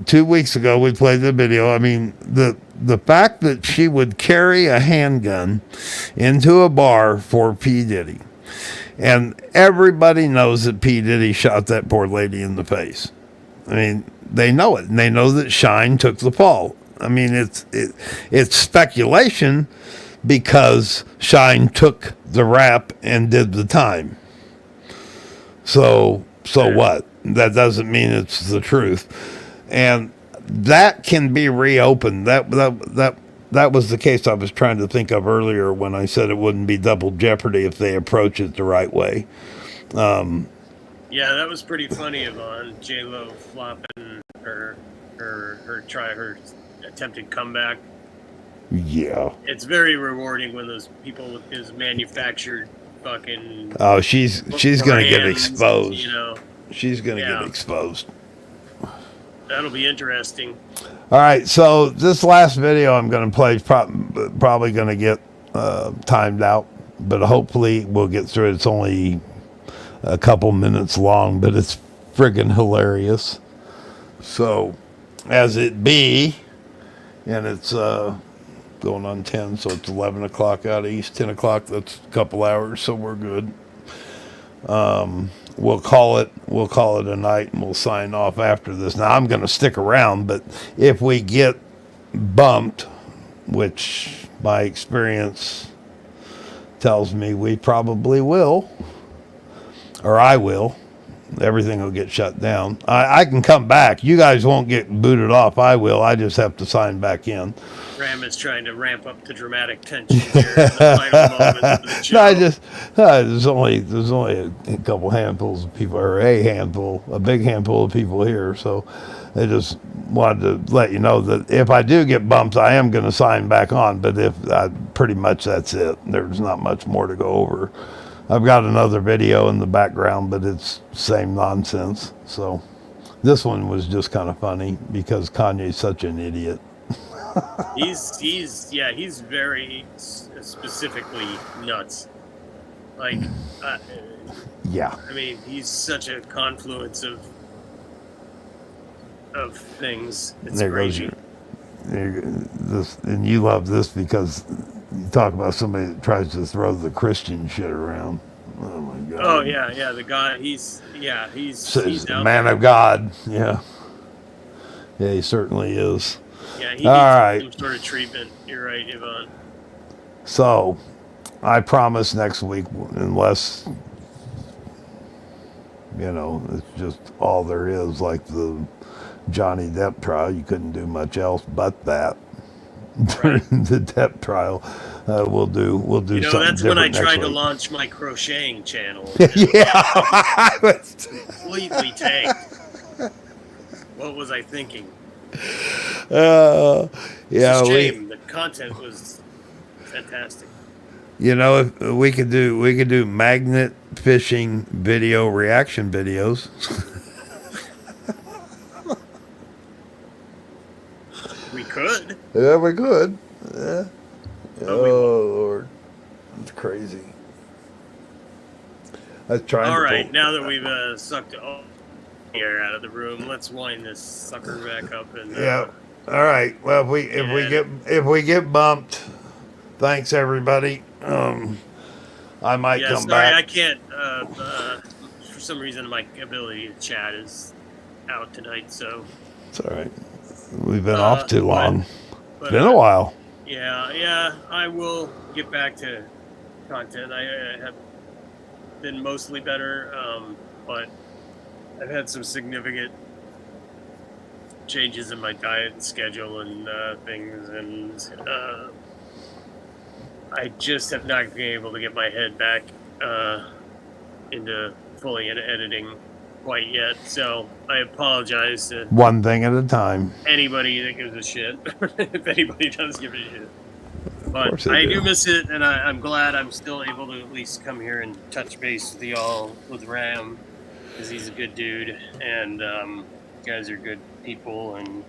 we played the video. I mean, the fact that she would carry a handgun into a bar for P. Diddy, and everybody knows that P. Diddy shot that poor lady in the face. I mean, they know it, and they know that Shine took the fall. I mean, it's speculation because Shine took the rap and did the time. So what? That doesn't mean it's the truth, and that can be reopened. That was the case I was trying to think of earlier when I said it wouldn't be double jeopardy if they approach it the right way. Yeah, that was pretty funny, Yvonne. J-Lo flopping her attempted comeback. Yeah. It's very rewarding when those people with his manufactured fucking. Oh, she's gonna get exposed. She's gonna Yeah. get exposed. That'll be interesting. All right, so this last video I'm going to play is probably going to get timed out, but hopefully we'll get through it. It's only a couple minutes long, but it's friggin' hilarious. So, as it be, and it's going on 10, so it's 11 o'clock out east, 10 o'clock, that's a couple hours, so we're good. We'll call it a night, and we'll sign off after this. Now, I'm going to stick around, but if we get bumped, which my experience tells me we probably will, or I will, everything will get shut down. I can come back. You guys won't get booted off. I will. I just have to sign back in. Ram is trying to ramp up the dramatic tension here in the final moments of the show. No, there's only a couple handfuls of people, or a big handful of people here. So I just wanted to let you know that if I do get bumped, I am going to sign back on. But pretty much that's it. There's not much more to go over. I've got another video in the background, but it's same nonsense. So this one was just kind of funny because Kanye's such an idiot. He's very specifically nuts. Like, yeah. I mean, he's such a confluence of things. It's crazy. And you love this because you talk about somebody that tries to throw the Christian shit around. Oh my God. Oh yeah. The guy, he's a man of God. Yeah, he certainly is. Yeah, he All needs right. some sort of treatment. You're right, Yvonne. So, I promise next week, unless, it's just all there is, like the Johnny Depp trial. You couldn't do much else but that. During the Depp trial, we'll do something that's when I different tried next to week. launch my crocheting channel. Yeah. Completely tanked. What was I thinking? Yeah. It's a shame. The content was fantastic. If we could do magnet fishing video reaction videos. We could. Yeah, we could. Yeah. Oh Lord, it's crazy. I was trying. All to right, pull- now that we've sucked all the air out of the room, let's wind this sucker back up and. Yeah. All right. Well, if we get bumped, thanks everybody. I might come sorry, back. I can't. For some reason, my ability to chat is out tonight, so. It's all right. We've been off too long. But, it's been a while. Yeah. I will get back to content. I have been mostly better, but I've had some significant changes in my diet and schedule and things, and I just have not been able to get my head back into fully into editing quite yet. So I apologize to One thing at a time. anybody that gives a shit, if anybody does give a shit. But course they I do. do miss it, and I'm glad I'm still able to at least come here and touch base with y'all, with Ram, because he's a good dude, and you guys are good people, and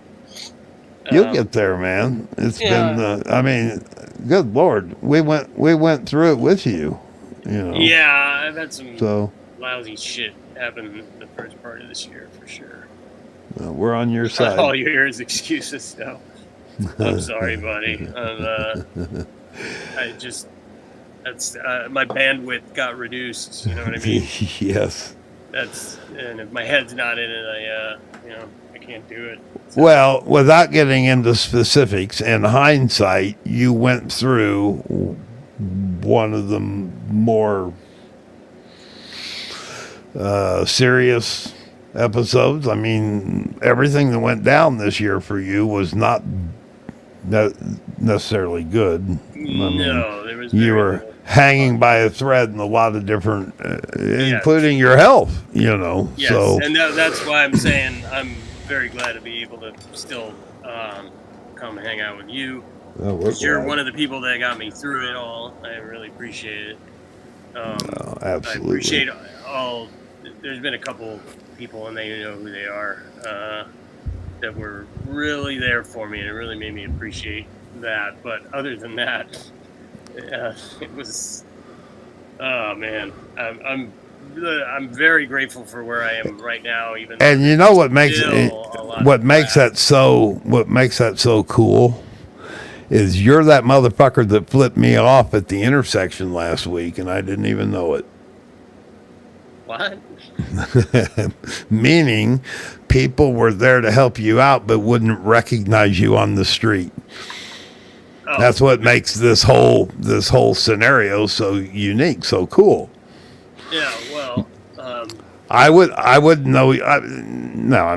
You'll get there, man. It's yeah. been. Good Lord, we went through it with you. Yeah, I've had some So lousy shit happen the first part of this year, for sure. we're on your side. All you hear is excuses, so I'm sorry, buddy. That's my bandwidth got reduced. You know what I mean? Yes. And if my head's not in it, I can't do it. Well, without getting into specifics, in hindsight, you went through one of the more serious episodes. I mean, everything that went down this year for you was not necessarily good. There was you were hanging by a thread in a lot of different, including your health. Yes, So and that's why I'm saying I'm very glad to be able to still come hang out with you. we're You're glad. one of the people that got me through it all. I really appreciate it. Absolutely. I appreciate all. There's been a couple people, and they know who they are, that were really there for me, and it really made me appreciate that. But other than that, it was. Oh man, I'm very grateful for where I am right now. Even And you know what makes what makes that so cool is you're that motherfucker that flipped me off at the intersection last week, and I didn't even know it. What? Meaning, people were there to help you out, but wouldn't recognize you on the street. Oh. That's what makes this whole scenario so unique, so cool. Yeah, well, I would know. Now I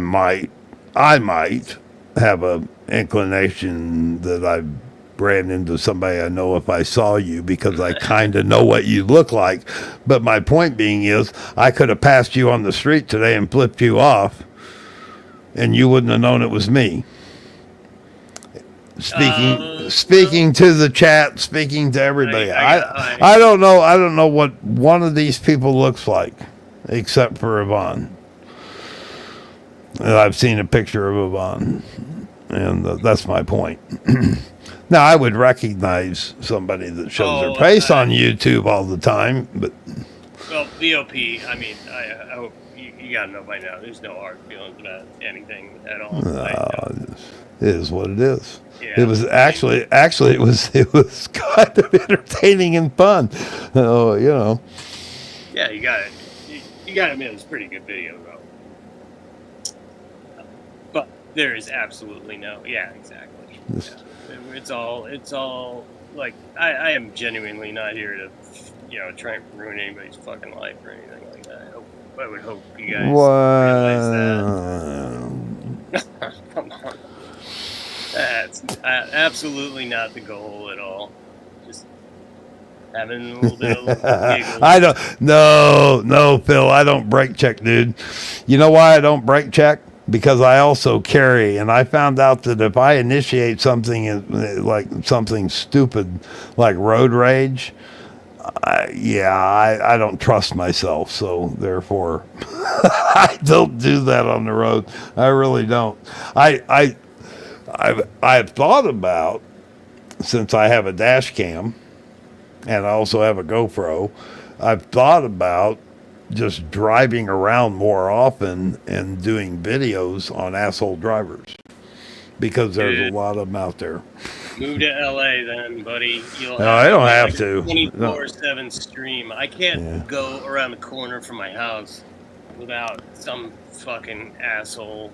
might have a inclination that I ran into somebody I know if I saw you, because I kind of know what you look like. But my point being is, I could have passed you on the street today and flipped you off, and you wouldn't have known it was me. Speaking to the chat, speaking to everybody. I don't know what one of these people looks like, except for Yvonne. And I've seen a picture of Yvonne, and that's my point. Now, I would recognize somebody that shows their face on YouTube all the time, but well, VOP. I mean, I hope you gotta know by now. There's no hard feelings about anything at all. it is what it is. Yeah. It was actually it was kind of entertaining and fun. Yeah, you got it. You got to admit, it was a pretty good video, though. But there is absolutely no. Yeah, exactly. It's all like I am genuinely not here to, try and ruin anybody's fucking life or anything like that. I would hope you guys realize that. Come on. That's absolutely not the goal at all. Just having a little bit of giggles. I don't. No, Phil. I don't brake check, dude. You know why I don't brake check? Because I also carry, and I found out that if I initiate something like something stupid, like road rage, I don't trust myself. So therefore, I don't do that on the road. I really don't. I've thought about, since I have a dash cam and I also have a GoPro, I've thought about just driving around more often and doing videos on asshole drivers, because there's a lot of them out there. Move to LA then, buddy. You'll No, I don't have to. 24/7 stream. I can't go around the corner from my house without some fucking asshole.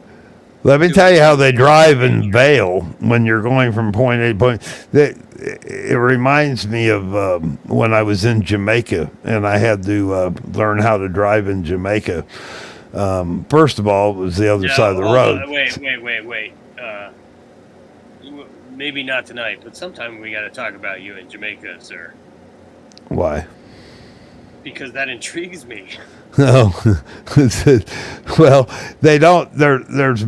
Let me tell you how they drive in Vail when you're going from point A to point. It reminds me of when I was in Jamaica and I had to learn how to drive in Jamaica. First of all, it was the other side of the road. Wait. Maybe not tonight, but sometime we got to talk about you in Jamaica, sir. Why? Because that intrigues me. No, well, they don't. There's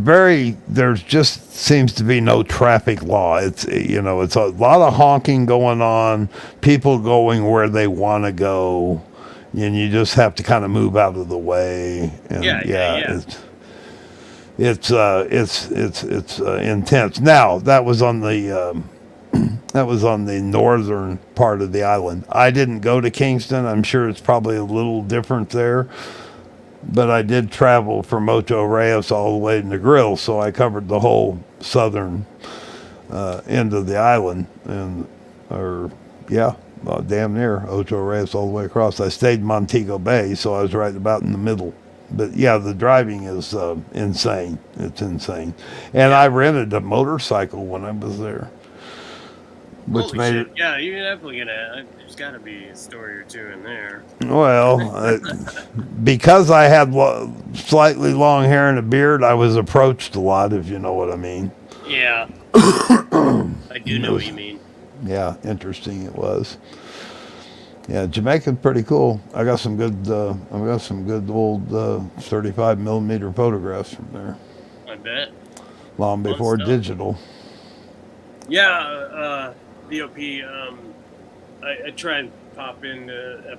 just seems to be no traffic law. It's it's a lot of honking going on, people going where they want to go, and you just have to kind of move out of the way. And yeah. It's intense. Now that was on the northern part of the island. I didn't go to Kingston. I'm sure it's probably a little different there, but I did travel from Ocho Rios all the way to Negril, so I covered the whole southern end of the island, damn near Ocho Rios all the way across. I stayed in Montego Bay, so I was right about in the middle. But yeah, the driving is insane. It's insane. And I rented a motorcycle when I was there, which Holy made shit. it. Yeah, you're definitely gonna. There's got to be a story or two in there. Well, because I had slightly long hair and a beard, I was approached a lot, if you know what I mean. Yeah, I do know what you mean. Yeah, interesting it was. Yeah, Jamaica's pretty cool. I got some good. I got some good old 35 millimeter photographs from there. I bet. Long before digital. Yeah, VOP. I try and pop into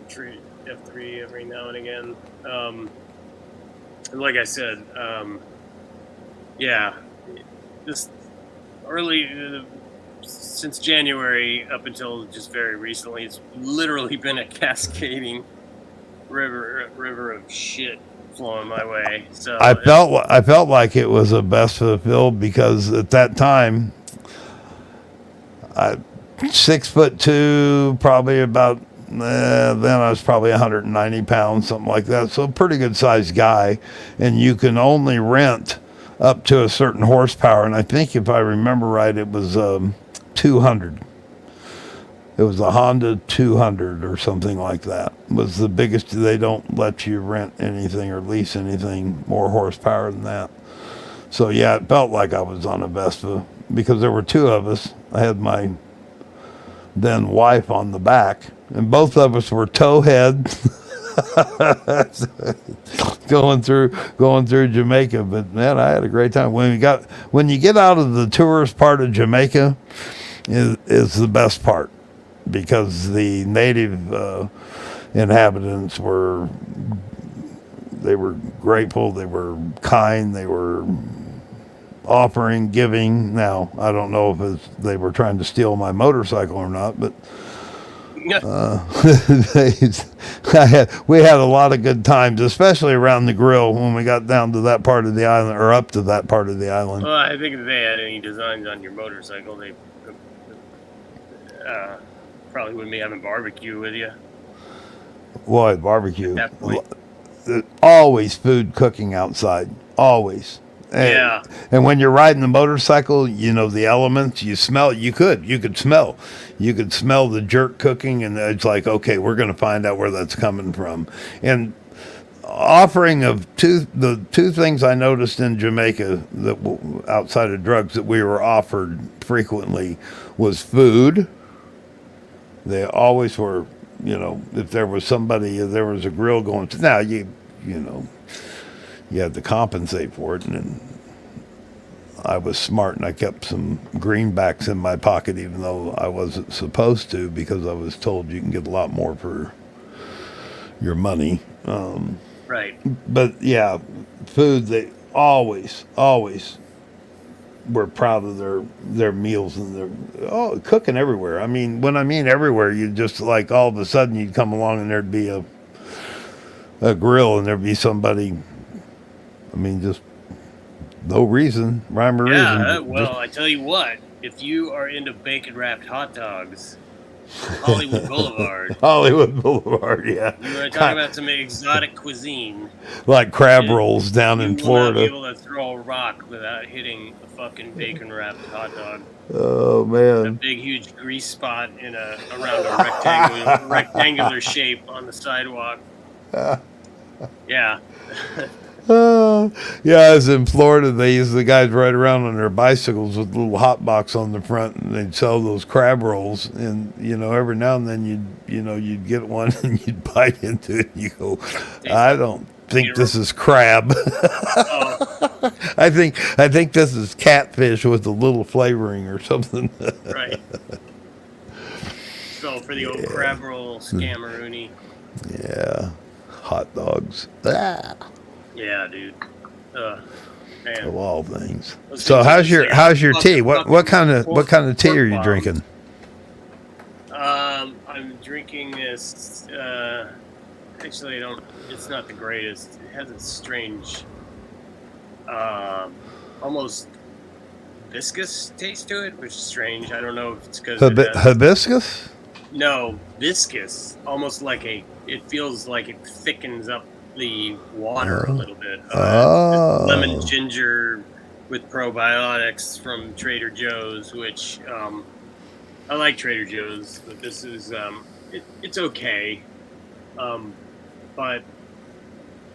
F3 every now and again. And like I said, this early. Since January up until just very recently, it's literally been a cascading river of shit flowing my way. So I felt like it was a best fulfilled, because at that time, 6'2", probably about. Then I was probably 190 pounds, something like that. So a pretty good sized guy, and you can only rent up to a certain horsepower. And I think if I remember right, it was 200. It was a Honda 200 or something like that. It was the biggest. They don't let you rent anything or lease anything more horsepower than that. So yeah, it felt like I was on a Vespa, because there were two of us. I had my then wife on the back, and both of us were towhead going through Jamaica. But man, I had a great time. When you get out of the tourist part of Jamaica, is the best part, because the native inhabitants were grateful, they were kind, they were offering, giving. Now I don't know if they were trying to steal my motorcycle or not, but we had a lot of good times, especially around the grill when we got down to that part of the island, or up to that part of the island. Well, I think if they had any designs on your motorcycle, they probably wouldn't be having barbecue with you. Well, barbecue. Always food cooking outside. Always. Yeah. And when you're riding the motorcycle, you know, the elements, you smell, you could smell the jerk cooking, and it's like, okay, we're going to find out where that's coming from. And offering of the two things I noticed in Jamaica that outside of drugs that we were offered frequently was food. They always were, you know, if there was a grill going. Now you know, you had to compensate for it, and I was smart and I kept some greenbacks in my pocket, even though I wasn't supposed to, because I was told you can get a lot more for your money. Right. But yeah, food, they always were proud of their meals, and their cooking everywhere. I mean, when I mean everywhere, you just like all of a sudden you'd come along and there'd be a grill and there'd be somebody. I mean, just no reason, rhyme or reason. Yeah, well, I tell you what, if you are into bacon-wrapped hot dogs, Hollywood Boulevard. Hollywood Boulevard, yeah. You want to talk about some exotic cuisine. Like crab rolls down in Florida. You will not be able to throw a rock without hitting a fucking bacon-wrapped hot dog. Oh, man. A big, huge grease spot around a rectangular shape on the sidewalk. Yeah. Yeah, I was in Florida. They used the guys ride around on their bicycles with a little hot box on the front, and they'd sell those crab rolls. And you know, every now and then you'd get one and you'd bite into it. And you go, I don't think this is crab. I think this is catfish with a little flavoring or something. Right. So for the old crab roll scammeroonie. Yeah, hot dogs. Ah. Yeah, dude. Man. Of all things. So how's your tea? What kind of tea are you drinking? I'm drinking this. Actually, it's not the greatest. It has a strange, almost viscous taste to it, which is strange. I don't know if it's because hibiscus. No, viscous. Almost like it feels like it thickens up the water a little bit. Lemon ginger with probiotics from Trader Joe's, which I like Trader Joe's, but this is it's okay. But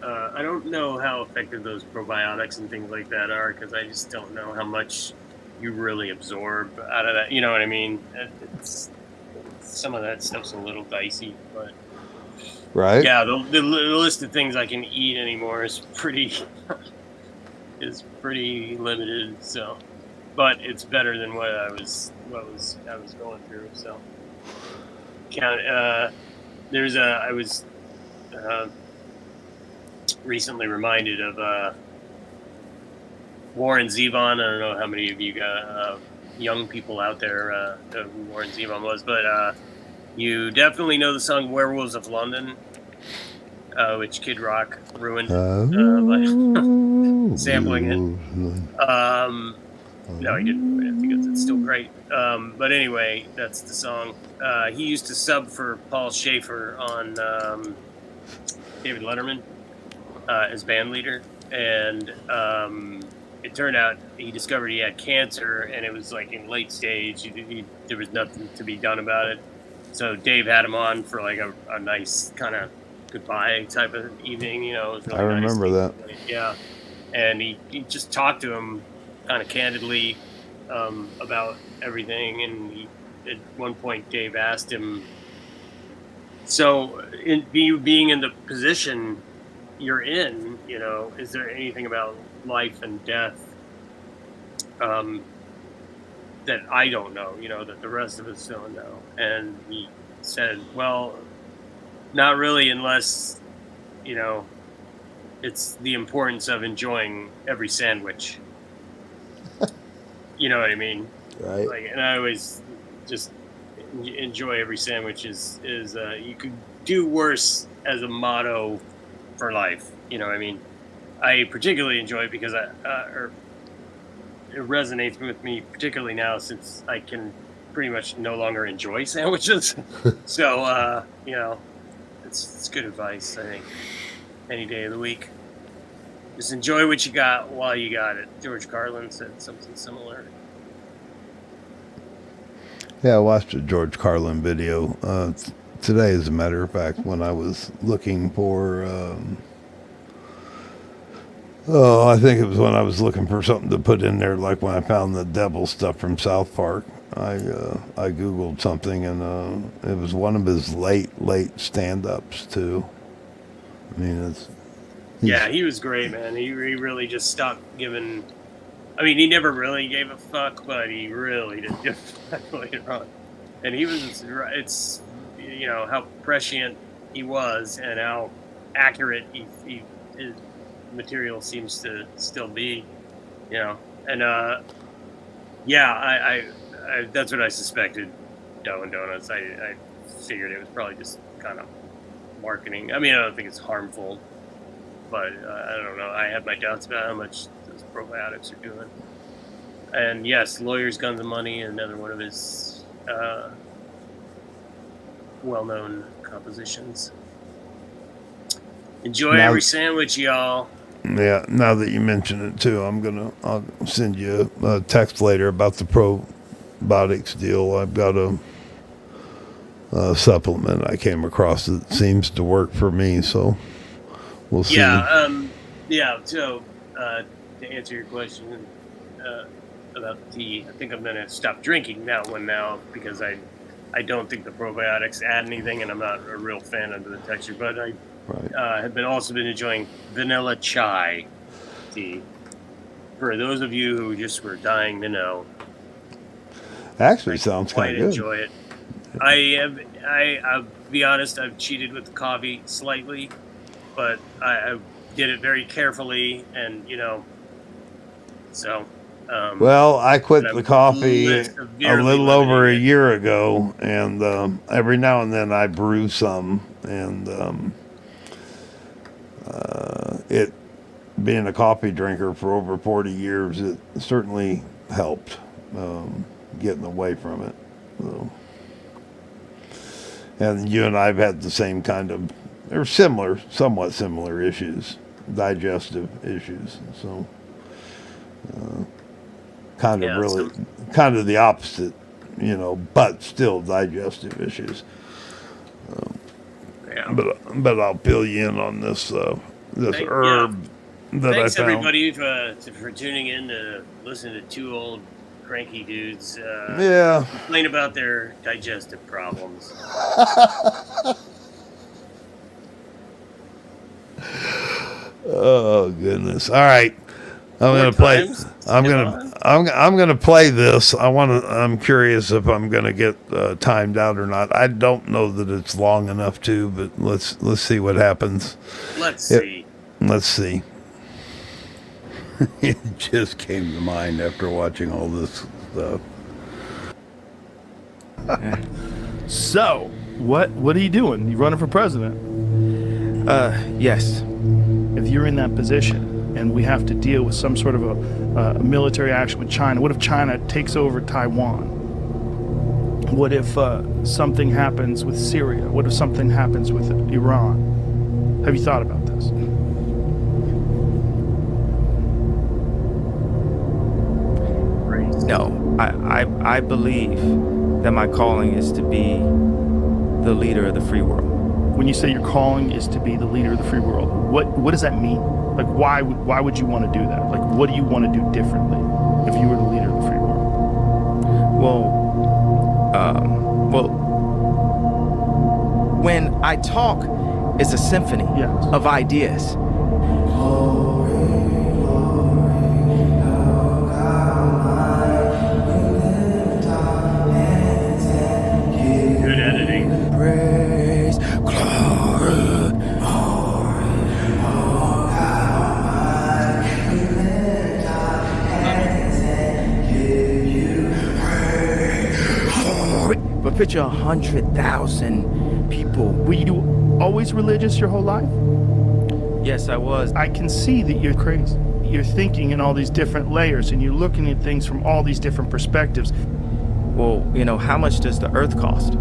I don't know how effective those probiotics and things like that are, because I just don't know how much you really absorb out of that. You know what I mean? Some of that stuff's a little dicey, but right. Yeah, the list of things I can eat anymore is pretty limited. So, but it's better than what I was going through. So, I was recently reminded of Warren Zevon. I don't know how many of you got young people out there know who Warren Zevon was, but you definitely know the song "Werewolves of London," which Kid Rock ruined by sampling it. No, he didn't ruin it because it's still great. But anyway, that's the song. He used to sub for Paul Schaefer on David Letterman as band leader, and it turned out he discovered he had cancer, and it was like in late stage. There was nothing to be done about it. So Dave had him on for like a nice kind of goodbye type of evening, you know. It was really I remember that. Yeah, and he just talked to him kind of candidly about everything, and at one point Dave asked him, so being in the position you're in, you know, is there anything about life and death that I don't know, you know, that the rest of us don't know? And he said, well, not really, unless, you know, it's the importance of enjoying every sandwich. You know what I mean? Right. Like, and I always just enjoy every sandwich is you could do worse as a motto for life. You know what I mean? I particularly enjoy it because it resonates with me, particularly now since I can pretty much no longer enjoy sandwiches. So, you know, it's good advice, I think, any day of the week. Just enjoy what you got while you got it. George Carlin said something similar. Yeah, I watched a George Carlin video today, as a matter of fact, when I was looking for. I think it was when I was looking for something to put in there, like when I found the devil stuff from South Park. I Googled something, and it was one of his late stand-ups, too. I mean, Yeah, he was great, man. He really just stopped giving... I mean, he never really gave a fuck, but he really didn't give a fuck later on. And he was... It's, you know, how prescient he was and how accurate his material seems to still be, you know. And, yeah, I that's what I suspected, Dough and Donuts. I figured it was probably just kind of marketing. I mean, I don't think it's harmful, but I don't know. I have my doubts about how much those probiotics are doing. And yes, Lawyers, Guns, and Money, another one of his well-known compositions. Enjoy every sandwich, y'all. Yeah, now that you mention it too, I'll send you a text later about the probiotics deal. I've got a supplement I came across that seems to work for me, so we'll see. Yeah, so to answer your question about the tea, I think I'm going to stop drinking that one now because I don't think the probiotics add anything, and I'm not a real fan of the texture, but I have also been enjoying vanilla chai tea. For those of you who just were dying to know, actually sounds kind of good. Enjoy it. I'll be honest, I've cheated with coffee slightly, but I did it very carefully, and you know, so. Well, I quit the coffee a little over a year ago, and every now and then I brew some, and it being a coffee drinker for over 40 years, it certainly helped getting away from it. So. And you and I have had the same kind of, or similar, somewhat similar issues, digestive issues. So, kind of the opposite, you know, but still digestive issues. But I'll fill you in on this herb that Thanks I found. everybody for tuning in to listen to two old cranky dudes complain about their digestive problems. Oh goodness! All right, I'm gonna play. I'm gonna play this. I'm curious if I'm gonna get timed out or not. I don't know that it's long enough to, but let's see what happens. Let's see. Let's see. It just came to mind after watching all this stuff. So, what are you doing? You running for president? Yes. If you're in that position and we have to deal with some sort of a military action with China, what if China takes over Taiwan? What if something happens with Syria? What if something happens with Iran? Have you thought about this? No, I believe that my calling is to be the leader of the free world. When you say your calling is to be the leader of the free world, what does that mean? Like, why would you want to do that? Like, what do you want to do differently if you were the leader of the free world? Well, when I talk, it's a symphony of ideas. Good editing. Praise, glory, but picture 100,000 people. Were you always religious your whole life? Yes, I was. I can see that you're crazy. You're thinking in all these different layers and you're looking at things from all these different perspectives. Well, you know, how much does the earth cost?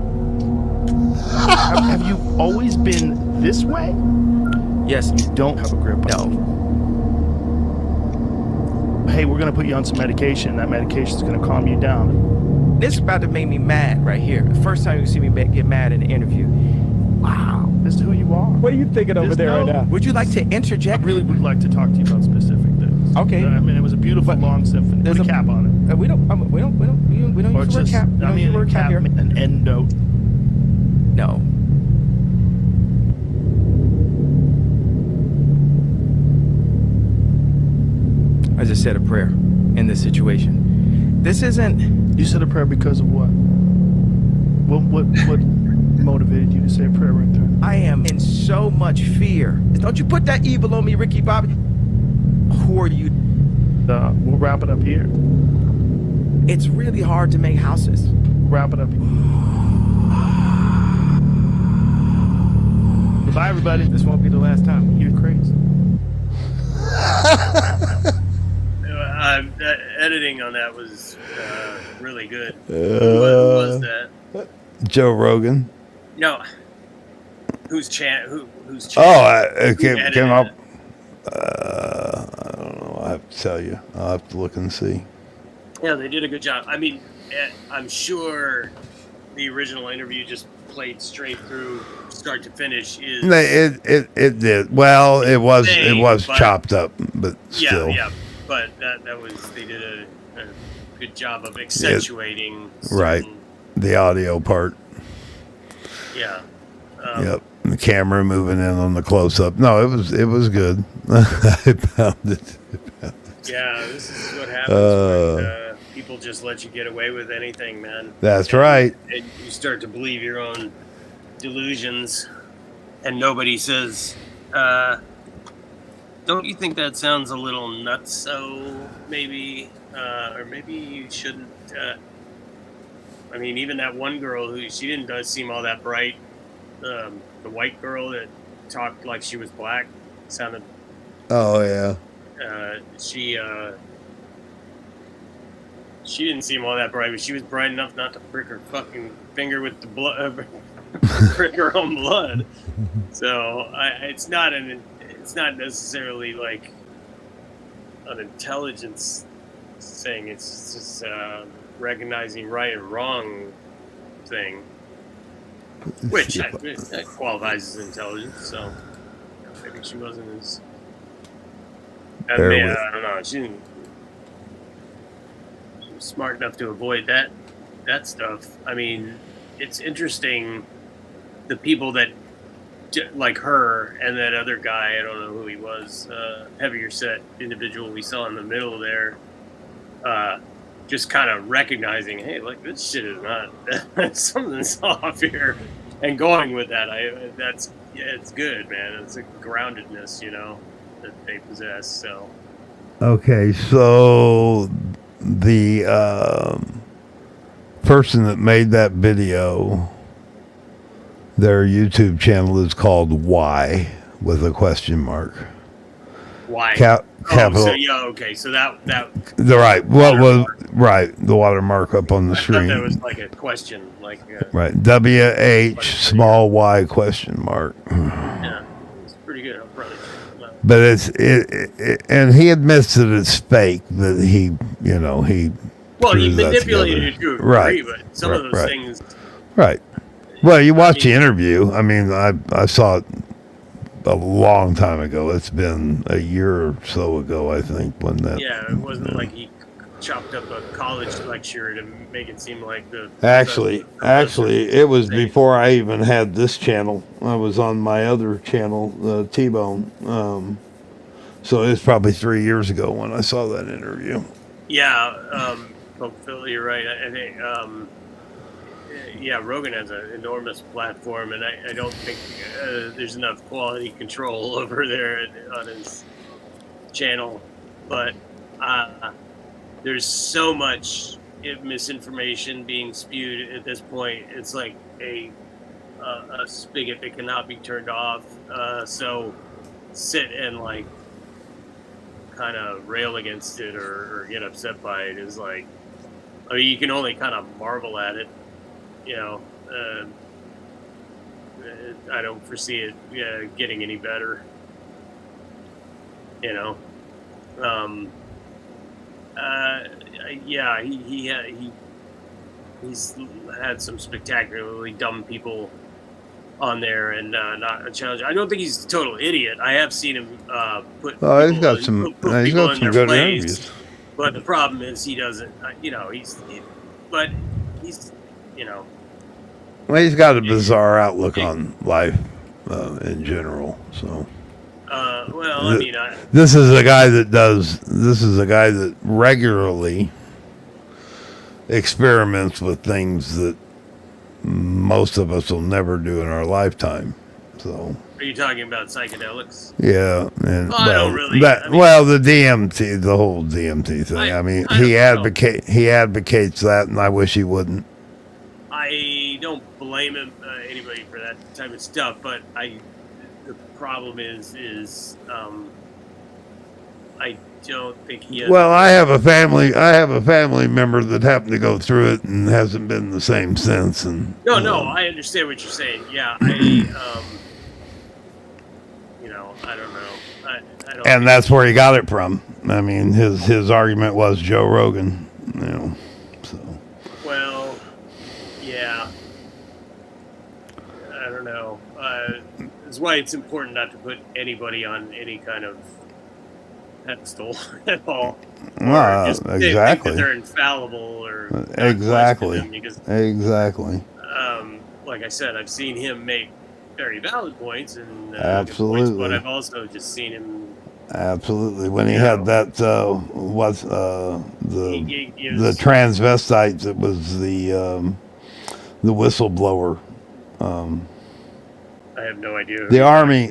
Have you always been this way? Yes. You don't have a grip on it. hey, we're going to put you on some medication. That medication is going to calm you down. This is about to make me mad right here. The first time you see me get mad in an interview. Wow. This is who you are. What are you thinking over there right now? Would you like to interject? I really would like to talk to you about specific things. Okay. I mean, it was a beautiful long symphony. There's a cap on it. We don't use the word cap. We don't use the word cap here. An end note. No. I just said a prayer in this situation. This isn't. You said a prayer because of what? What motivated you to say a prayer right there? I am in so much fear. Don't you put that evil on me, Ricky Bobby. Who are you? We'll wrap it up here. It's really hard to make houses. Wrap it up here. Goodbye, everybody. This won't be the last time. You're crazy. That editing on that was really good. Who was that? Joe Rogan. No. Who's chat? Who's chat? Oh, it came up. I don't know. I have to tell you. I'll have to look and see. Yeah, they did a good job. I mean, I'm sure the original interview just played straight through, start to finish. It did. Well, it was chopped up, but still. Yeah. But they did a good job of accentuating. Right. The audio part. Yeah. Yep. The camera moving in on the close up. No, it was good. I found it. Yeah, this is what happens when people just let you get away with anything, man. That's right. And you start to believe your own delusions, and nobody says, don't you think that sounds a little nutso, maybe? Or maybe you shouldn't. I mean, even that one girl she didn't seem all that bright. The white girl that talked like she was black sounded. Oh yeah. She didn't seem all that bright, but she was bright enough not to prick her fucking finger with the blood, prick her own blood. So it's not necessarily like an intelligence thing. It's just recognizing right and wrong thing, which that qualifies as intelligence. So maybe she wasn't as. I don't know. She was smart enough to avoid that stuff. I mean, it's interesting. The people that like her and that other guy, I don't know who he was, heavier set individual we saw in the middle there, just kind of recognizing, hey, like this shit is not something's off here, and going with that. It's good, man. It's a groundedness, that they possess. So okay, so the person that made that video, their YouTube channel is called Why with a question mark. Why? Capital. So yeah, okay. So that the right. What was right? The watermark up on the screen. That was like a question, like right. WH small Y question mark. Yeah, it's pretty good. I'll probably check them out. But it and he admits that it's fake. That he he. Well, he threw that manipulated it together. to Right. agree, but some of those things. Right. Well, you watch the interview. I mean, I saw it a long time ago. It's been a year or so ago, I think, when that. Yeah, it wasn't like he chopped up a college lecture to make it seem like the. Actually, it was before I even had this channel. I was on my other channel, T-Bone. So it was probably 3 years ago when I saw that interview. Yeah, Phil, you're right. I think. Yeah, Rogan has an enormous platform, and I don't think there's enough quality control over there on his channel. But there's so much misinformation being spewed at this point. It's like a spigot that cannot be turned off. So sit and like kind of rail against it or get upset by it is like, I mean, you can only kind of marvel at it. I don't foresee it getting any better. Yeah, he's had some spectacularly dumb people on there and not a challenge. I don't think he's a total idiot. I have seen him put Oh, he's people, got some. put He's people got in some their good place. interviews. But the problem is he doesn't. But he's, Well, he's got a bizarre outlook on life in general. So. Well, I mean, this is a guy that does. This is a guy that regularly experiments with things that most of us will never do in our lifetime. So. Are you talking about psychedelics? Yeah, and Well, I don't really. the DMT, the whole DMT thing. He advocates that, and I wish he wouldn't. I don't blame him, anybody for that type of stuff, but the problem is I don't think he has. Well, I have a family member that happened to go through it and hasn't been the same since. And No, I understand what you're saying. Yeah, I don't know. I don't. And that's where he got it from. I mean, his argument was Joe Rogan. So. Well, yeah. I don't know. That's why it's important not to put anybody on any kind of pedestal at all. Well, just exactly. Think that they're infallible or exactly. Because, exactly. Like I said, I've seen him make very valid points and absolutely, points, but I've also just seen him. Absolutely, when he had that the transvestites, it was the whistleblower. I have no idea. The army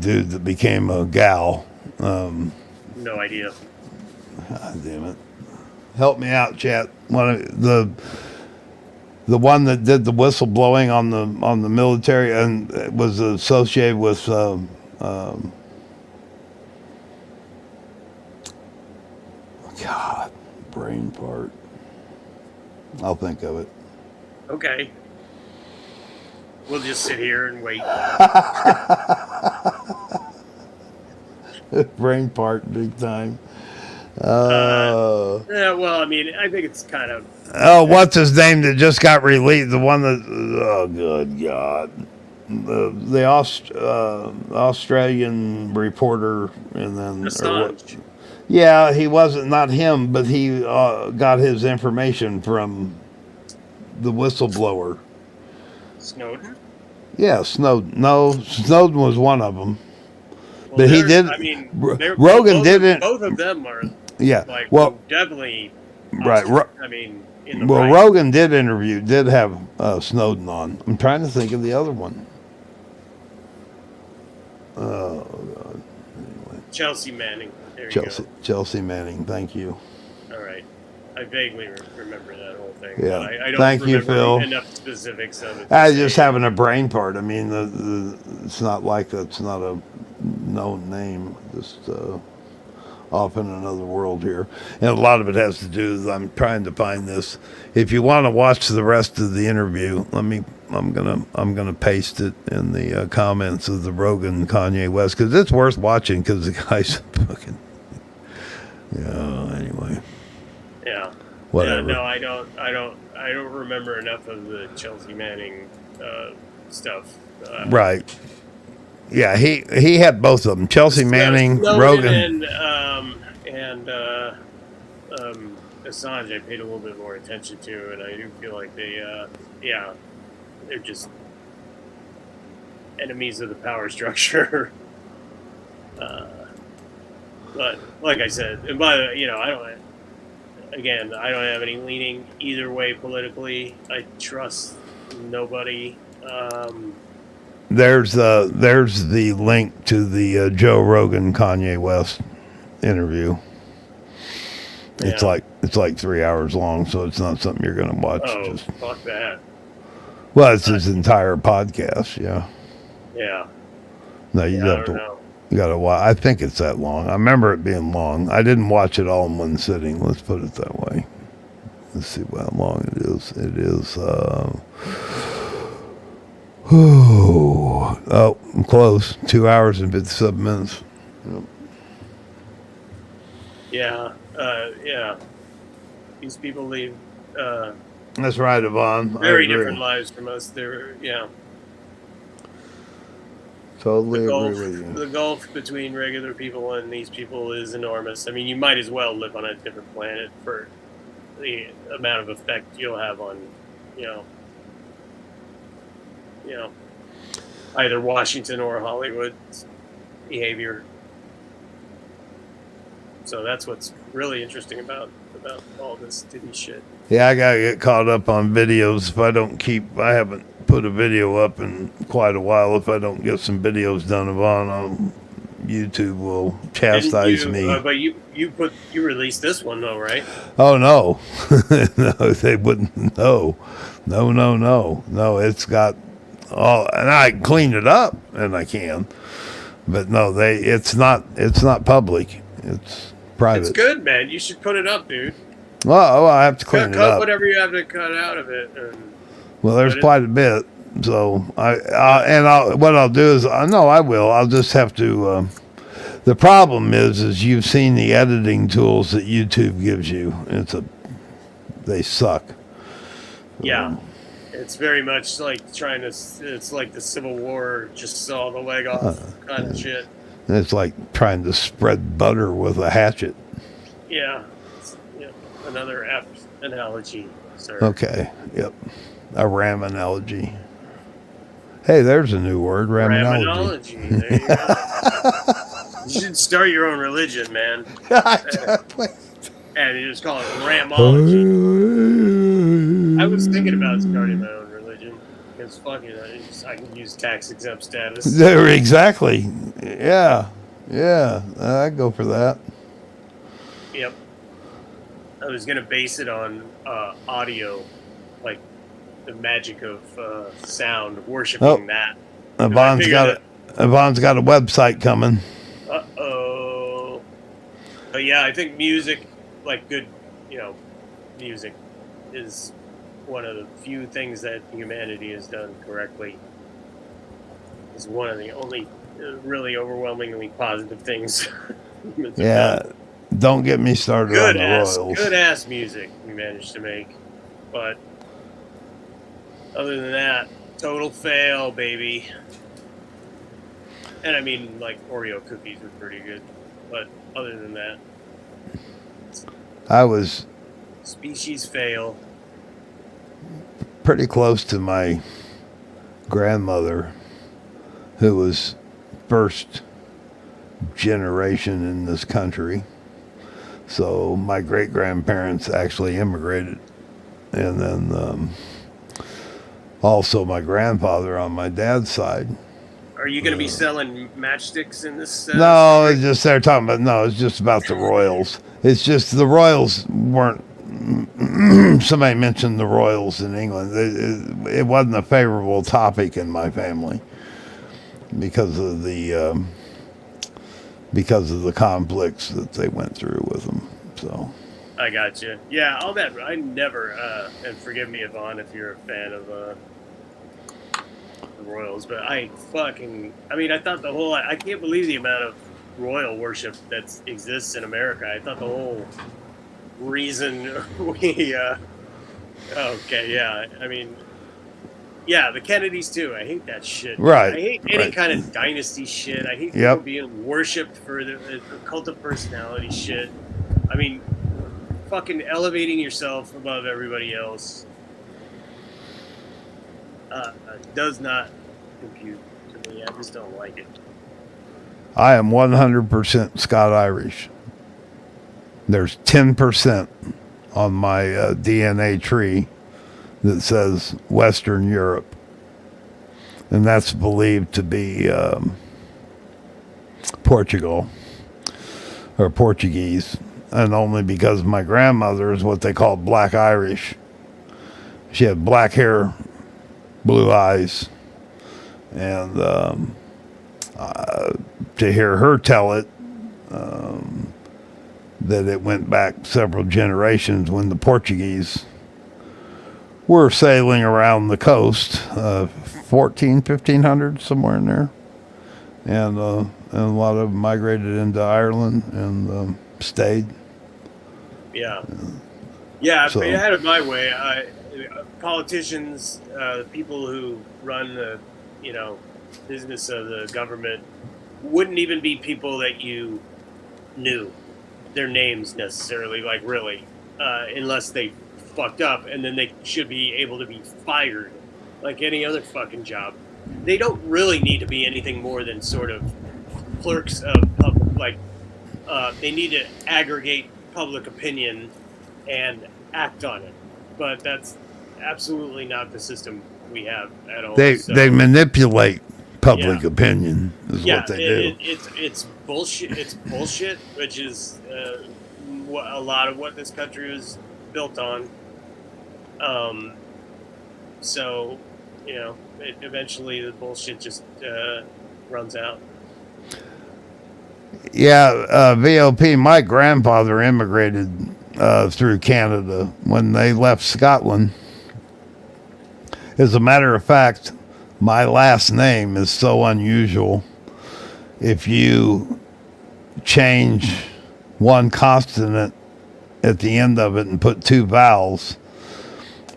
dude that became a gal. No idea. God damn it! Help me out, chat. The one that did the whistleblowing on the military and it was associated with God, brain fart. I'll think of it. Okay. We'll just sit here and wait. Brain fart, big time. Yeah, well, I mean, I think it's kind of. Oh, what's his name that just got released? The one that. Oh, good God. The Australian reporter, and then. Assange. Yeah, he wasn't, not him, but he got his information from the whistleblower. Snowden? Yeah, Snowden. No, Snowden was one of them. Well, but he did. I mean, Rogan didn't. Both of them are. Yeah. Like, well, definitely. Right. I mean, in the well, right. Rogan did have Snowden on. I'm trying to think of the other one. Oh God. Anyway. Chelsea Manning. There you go. Chelsea Manning. Thank you. All right. I vaguely remember that whole thing. Yeah. I don't Thank you, Phil. Enough specifics of it. I just having a brain part. I mean, it's not like it's not a known name. Just off in another world here, and a lot of it has to do with I'm trying to find this. If you want to watch the rest of the interview, I'm gonna paste it in the comments of the Rogan Kanye West because it's worth watching because the guy's fucking. Yeah. Anyway. Yeah. Whatever. Yeah, no, I don't remember enough of the Chelsea Manning stuff. Right. Yeah, he had both of them. Chelsea Manning, Rogan, and Assange. I paid a little bit more attention to, and I do feel like they're just enemies of the power structure. But like I said, and by the I don't have any leaning either way politically. I trust nobody. There's the link to the Joe Rogan Kanye West interview. It's like 3 hours long, so it's not something you're gonna watch. Oh, fuck that. Well, it's his entire podcast. Yeah. Yeah. No, you gotta watch. I think it's that long. I remember it being long. I didn't watch it all in one sitting. Let's put it that way. Let's see how long it is. It is. Oh, I'm close. 2 hours and 57 minutes. Yeah, yeah. These people lead That's right, Yvonne. I very agree. different lives from us. They're Totally the agree gulf, with you. the gulf between regular people and these people is enormous. I mean, you might as well live on a different planet for the amount of effect you'll have on, you know, either Washington or Hollywood's behavior. So that's what's really interesting about all this Diddy shit. Yeah, I gotta get caught up on videos. If I haven't put a video up in quite a while. If I don't get some videos done, Yvonne, YouTube will chastise me. But you released this one though, right? Oh no, no, they wouldn't. No. It's got all, and I can clean it up, and I can. But no, it's not public. It's private. It's good, man. You should put it up, dude. Well, I have to clean it Cut up. whatever you have to cut out of it. Well, there's quite a bit. So what I'll do is, I will. I'll just have to. The problem is you've seen the editing tools that YouTube gives you. They suck. Yeah, it's very much like it's like the Civil War just saw the leg off kind of shit. It's like trying to spread butter with a hatchet. Yeah, another apt analogy, sir. Okay, yep. A ram analogy. Hey, there's a new word, raminology. There you go. You should start your own religion, man. And you just call it ramology. I was thinking about starting my own religion because fuck it, I can use tax exempt status. Exactly. Yeah. I'd go for that. Yep. I was gonna base it on audio, like the magic of sound, worshiping that. Yvonne's got a website coming. Uh-oh. But yeah, I think music, like good, music is one of the few things that humanity has done correctly. It's one of the only really overwhelmingly positive things. Yeah. Don't get me started on the Royals. Good ass music we managed to make. But other than that, total fail, baby. And I mean, like, Oreo cookies were pretty good. But other than that, I was species fail. Pretty close to my grandmother, who was first generation in this country. So my great-grandparents actually immigrated. And then also my grandfather on my dad's side. Are you going to be selling matchsticks in this? No, it's just they're talking about. No, it's just about the Royals. It's just the Royals weren't. Somebody mentioned the Royals in England. It wasn't a favorable topic in my family because of the conflicts that they went through with them. So. I got you. Yeah, all that. I never. And forgive me, Yvonne, if you're a fan of the Royals, but I mean, I thought I can't believe the amount of royal worship that exists in America. I thought the whole reason we, okay, yeah, I mean, yeah, the Kennedys too. I hate that shit. Right. I hate any kind of dynasty shit. I hate people being worshipped for the cult of personality shit. I mean, fucking elevating yourself above everybody else. Does not compute to me. I just don't like it. I am 100% Scot-Irish. There's 10% on my DNA tree that says Western Europe. And that's believed to be Portugal or Portuguese. And only because my grandmother is what they call Black Irish. She had black hair, blue eyes, and to hear her tell it, that it went back several generations when the Portuguese were sailing around the coast, 1500, somewhere in there. And and a lot of them migrated into Ireland and stayed. Yeah. Yeah, if So- I had it my way, politicians, people who run the, business of the government wouldn't even be people that you knew their names necessarily, like really, unless they fucked up, and then they should be able to be fired like any other fucking job. They don't really need to be anything more than sort of clerks of they need to aggregate public opinion and act on it. But that's absolutely not the system we have at all. They manipulate public opinion is what they do. It's bullshit. It's bullshit, which is a lot of what this country was built on. So, eventually the bullshit just runs out. Yeah, VOP. My grandfather immigrated through Canada when they left Scotland. As a matter of fact, my last name is so unusual. If you change one consonant at the end of it and put two vowels,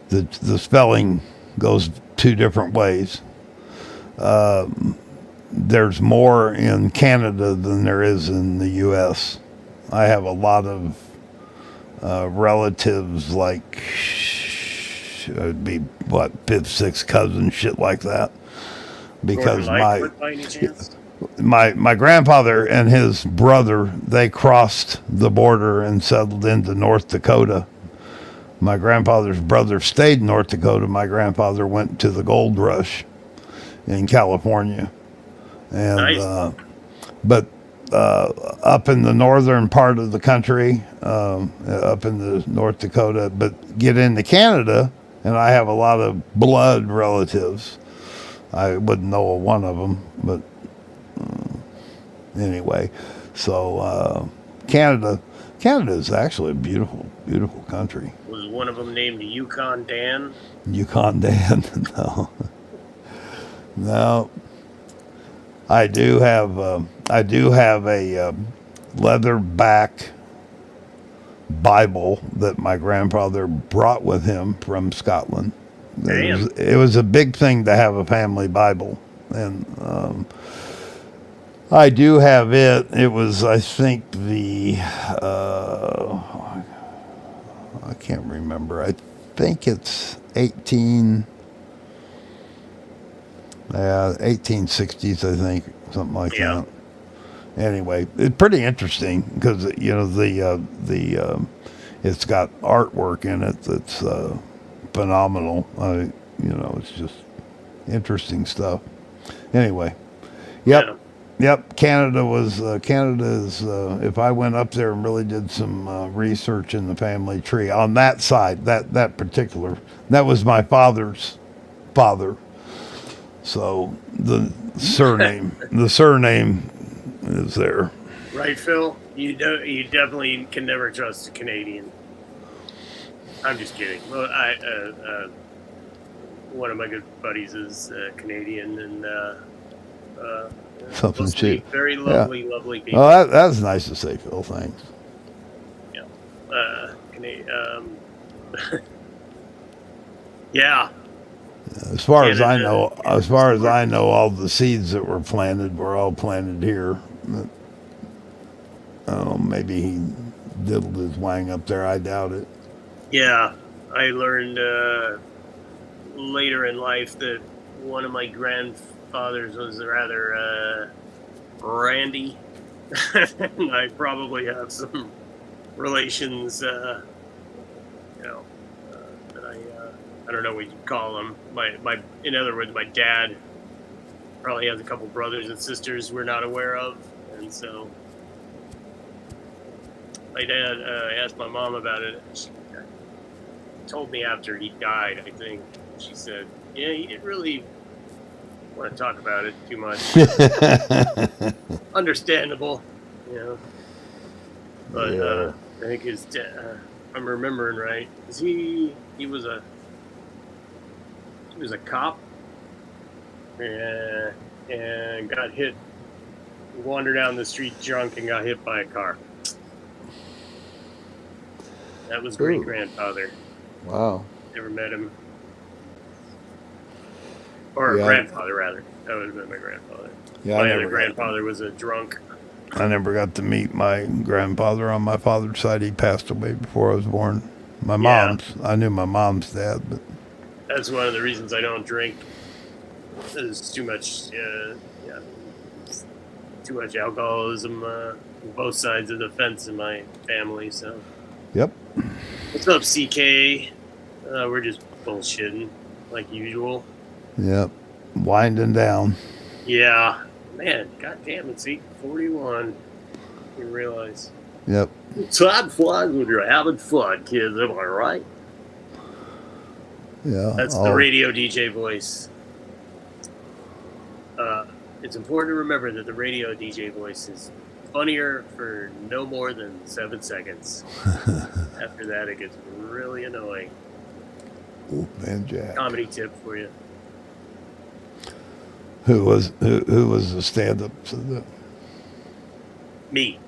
the spelling goes two different ways. There's more in Canada than there is in the U.S. I have a lot of relatives, like it'd be fifth, sixth cousin, shit like that. Because my grandfather and his brother, they crossed the border and settled into North Dakota. My grandfather's brother stayed in North Dakota. My grandfather went to the gold rush in California. And Nice. But up in the northern part of the country, up in the North Dakota, but get into Canada, and I have a lot of blood relatives. I wouldn't know of one of them, but anyway. So Canada is actually a beautiful, beautiful country. Was one of them named Yukon Dan? Yukon Dan, no. I do have a leatherback Bible that my grandfather brought with him from Scotland. It was a big thing to have a family Bible, and I do have it. It was, I think, I can't remember. I think it's 1860s, I think, something like that. Anyway, it's pretty interesting because it's got artwork in it that's phenomenal. It's just interesting stuff. Anyway, yep. Canada is. If I went up there and really did some research in the family tree on that side, that particular, that was my father's father. So the surname is there. Right, Phil? You definitely can never trust a Canadian. I'm just kidding. Well, one of my good buddies is Canadian, and something cheap. Very lovely, lovely people. Oh, that's nice to say, Phil. Thanks. Yeah. Yeah. As far as I know, all the seeds that were planted were all planted here. Oh, maybe he diddled his wang up there. I doubt it. Yeah, I learned later in life that one of my grandfathers was rather randy, and I probably have some relations, that I don't know what you'd call them. In other words, my dad probably has a couple brothers and sisters we're not aware of, and so my dad asked my mom about it. She told me after he died, I think. She said, "Yeah, he didn't really want to talk about it too much." Understandable, But I think his dad. I'm remembering right. He was a cop and got hit wandered down the street drunk and got hit by a car. That was great grandfather. Wow. Never met him. Or Yeah. grandfather, rather. That would have been my grandfather. Yeah, I My never other got grandfather was a drunk. I never got to meet my grandfather on my father's side. He passed away before I was born. My mom's, I knew my mom's dad, but That's one of the reasons I don't drink. There's too much, too much alcoholism on both sides of the fence in my family. So, yep. What's up, CK? We're just bullshitting like usual. Yep. Winding down. Yeah, man. Goddamn, it's 8:41. You realize? Yep. Time flies when you're having fun, kids. Am I right? Yeah. That's the radio DJ voice. It's important to remember that the radio DJ voice is funnier for no more than 7 seconds. After that, it gets really annoying. Ooh, man, Jack. Comedy tip for you. Who was the stand-up? Me.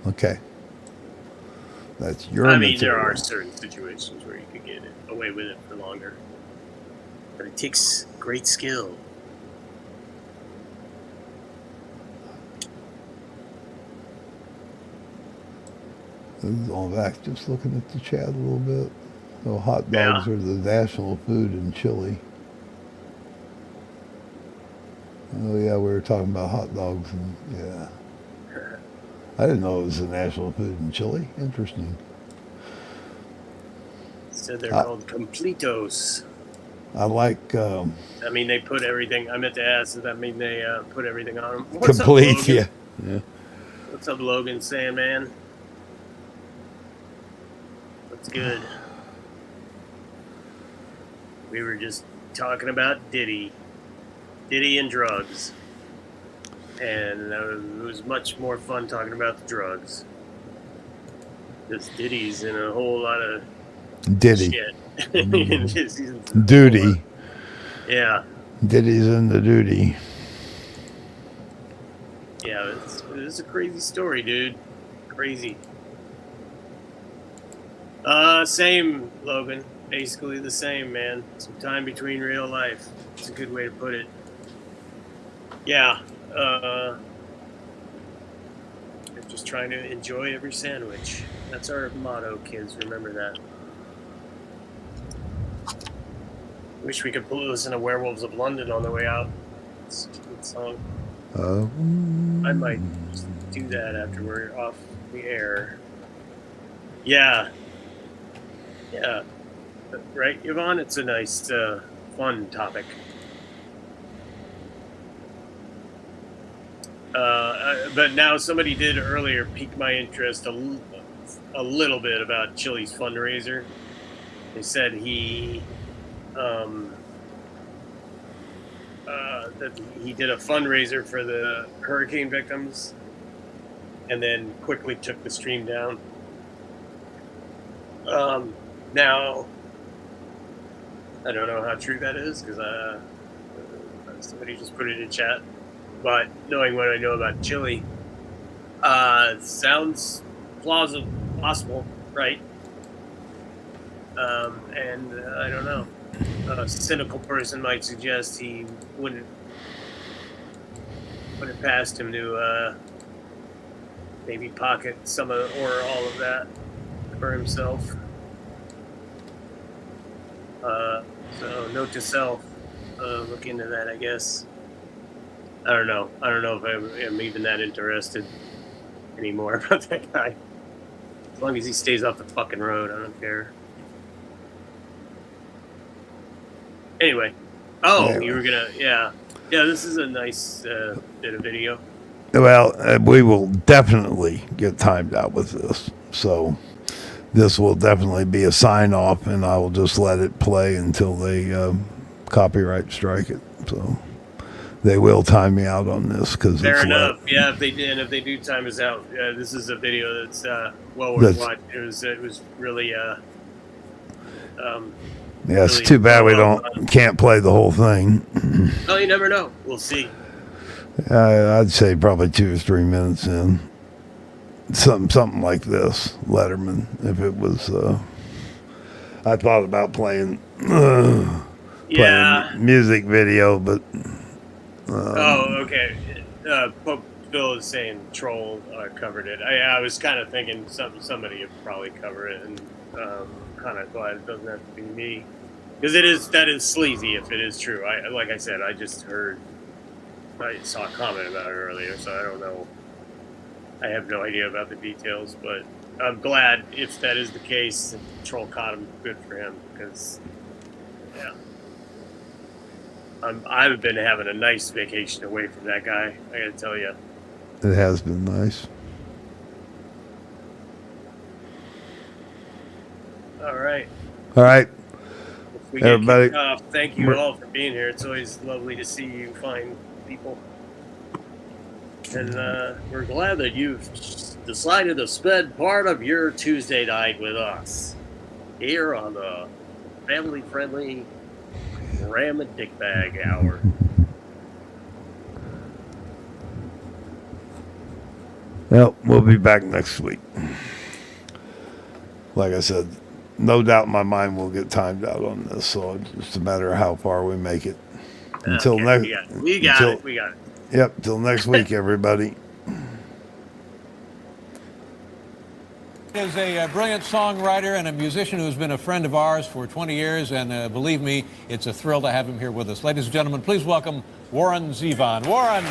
Okay. That's your I mean, material. there are certain situations where you could get away with it for longer. But it takes great skill. This is all back, just looking at the chat a little bit. So hot dogs are the national food in Chile. Oh yeah, we were talking about hot dogs, and yeah. I didn't know it was the national food in Chile. Interesting. Said they're called completos. I like I mean, they put everything. I meant to ask, does that mean they put everything on them? complete. Yeah. What's up, Logan Sandman? What's good? We were just talking about Diddy and drugs. And it was much more fun talking about the drugs. This Diddy's in a whole lot of Diddy. shit. Duty. Yeah. Diddy's in the duty. Yeah, it's a crazy story, dude. Crazy. Same, Logan. Basically the same, man. Some time between real life. It's a good way to put it. Yeah. I'm just trying to enjoy every sandwich. That's our motto, kids. Remember that. Wish we could listen to Werewolves of London on the way out. It's a good song. I might just do that after we're off the air. Yeah. Yeah. Right, Yvonne? It's a nice, fun topic. But now somebody did earlier pique my interest a little bit about Chili's fundraiser. They said that he did a fundraiser for the hurricane victims and then quickly took the stream down. Now, I don't know how true that is because somebody just put it in chat. But knowing what I know about Chile, sounds possible, right? And I don't know. A cynical person might suggest he wouldn't put it past him to maybe pocket some of or all of that for himself. So note to self, look into that, I guess. I don't know if I'm even that interested anymore about that guy. As long as he stays off the fucking road, I don't care. Anyway. You were gonna, yeah, this is a nice bit of video. Well, we will definitely get timed out with this. So this will definitely be a sign off, and I will just let it play until they copyright strike it. So they will time me out on this because fair enough. Yeah, if they do time us out, this is a video that's well worth watching. It was really yeah, it's too bad we can't play the whole thing. Oh, you never know. We'll see. I'd say probably 2 or 3 minutes in. Something like this, Letterman. If it was, I thought about playing music video, but. Okay. Pope Bill is saying Troll covered it. I was kind of thinking somebody would probably cover it, and kind of glad it doesn't have to be me, because that is sleazy if it is true. Like I said, I saw a comment about it earlier, so I don't know. I have no idea about the details, but I'm glad if that is the case. Troll caught him. Good for him, because I've been having a nice vacation away from that guy. I gotta tell you, it has been nice. All right. Everybody, thank you all for being here. It's always lovely to see you fine people. And we're glad that you've decided to spend part of your Tuesday night with us here on the family-friendly Ram and Dickbag Hour. Well, we'll be back next week. Like I said, no doubt in my mind we'll get timed out on this, so it's just a matter of how far we make it. Until next, we got it. Yep, till next week, everybody. Is a brilliant songwriter and a musician who's been a friend of ours for 20 years, and believe me, it's a thrill to have him here with us. Ladies and gentlemen, please welcome Warren Zevon. Warren.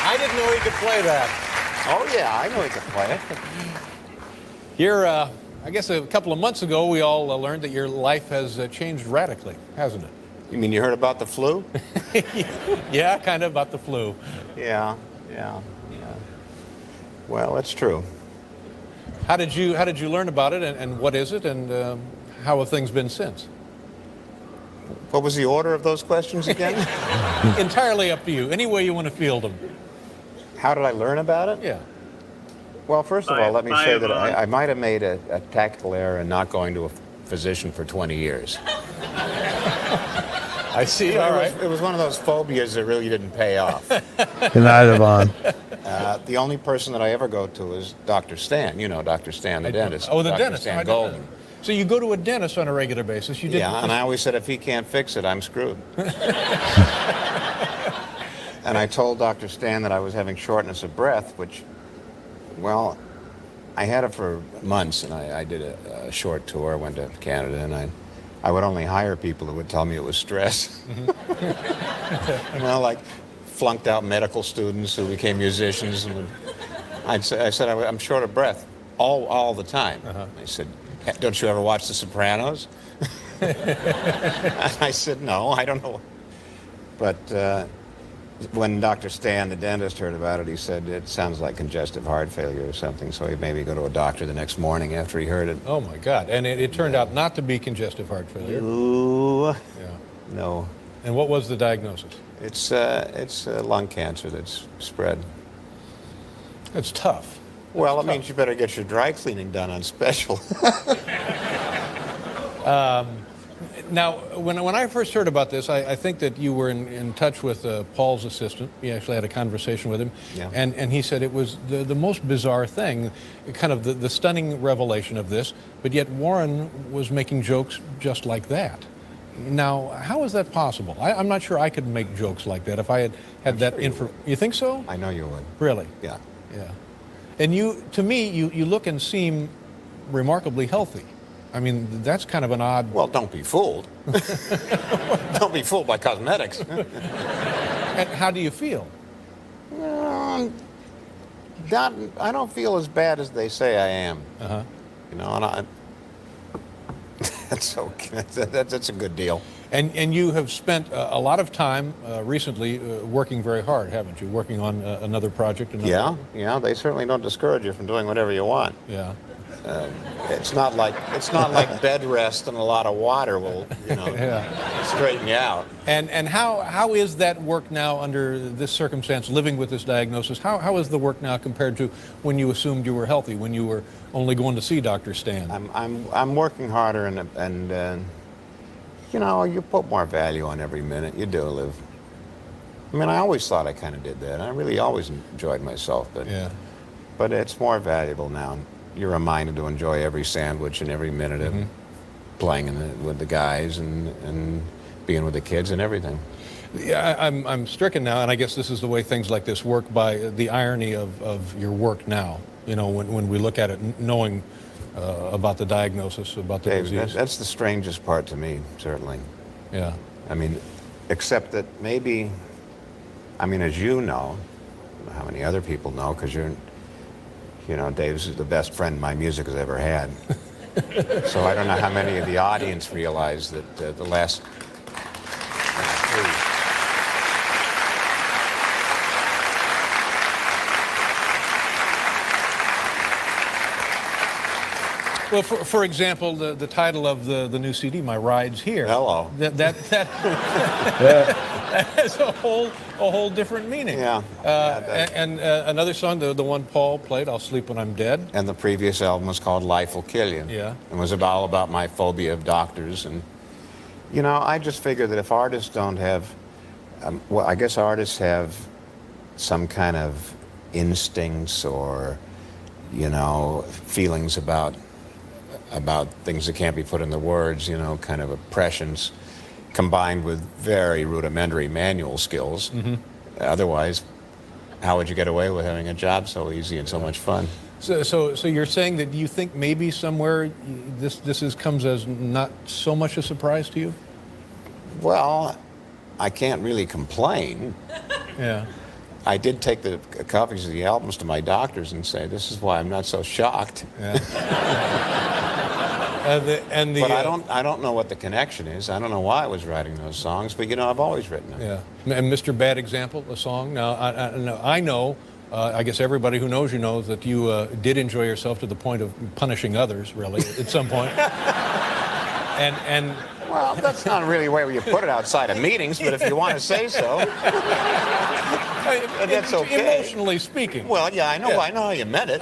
I didn't know he could play that. Oh, yeah, I know he could play it. Here, I guess a couple of months ago, we all learned that your life has changed radically, hasn't it? You mean you heard about the flu? Yeah, kind of about the flu. Yeah. Well, it's true. How did you learn about it, and what is it, and how have things been since? What was the order of those questions again? Entirely up to you. Any way you want to field them. How did I learn about it? Yeah. Well, first of all, let me say that I might have made a tactical error in not going to a physician for 20 years. I see, all right. It was one of those phobias that really didn't pay off. Good night, Yvonne. The only person that I ever go to is Dr. Stan. You know Dr. Stan, the dentist. Oh, the Dr. dentist. Stan Golden. So you go to a dentist on a regular basis. You did. Yeah, and I always said if he can't fix it, I'm screwed. And I told Dr. Stan that I was having shortness of breath, which, well, I had it for months, and I did a short tour. I went to Canada, and I would only hire people who would tell me it was stress. Well, like flunked out medical students who became musicians. And I said I'm short of breath all the time. I said, don't you ever watch The Sopranos? I said, no, I don't know. But when Dr. Stan, the dentist, heard about it, he said, it sounds like congestive heart failure or something, so he made me go to a doctor the next morning after he heard it. Oh, my God. And it turned out not to be congestive heart failure. Ooh. Yeah. No. And what was the diagnosis? It's lung cancer that's spread. That's tough. Well, it means you better get your dry cleaning done on special. Now, when I first heard about this, I think that you were in touch with Paul's assistant. You actually had a conversation with him. Yeah. And he said it was the most bizarre thing, kind of the stunning revelation of this, but yet Warren was making jokes just like that. Now, how is that possible? I'm not sure I could make jokes like that if I had that info. You think so? I know you would. Really? Yeah. Yeah. And to me, you look and seem remarkably healthy. I mean, that's kind of an odd... Well, don't be fooled. Don't be fooled by cosmetics. And how do you feel? I don't feel as bad as they say I am. Uh-huh. You know, and that's okay. That's a good deal. And you have spent a lot of time recently working very hard, haven't you? Working on another project. Yeah. They certainly don't discourage you from doing whatever you want. Yeah. It's not like bed rest and a lot of water will, straighten you out. And how is that work now under this circumstance, living with this diagnosis? How is the work now compared to when you assumed you were healthy, when you were only going to see Dr. Stan? I'm working harder and you put more value on every minute. You do, Liv. I mean, I always thought I kind of did that. I really always enjoyed myself, but it's more valuable now. You're reminded to enjoy every sandwich and every minute of playing with the guys and being with the kids and everything. Yeah, I'm stricken now, and I guess this is the way things like this work, by the irony of your work now. When we look at it, knowing about the diagnosis, about the disease. That's the strangest part to me, certainly. Yeah. I mean, except that maybe, as you know, I don't know how many other people know, because Dave's is the best friend my music has ever had. So I don't know how many of the audience realize that the last... Well, for example, the title of the new CD, My Ride's Here. Hello. That has a whole different meaning. Yeah. And another song, the one Paul played, I'll Sleep When I'm Dead. And the previous album was called Life Will Kill You. Yeah. It was all about my phobia of doctors. And, I just figure that if artists don't have, I guess artists have some kind of instincts or, feelings about things that can't be put into words, kind of impressions, combined with very rudimentary manual skills. Otherwise, how would you get away with having a job so easy and so much fun? So you're saying that you think maybe somewhere this comes as not so much a surprise to you? Well, I can't really complain. Yeah. I did take the copies of the albums to my doctors and say, this is why I'm not so shocked. Yeah. But I don't know what the connection is. I don't know why I was writing those songs, but I've always written them. Yeah. And Mr. Bad Example, a song. Now I know, I guess everybody who knows you knows that you did enjoy yourself to the point of punishing others, really, at some point. And well, that's not really the way you put it outside of meetings, but if you want to say so, that's okay. Emotionally speaking. Well, yeah, I know how you meant it.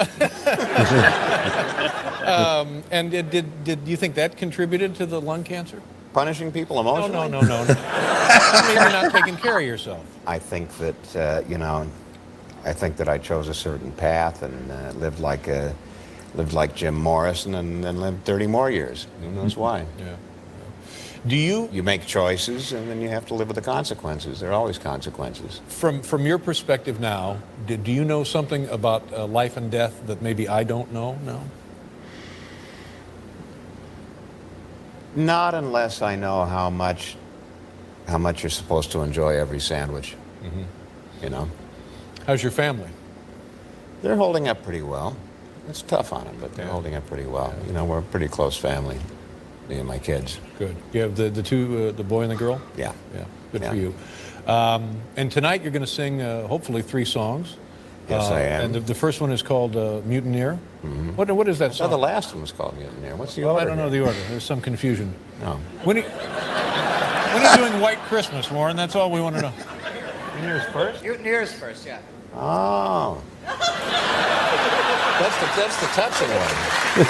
And did you think that contributed to the lung cancer? Punishing people emotionally? No. Maybe you're not taking care of yourself. I think that I think that I chose a certain path and lived like Jim Morrison and then lived 30 more years. Who knows why? Yeah. Do you make choices and then you have to live with the consequences. There are always consequences. From your perspective now, do you know something about life and death that maybe I don't know now? Not unless I know how much you're supposed to enjoy every sandwich. How's your family? They're holding up pretty well. It's tough on them, but they're holding up pretty well. We're a pretty close family, me and my kids. Good. You have the two, the boy and the girl? Yeah. Yeah. Good for you. And tonight you're going to sing hopefully 3 songs. Yes, I am. And the first one is called Mutineer. Mm-hmm. What is that song? The last one was called Mutineer. What's the order? I don't know the order. There's some confusion. No. When are you doing White Christmas, Warren? That's all we want to know. Mutineer's first? Mutineer's first, yeah. Oh. That's the touching one.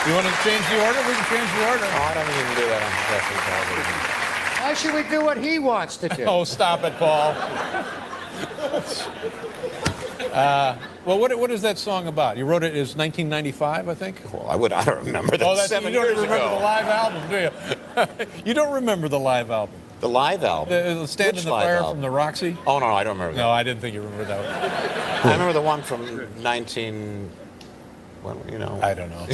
You want to change the order? We can change the order. Oh, I don't even do that on professional television. Why should we do what he wants to do? Oh, stop it, Paul. Well, what is that song about? You wrote it as 1995, I think? Well, I don't remember that 7 years ago. You don't remember the live album, do you? You don't remember the live album. The live album? The Stand in the Fire album? from the Roxy? Oh, no, I don't remember that. No, I didn't think you remember that one. I remember the one from 19... Well, I don't know.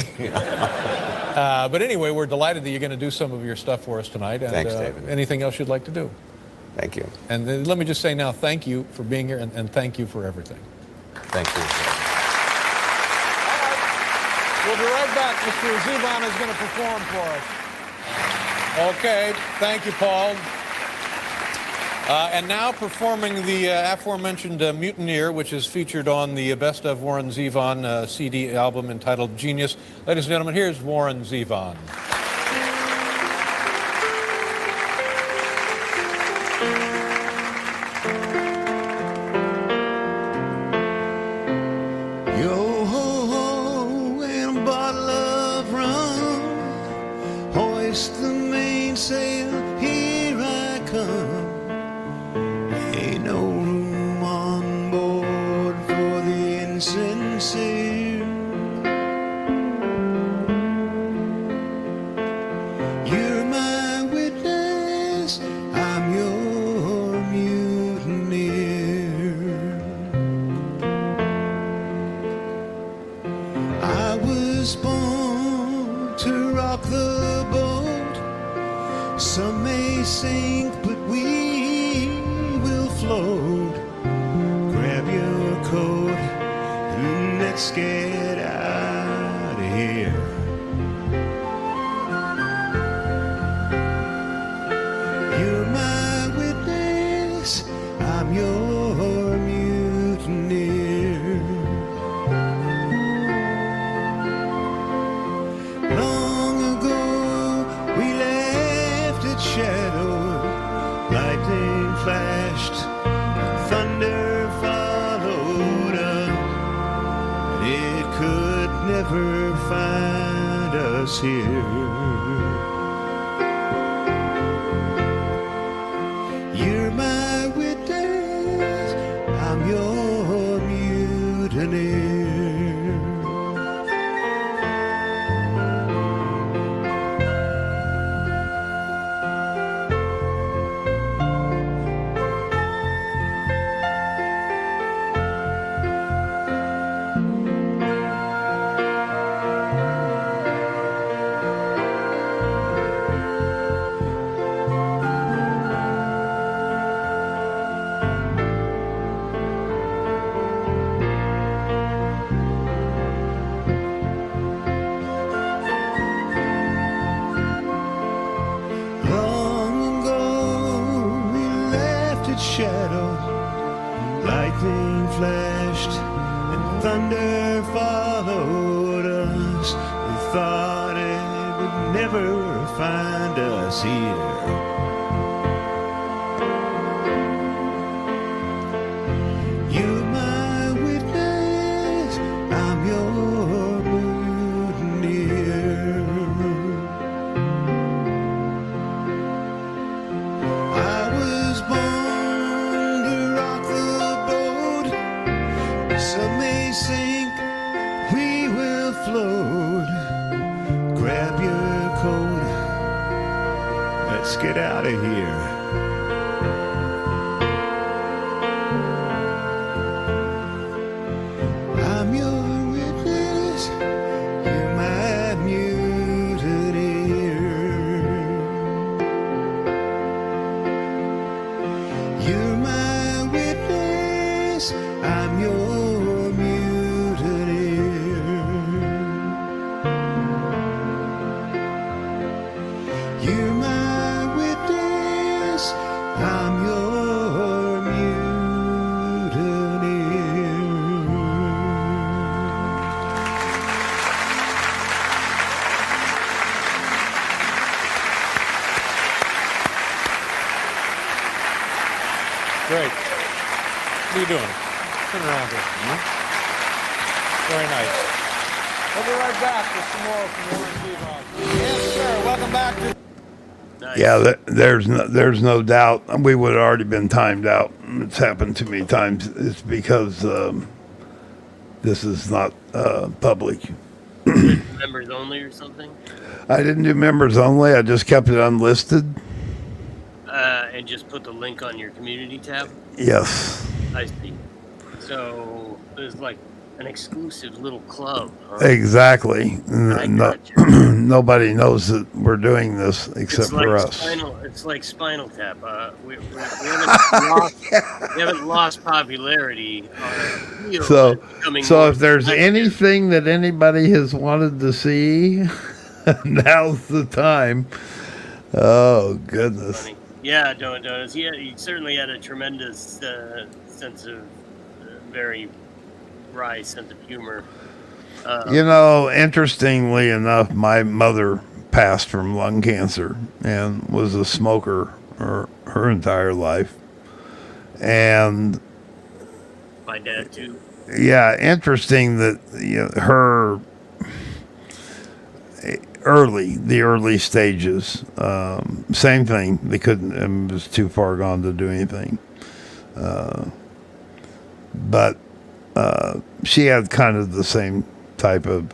But anyway, we're delighted that you're going to do some of your stuff for us tonight. And, Thanks, David. Anything else you'd like to do? Thank you. And then let me just say now, thank you for being here, and thank you for everything. Thank you. We'll be right back. Mr. Zubon is going to perform for us. Okay. Thank you, Paul. And now performing the aforementioned Mutineer, which is featured on the Best of Warren Zevon CD album entitled Genius. Ladies and gentlemen, here's Warren Zevon. Yo-ho-ho and a bottle of rum, hoist the mainsail, here I come. Ain't no room on board for the insincere. You're my witness, I'm your mutineer. I was born to rock the boat. Some may sink, but we will float. Grab your coat and let's get out of here. You're my witness, I'm your mutineer. Long ago we left its shadow. Lightning flashed, thunder followed us. It could never find us here. You're my witness, I'm your mutineer. Long ago we left its shadow. Lightning flashed and thunder followed us. We thought it would never find us here. You're my witness, I'm your mutineer. I was born to rock the boat. Some may sink, we will float. Grab your coat, let's get out of here. I'm your witness, you're my mutineer. You're my witness, I'm your mutineer. You're my witness, I'm your mutineer. Great. What are you doing? Sitting around here. Very nice. We'll be right back with some more from Warren Zevon. Yes, sir. Welcome back to... Yeah, there's no doubt. We would have already been timed out. It's happened too many times. It's because this is not public. Members only or something? I didn't do members only. I just kept it unlisted. And just put the link on your community tab? Yes. I see. So there's like an exclusive little club. Huh? Exactly. Nobody knows that we're doing this except like for us. It's like Spinal Tap. We haven't lost popularity. So if there's anything that anybody has wanted to see, now's the time. Oh, goodness. Yeah, Donuts. He certainly had a tremendous sense of very wry sense of humor. You know, interestingly enough, my mother passed from lung cancer and was a smoker her entire life. And My dad too. yeah, interesting that her the early stages, same thing. They couldn't. It was too far gone to do anything. But she had kind of the same type of.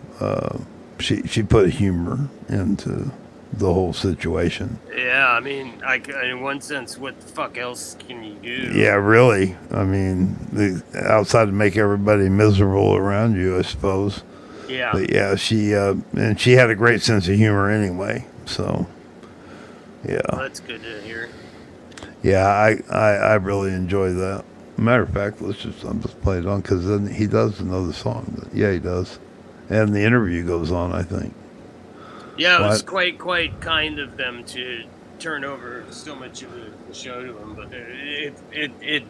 She put humor into the whole situation. Yeah, I mean, in one sense, what the fuck else can you do? Yeah, really. I mean, outside to make everybody miserable around you, I suppose. Yeah. But yeah, she and she had a great sense of humor anyway. So, yeah. Well, that's good to hear. Yeah, I really enjoy that. Matter of fact, I'm just play it on because then he does another song. Yeah, he does, and the interview goes on. I think. Yeah, it was quite kind of them to turn over so much of the show to him, but it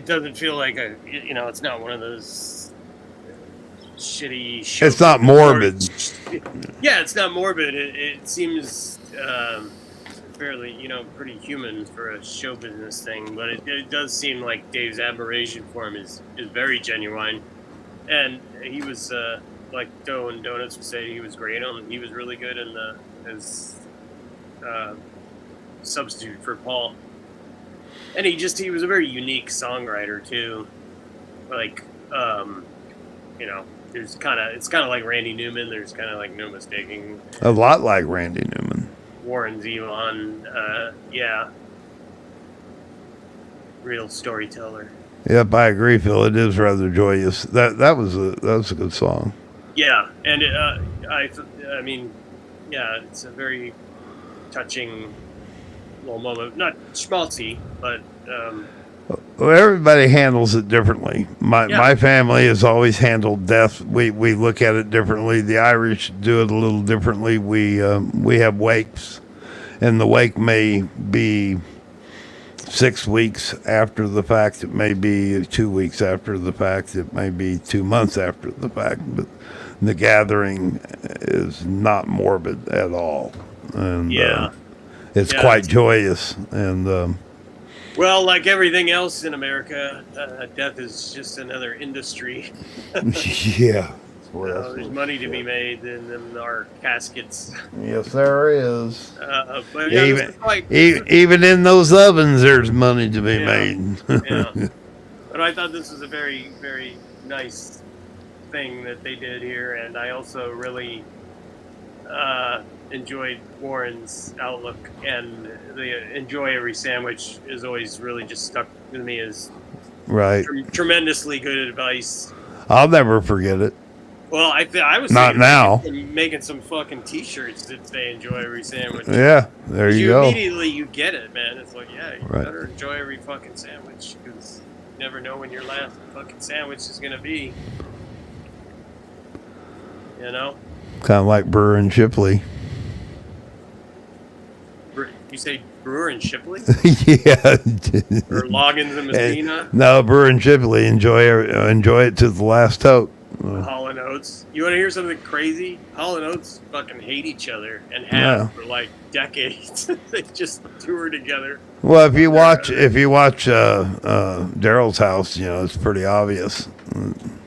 doesn't feel like it's not one of those shitty shows. It's not morbid. Yeah, it's not morbid. It seems fairly, pretty human for a show business thing, but it does seem like Dave's admiration for him is very genuine, and he was like Doe and Donuts would say, he was great on. He was really good in as substitute for Paul, and he was a very unique songwriter too. Like, it's kind of like Randy Newman. There's kind of like no mistaking. A lot like Randy Newman. Warren Zevon, real storyteller. Yep, I agree, Phil. It is rather joyous. That was a good song. Yeah, and I mean, yeah, it's a very touching little moment. Not schmaltzy, but. Well, everybody handles it differently. My family has always handled death. We look at it differently. The Irish do it a little differently. We have wakes, and the wake may be 6 weeks after the fact. It may be 2 weeks after the fact. It may be 2 months after the fact. But the gathering is not morbid at all, and it's quite joyous and. Well, like everything else in America, death is just another industry. Yeah. There's money to be made in our caskets. Yes, there is. But even in those ovens, there's money to be made. Yeah. But I thought this was a very, very nice thing that they did here, and I also really enjoyed Warren's outlook, and the enjoy every sandwich is always really just stuck with me as right. Tremendously good advice. I'll never forget it. Well, I was not now making some fucking T-shirts that say "Enjoy every sandwich." Yeah, there you go. Immediately you get it, man. It's like, yeah, you better enjoy every fucking sandwich because you never know when your last fucking sandwich is gonna be. You know. Kind of like Brewer and Shipley. You say Brewer and Shipley? Yeah. Or Loggins and Messina? No, Brewer and Shipley. Enjoy it to the last toke. Hall and Oates. You want to hear something crazy? Hall and Oates fucking hate each other and have for like decades. They just tour together. Well, if you watch Daryl's House, it's pretty obvious.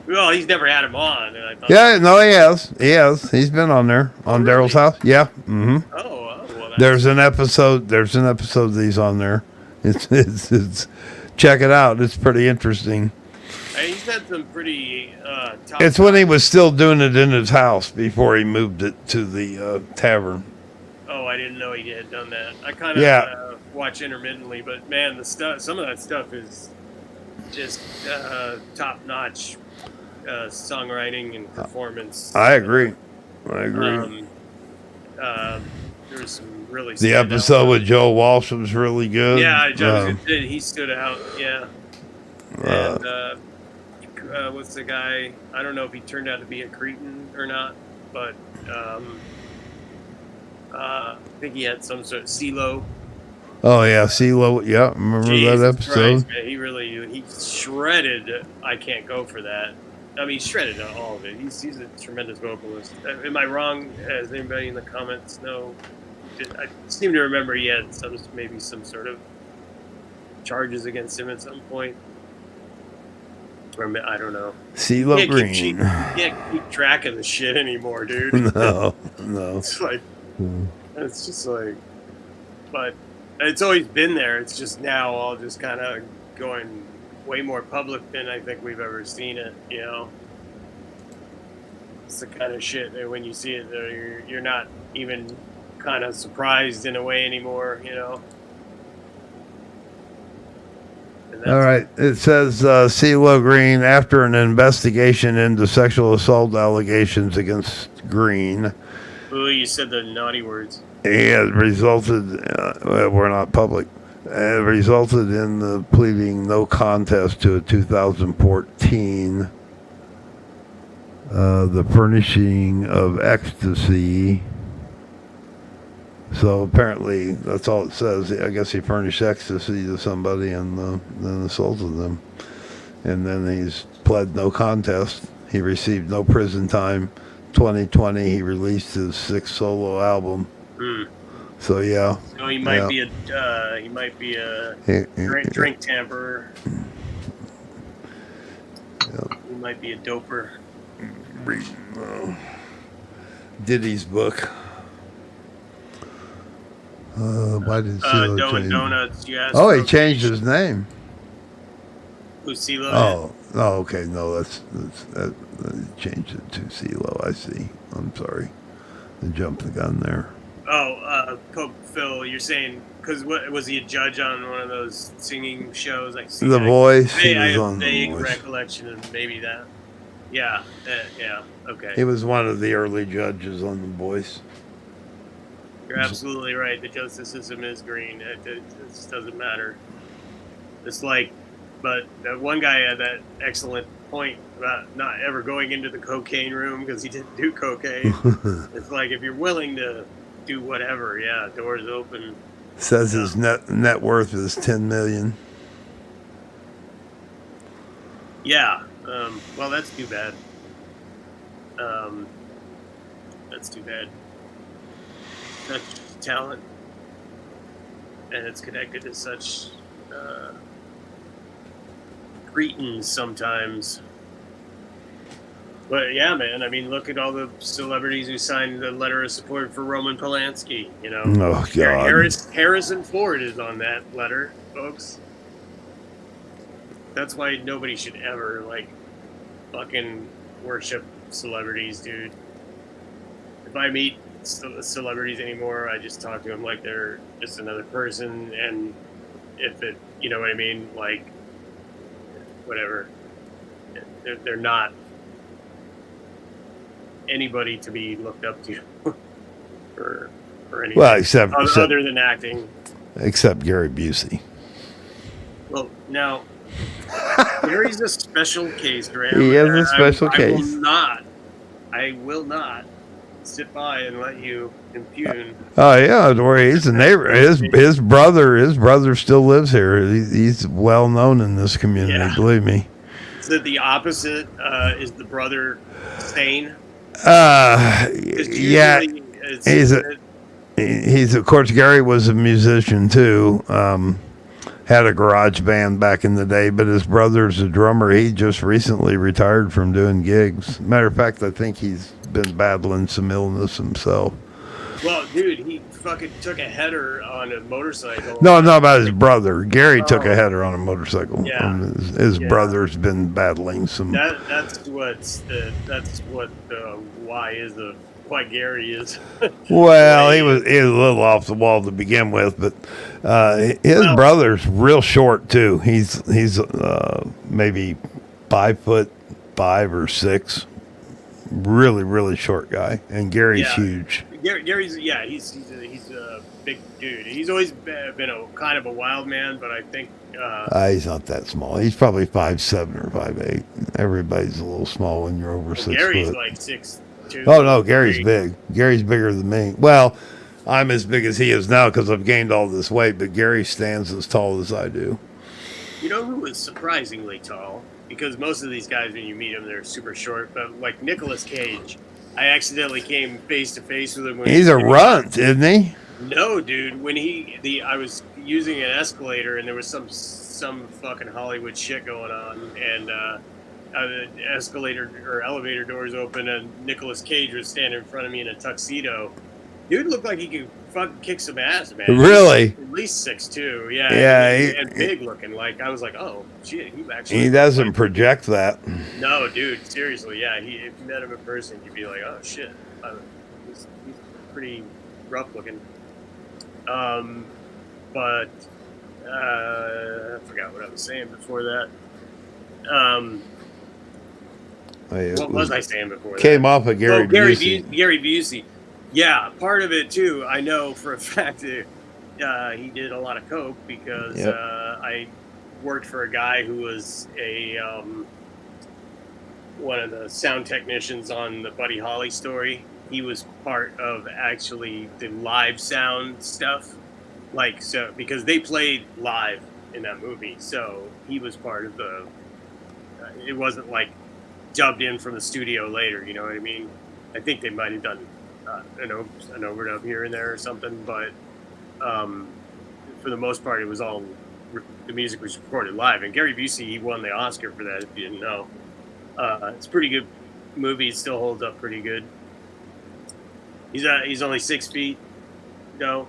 Well, he's never had him on. And I thought he has. He has. He's been on there on Daryl's House. Yeah. Mm-hmm. Well, there's an episode that he's on there. It's check it out. It's pretty interesting. He's had some pretty top. It's when he was still doing it in his house before he moved it to the tavern. Oh, I didn't know he had done that. I kind of watch intermittently, but man, some of that stuff is just top-notch songwriting and performance. I agree. There was some really. The episode with Joe Walsh was really good. Yeah, he stood out. Yeah. And what's the guy? I don't know if he turned out to be a cretin or not, but I think he had some sort of CeeLo. Oh yeah, CeeLo. Yeah, remember Jesus that episode? Christ, man, he shredded. I Can't Go For That. I mean, shredded all of it. He's a tremendous vocalist. Am I wrong? Does anybody in the comments know? I seem to remember he had maybe some sort of charges against him at some point. Or I don't know. CeeLo Green. Can't keep track of the shit anymore, dude. No. It's like, it's just like, but it's always been there. It's just now all just kind of going way more public than I think we've ever seen it. You know, it's the kind of shit that when you see it, you're not even kind of surprised in a way anymore. You know. All right. It says CeeLo Green, after an investigation into sexual assault allegations against Green, Ooh, you said the naughty words. it has resulted, we're not public, it resulted in the pleading no contest to a 2014, the furnishing of ecstasy. So apparently, that's all it says. I guess he furnished ecstasy to somebody and then assaulted them. And then he's pled no contest. He received no prison time. 2020, he released his 6th solo album. So yeah. So he might be a drink tamperer. He might be a doper. Reading Diddy's book. Why did CeeLo change? Donuts, you asked. Oh, he changed his name. Who's CeeLo? Oh, okay. No, that changed it to CeeLo. I see. I'm sorry. I jumped the gun there. Oh, Pope Phil, you're saying, because what was he a judge on one of those singing shows? Like The Voice. He He was was on The vague Voice. recollection of maybe that. Yeah, okay. He was one of the early judges on The Voice. You're absolutely right. The justice system is green. It just doesn't matter. It's like, but that one guy had that excellent point about not ever going into the cocaine room because he didn't do cocaine. It's like, if you're willing to do whatever, yeah, doors open. Says his net worth is $10 million. Yeah. Well, that's too bad. That's too bad. Such talent, and it's connected to such cretins sometimes. But yeah, man, I mean, look at all the celebrities who signed the letter of support for Roman Polanski. You know, Oh, God. Harrison Ford is on that letter, folks. That's why nobody should ever fucking worship celebrities, dude. If I meet celebrities anymore, I just talk to them like they're just another person, and if it, you know what I mean, like whatever, they're not anybody to be looked up to for anything. Well, except other than acting. Except Gary Busey. Well, now Gary's a special case, Graham. He is a special case. I will not sit by and let you impugn. Oh yeah, he's a neighbor. His brother still lives here. He's well known in this community. Believe me. Is it the opposite? Is the brother sane? Yeah. He's of course Gary was a musician too. Had a garage band back in the day, but his brother's a drummer. He just recently retired from doing gigs. Matter of fact, I think he's been battling some illness himself. Well, dude, he fucking took a header on a motorcycle. No, not about his brother. Gary took a header on a motorcycle. Yeah. His brother's been battling some. That's why Gary is. Well, he was a little off the wall to begin with, but his brother's real short too. He's maybe 5'5" or 6. Really, really short guy, and Gary's huge. Gary's he's a big dude. He's always been a kind of a wild man, but I think he's not that small. He's probably 5'7" or 5'8". Everybody's a little small when you're over 6 Gary's foot. like 6'2". Oh no, Gary's big. Gary's bigger than me. Well, I'm as big as he is now because I've gained all this weight, but Gary stands as tall as I do. You know who was surprisingly tall? Because most of these guys, when you meet them, they're super short. But like Nicolas Cage, I accidentally came face to face with him. When He's a runt, isn't he? No, dude. When I was using an escalator and there was some fucking Hollywood shit going on, and the escalator or elevator doors open, and Nicolas Cage was standing in front of me in a tuxedo. Dude looked like he could fucking kick some ass, man. Really? At least 6'2", yeah. Yeah, and big looking. Like I was like, oh shit, he actually. He doesn't project that. No, dude, seriously, yeah. If you met him in person, you'd be like, oh shit, he's pretty rough looking. But I forgot what I was saying before that. What was I saying before came that? off of Gary Busey. Gary Busey. Yeah, part of it too. I know for a fact that he did a lot of coke because I worked for a guy who was a one of the sound technicians on the Buddy Holly story. He was part of actually the live sound stuff, like so because they played live in that movie. So he was part of the. It wasn't like dubbed in from the studio later. You know what I mean? I think they might have done an overdub here and there or something, but for the most part, it was all the music was recorded live. And Gary Busey, he won the Oscar for that. If you didn't know, it's a pretty good movie. It still holds up pretty good. He's only 6 feet. No.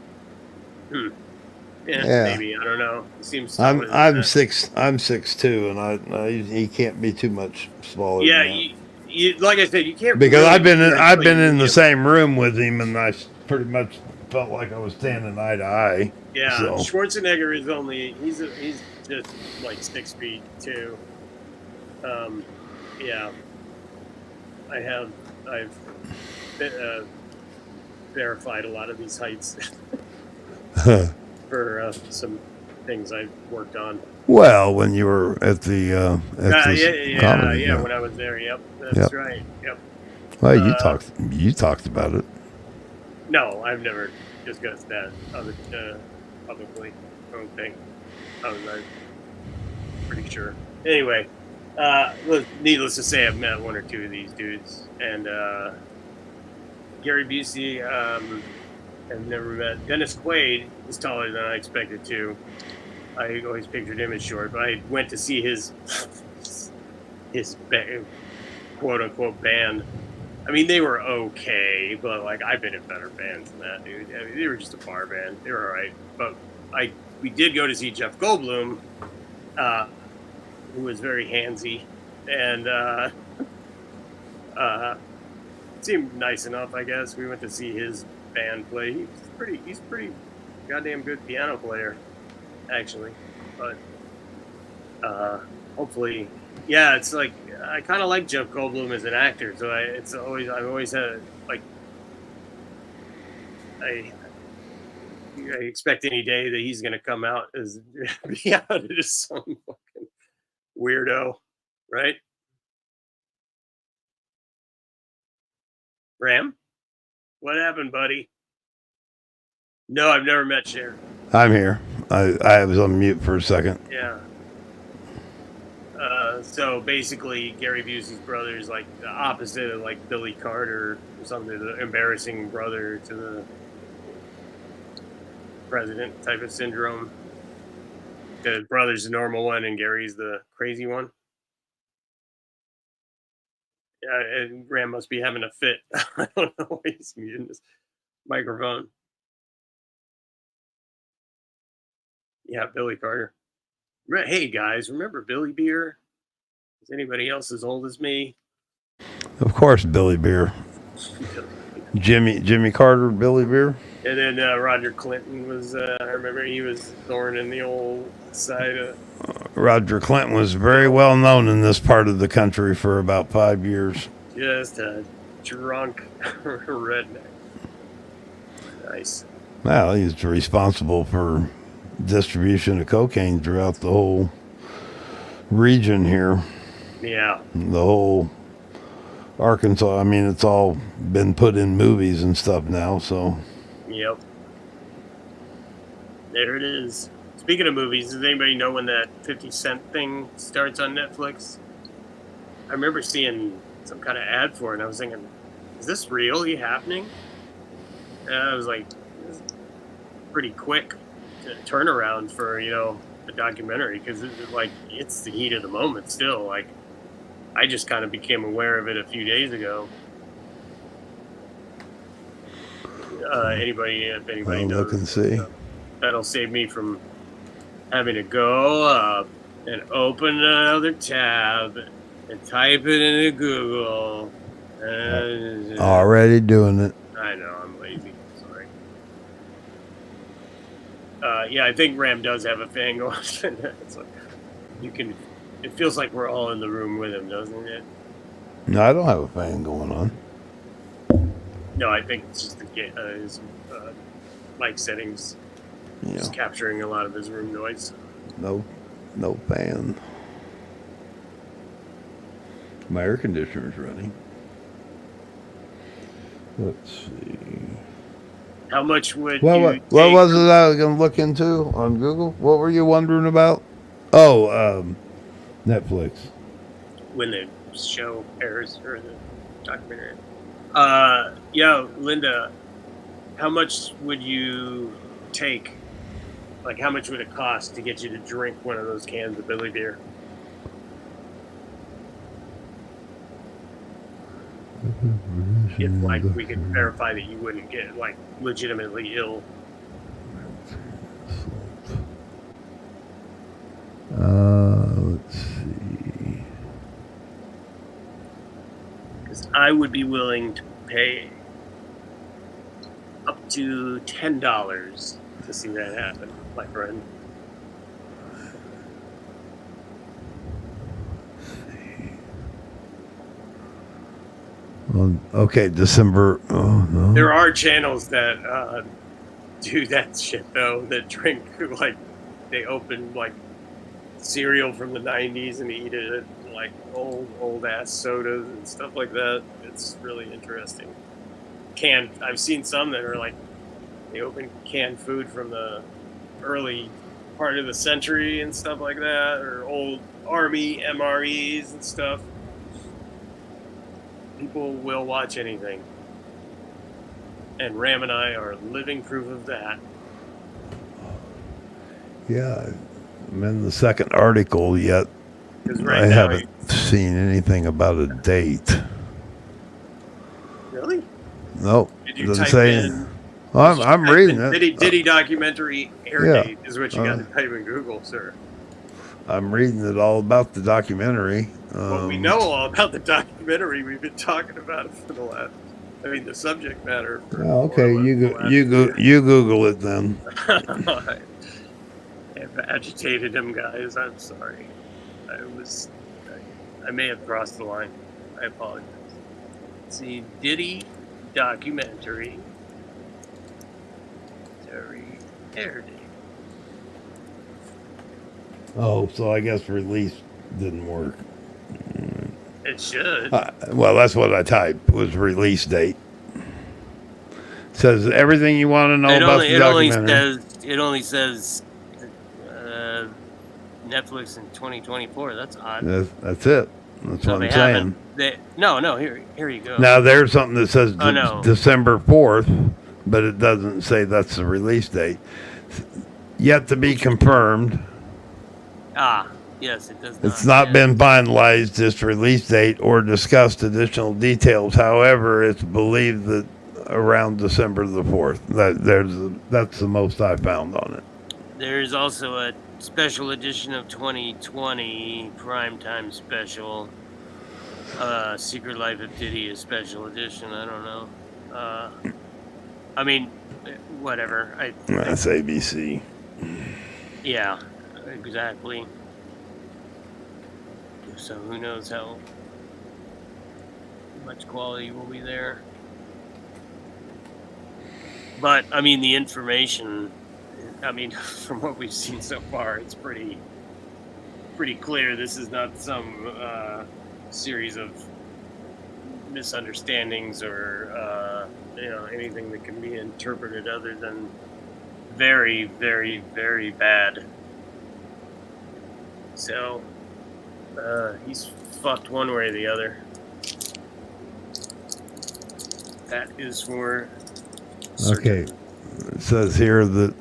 Yeah, maybe I don't know. It seems. I'm 6'2", and he can't be too much smaller. Yeah, than that. you like I said, you can't. Because really I've been in the same room with him, and I pretty much felt like I was standing eye to eye. Yeah, so. Schwarzenegger is he's just like 6 feet too. Yeah, I've verified a lot of these heights for some things I've worked on. Well, when you were at the comedy, yeah, when I was there, yep, that's right, yep. Well, you talked about it. No, I've never discussed that publicly. I don't think. I'm pretty sure. Anyway, needless to say, I've met one or two of these dudes, and Gary Busey. I've never met Dennis Quaid. Is taller than I expected to. I always pictured him as short, but I went to see his quote unquote band. I mean, they were okay, but like I've been in better bands than that, dude. I mean, they were just a bar band. They were all right, but we did go to see Jeff Goldblum, who was very handsy, and seemed nice enough, I guess. We went to see his band play. He's pretty goddamn good piano player, actually. But hopefully, yeah, it's like I kind of like Jeff Goldblum as an actor, so I've always had like I expect any day that he's gonna come out as be out as some fucking weirdo, right? Ram, what happened, buddy? No, I've never met Cher. I'm here. I was on mute for a second. Yeah. So basically, Gary Busey's brother is like the opposite of like Billy Carter or something, the embarrassing brother to the president type of syndrome. The brother's the normal one and Gary's the crazy one. Yeah, and Graham must be having a fit. I don't know why he's muting this microphone. Yeah, Billy Carter. Hey guys, remember Billy Beer? Is anybody else as old as me? Of course, Billy Beer. Jimmy Carter, Billy Beer. And then Roger Clinton was. I remember he was thorn in the old side of. Roger Clinton was very well known in this part of the country for about 5 years. Just a drunk redneck. Nice. Well, he's responsible for distribution of cocaine throughout the whole region here. Yeah. The whole Arkansas. I mean, it's all been put in movies and stuff now, so. Yep. There it is. Speaking of movies, does anybody know when that 50 Cent thing starts on Netflix? I remember seeing some kind of ad for it, and I was thinking, is this really happening? And I was like, this is pretty quick turnaround for, a documentary, because it's the heat of the moment still. Like, I just kind of became aware of it a few days ago. If anybody I'll knows, look and see. That'll save me from having to go up and open another tab and type it into Google. Already doing it. I know, I'm lazy. Sorry. Yeah, I think Ram does have a fan going. It's like it feels like we're all in the room with him, doesn't it? No, I don't have a fan going on. No, I think it's just his mic settings just capturing a lot of his room noise. No fan. My air conditioner's running. Let's see. How much would What was it I was going to look into on Google? What were you wondering about? Oh, Netflix. When the show airs, or the documentary. Yeah, Linda, how much would you take? Like, how much would it cost to get you to drink one of those cans of Billy beer? If, we could verify that you wouldn't get, legitimately ill. Let's see. Because I would be willing to pay up to $10 to see that happen, my friend. Well, okay, December. Oh no. There are channels that do that shit though. That drink they open cereal from the '90s and eat it old ass sodas and stuff like that. It's really interesting. I've seen some that are they open canned food from the early part of the century and stuff like that, or old Army MREs and stuff. People will watch anything. And Ram and I are living proof of that. Yeah, I'm in the second article yet. Right I now haven't seen anything about a date. Really? Nope. Did you Doesn't type say. in? I'm reading it. Diddy documentary air Yeah. date is what you got to type in Google, sir. I'm reading it all about the documentary. Well, we know all about the documentary. We've been talking about it for the subject matter. Oh, okay, you Google it then. I've agitated him, guys. I'm sorry. I may have crossed the line. I apologize. Let's see, Diddy documentary air date. Oh, so I guess release didn't work. It should. Well, that's what I typed was release date. Says everything you want to know about the documentary. It only says Netflix in 2024. That's odd. That's it. That's what I'm saying. No. Here you go. Now there's something that says no. December 4th, but it doesn't say that's the release date. Yet to be confirmed. Yes, it does not. It's not been finalized, this release date, or discussed additional details. However, it's believed that around December the 4th. That's the most I found on it. There's also a special edition of 2020 primetime special. Secret Life of Diddy, a special edition. I don't know. I mean, whatever. That's ABC. Yeah, exactly. So who knows how much quality will be there. But, I mean, the information, from what we've seen so far, it's pretty clear this is not some series of misunderstandings or anything that can be interpreted other than very, very, very bad. So, he's fucked one way or the other. That is for certain. Okay. It says here that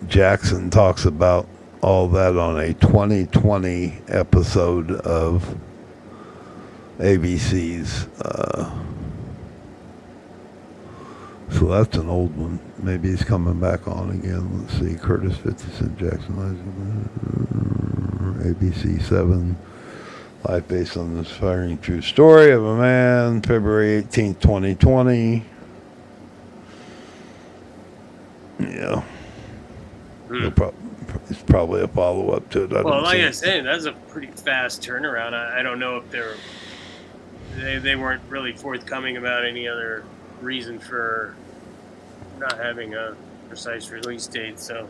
Jackson talks about all that on a 2020 episode of ABC's. So that's an old one. Maybe he's coming back on again. Let's see. Curtis 50 Cent Jackson. ABC 7. Life based on this inspiring true story of a man, February 18th, 2020. Yeah. It's probably a follow-up to it. Well, like I said, that's a pretty fast turnaround. I don't know if they weren't really forthcoming about any other reason for not having a precise release date, so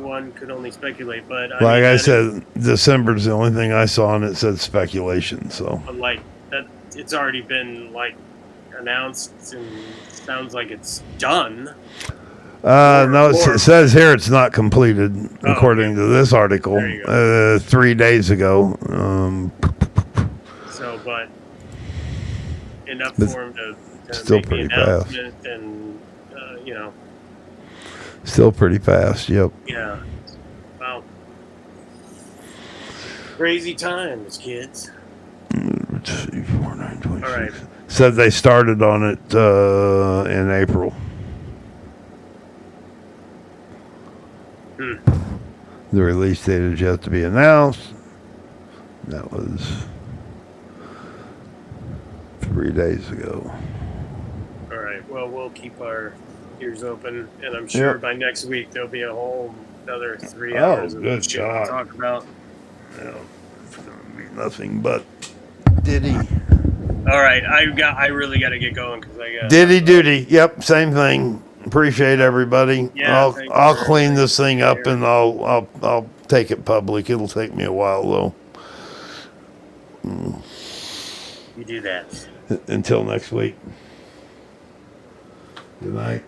one could only speculate. But I said, December's the only thing I saw, and it said speculation. So, like that, it's already been announced, and sounds like it's done. No, it says here it's not completed, according to this article, 3 days ago. So, but enough for him to still make pretty the fast. announcement, and Still pretty fast. Yep. yeah. Wow. Crazy times, kids. Let's see, 4, 9, 26. All right. Said they started on it in April. The release date is yet to be announced. That was 3 days ago. All right. Well, we'll keep our ears open, and I'm sure Yep. by next week there'll be a whole another 3 Oh, hours of good shit God. to talk about. It's gonna be nothing but Diddy. All right. I really got to get going because I got Diddy duty. Yep, same thing. Appreciate everybody. Yeah, thank you I'll for clean this thing up and I'll take it public. It'll take me a while though. you do that. Until next week. Good night.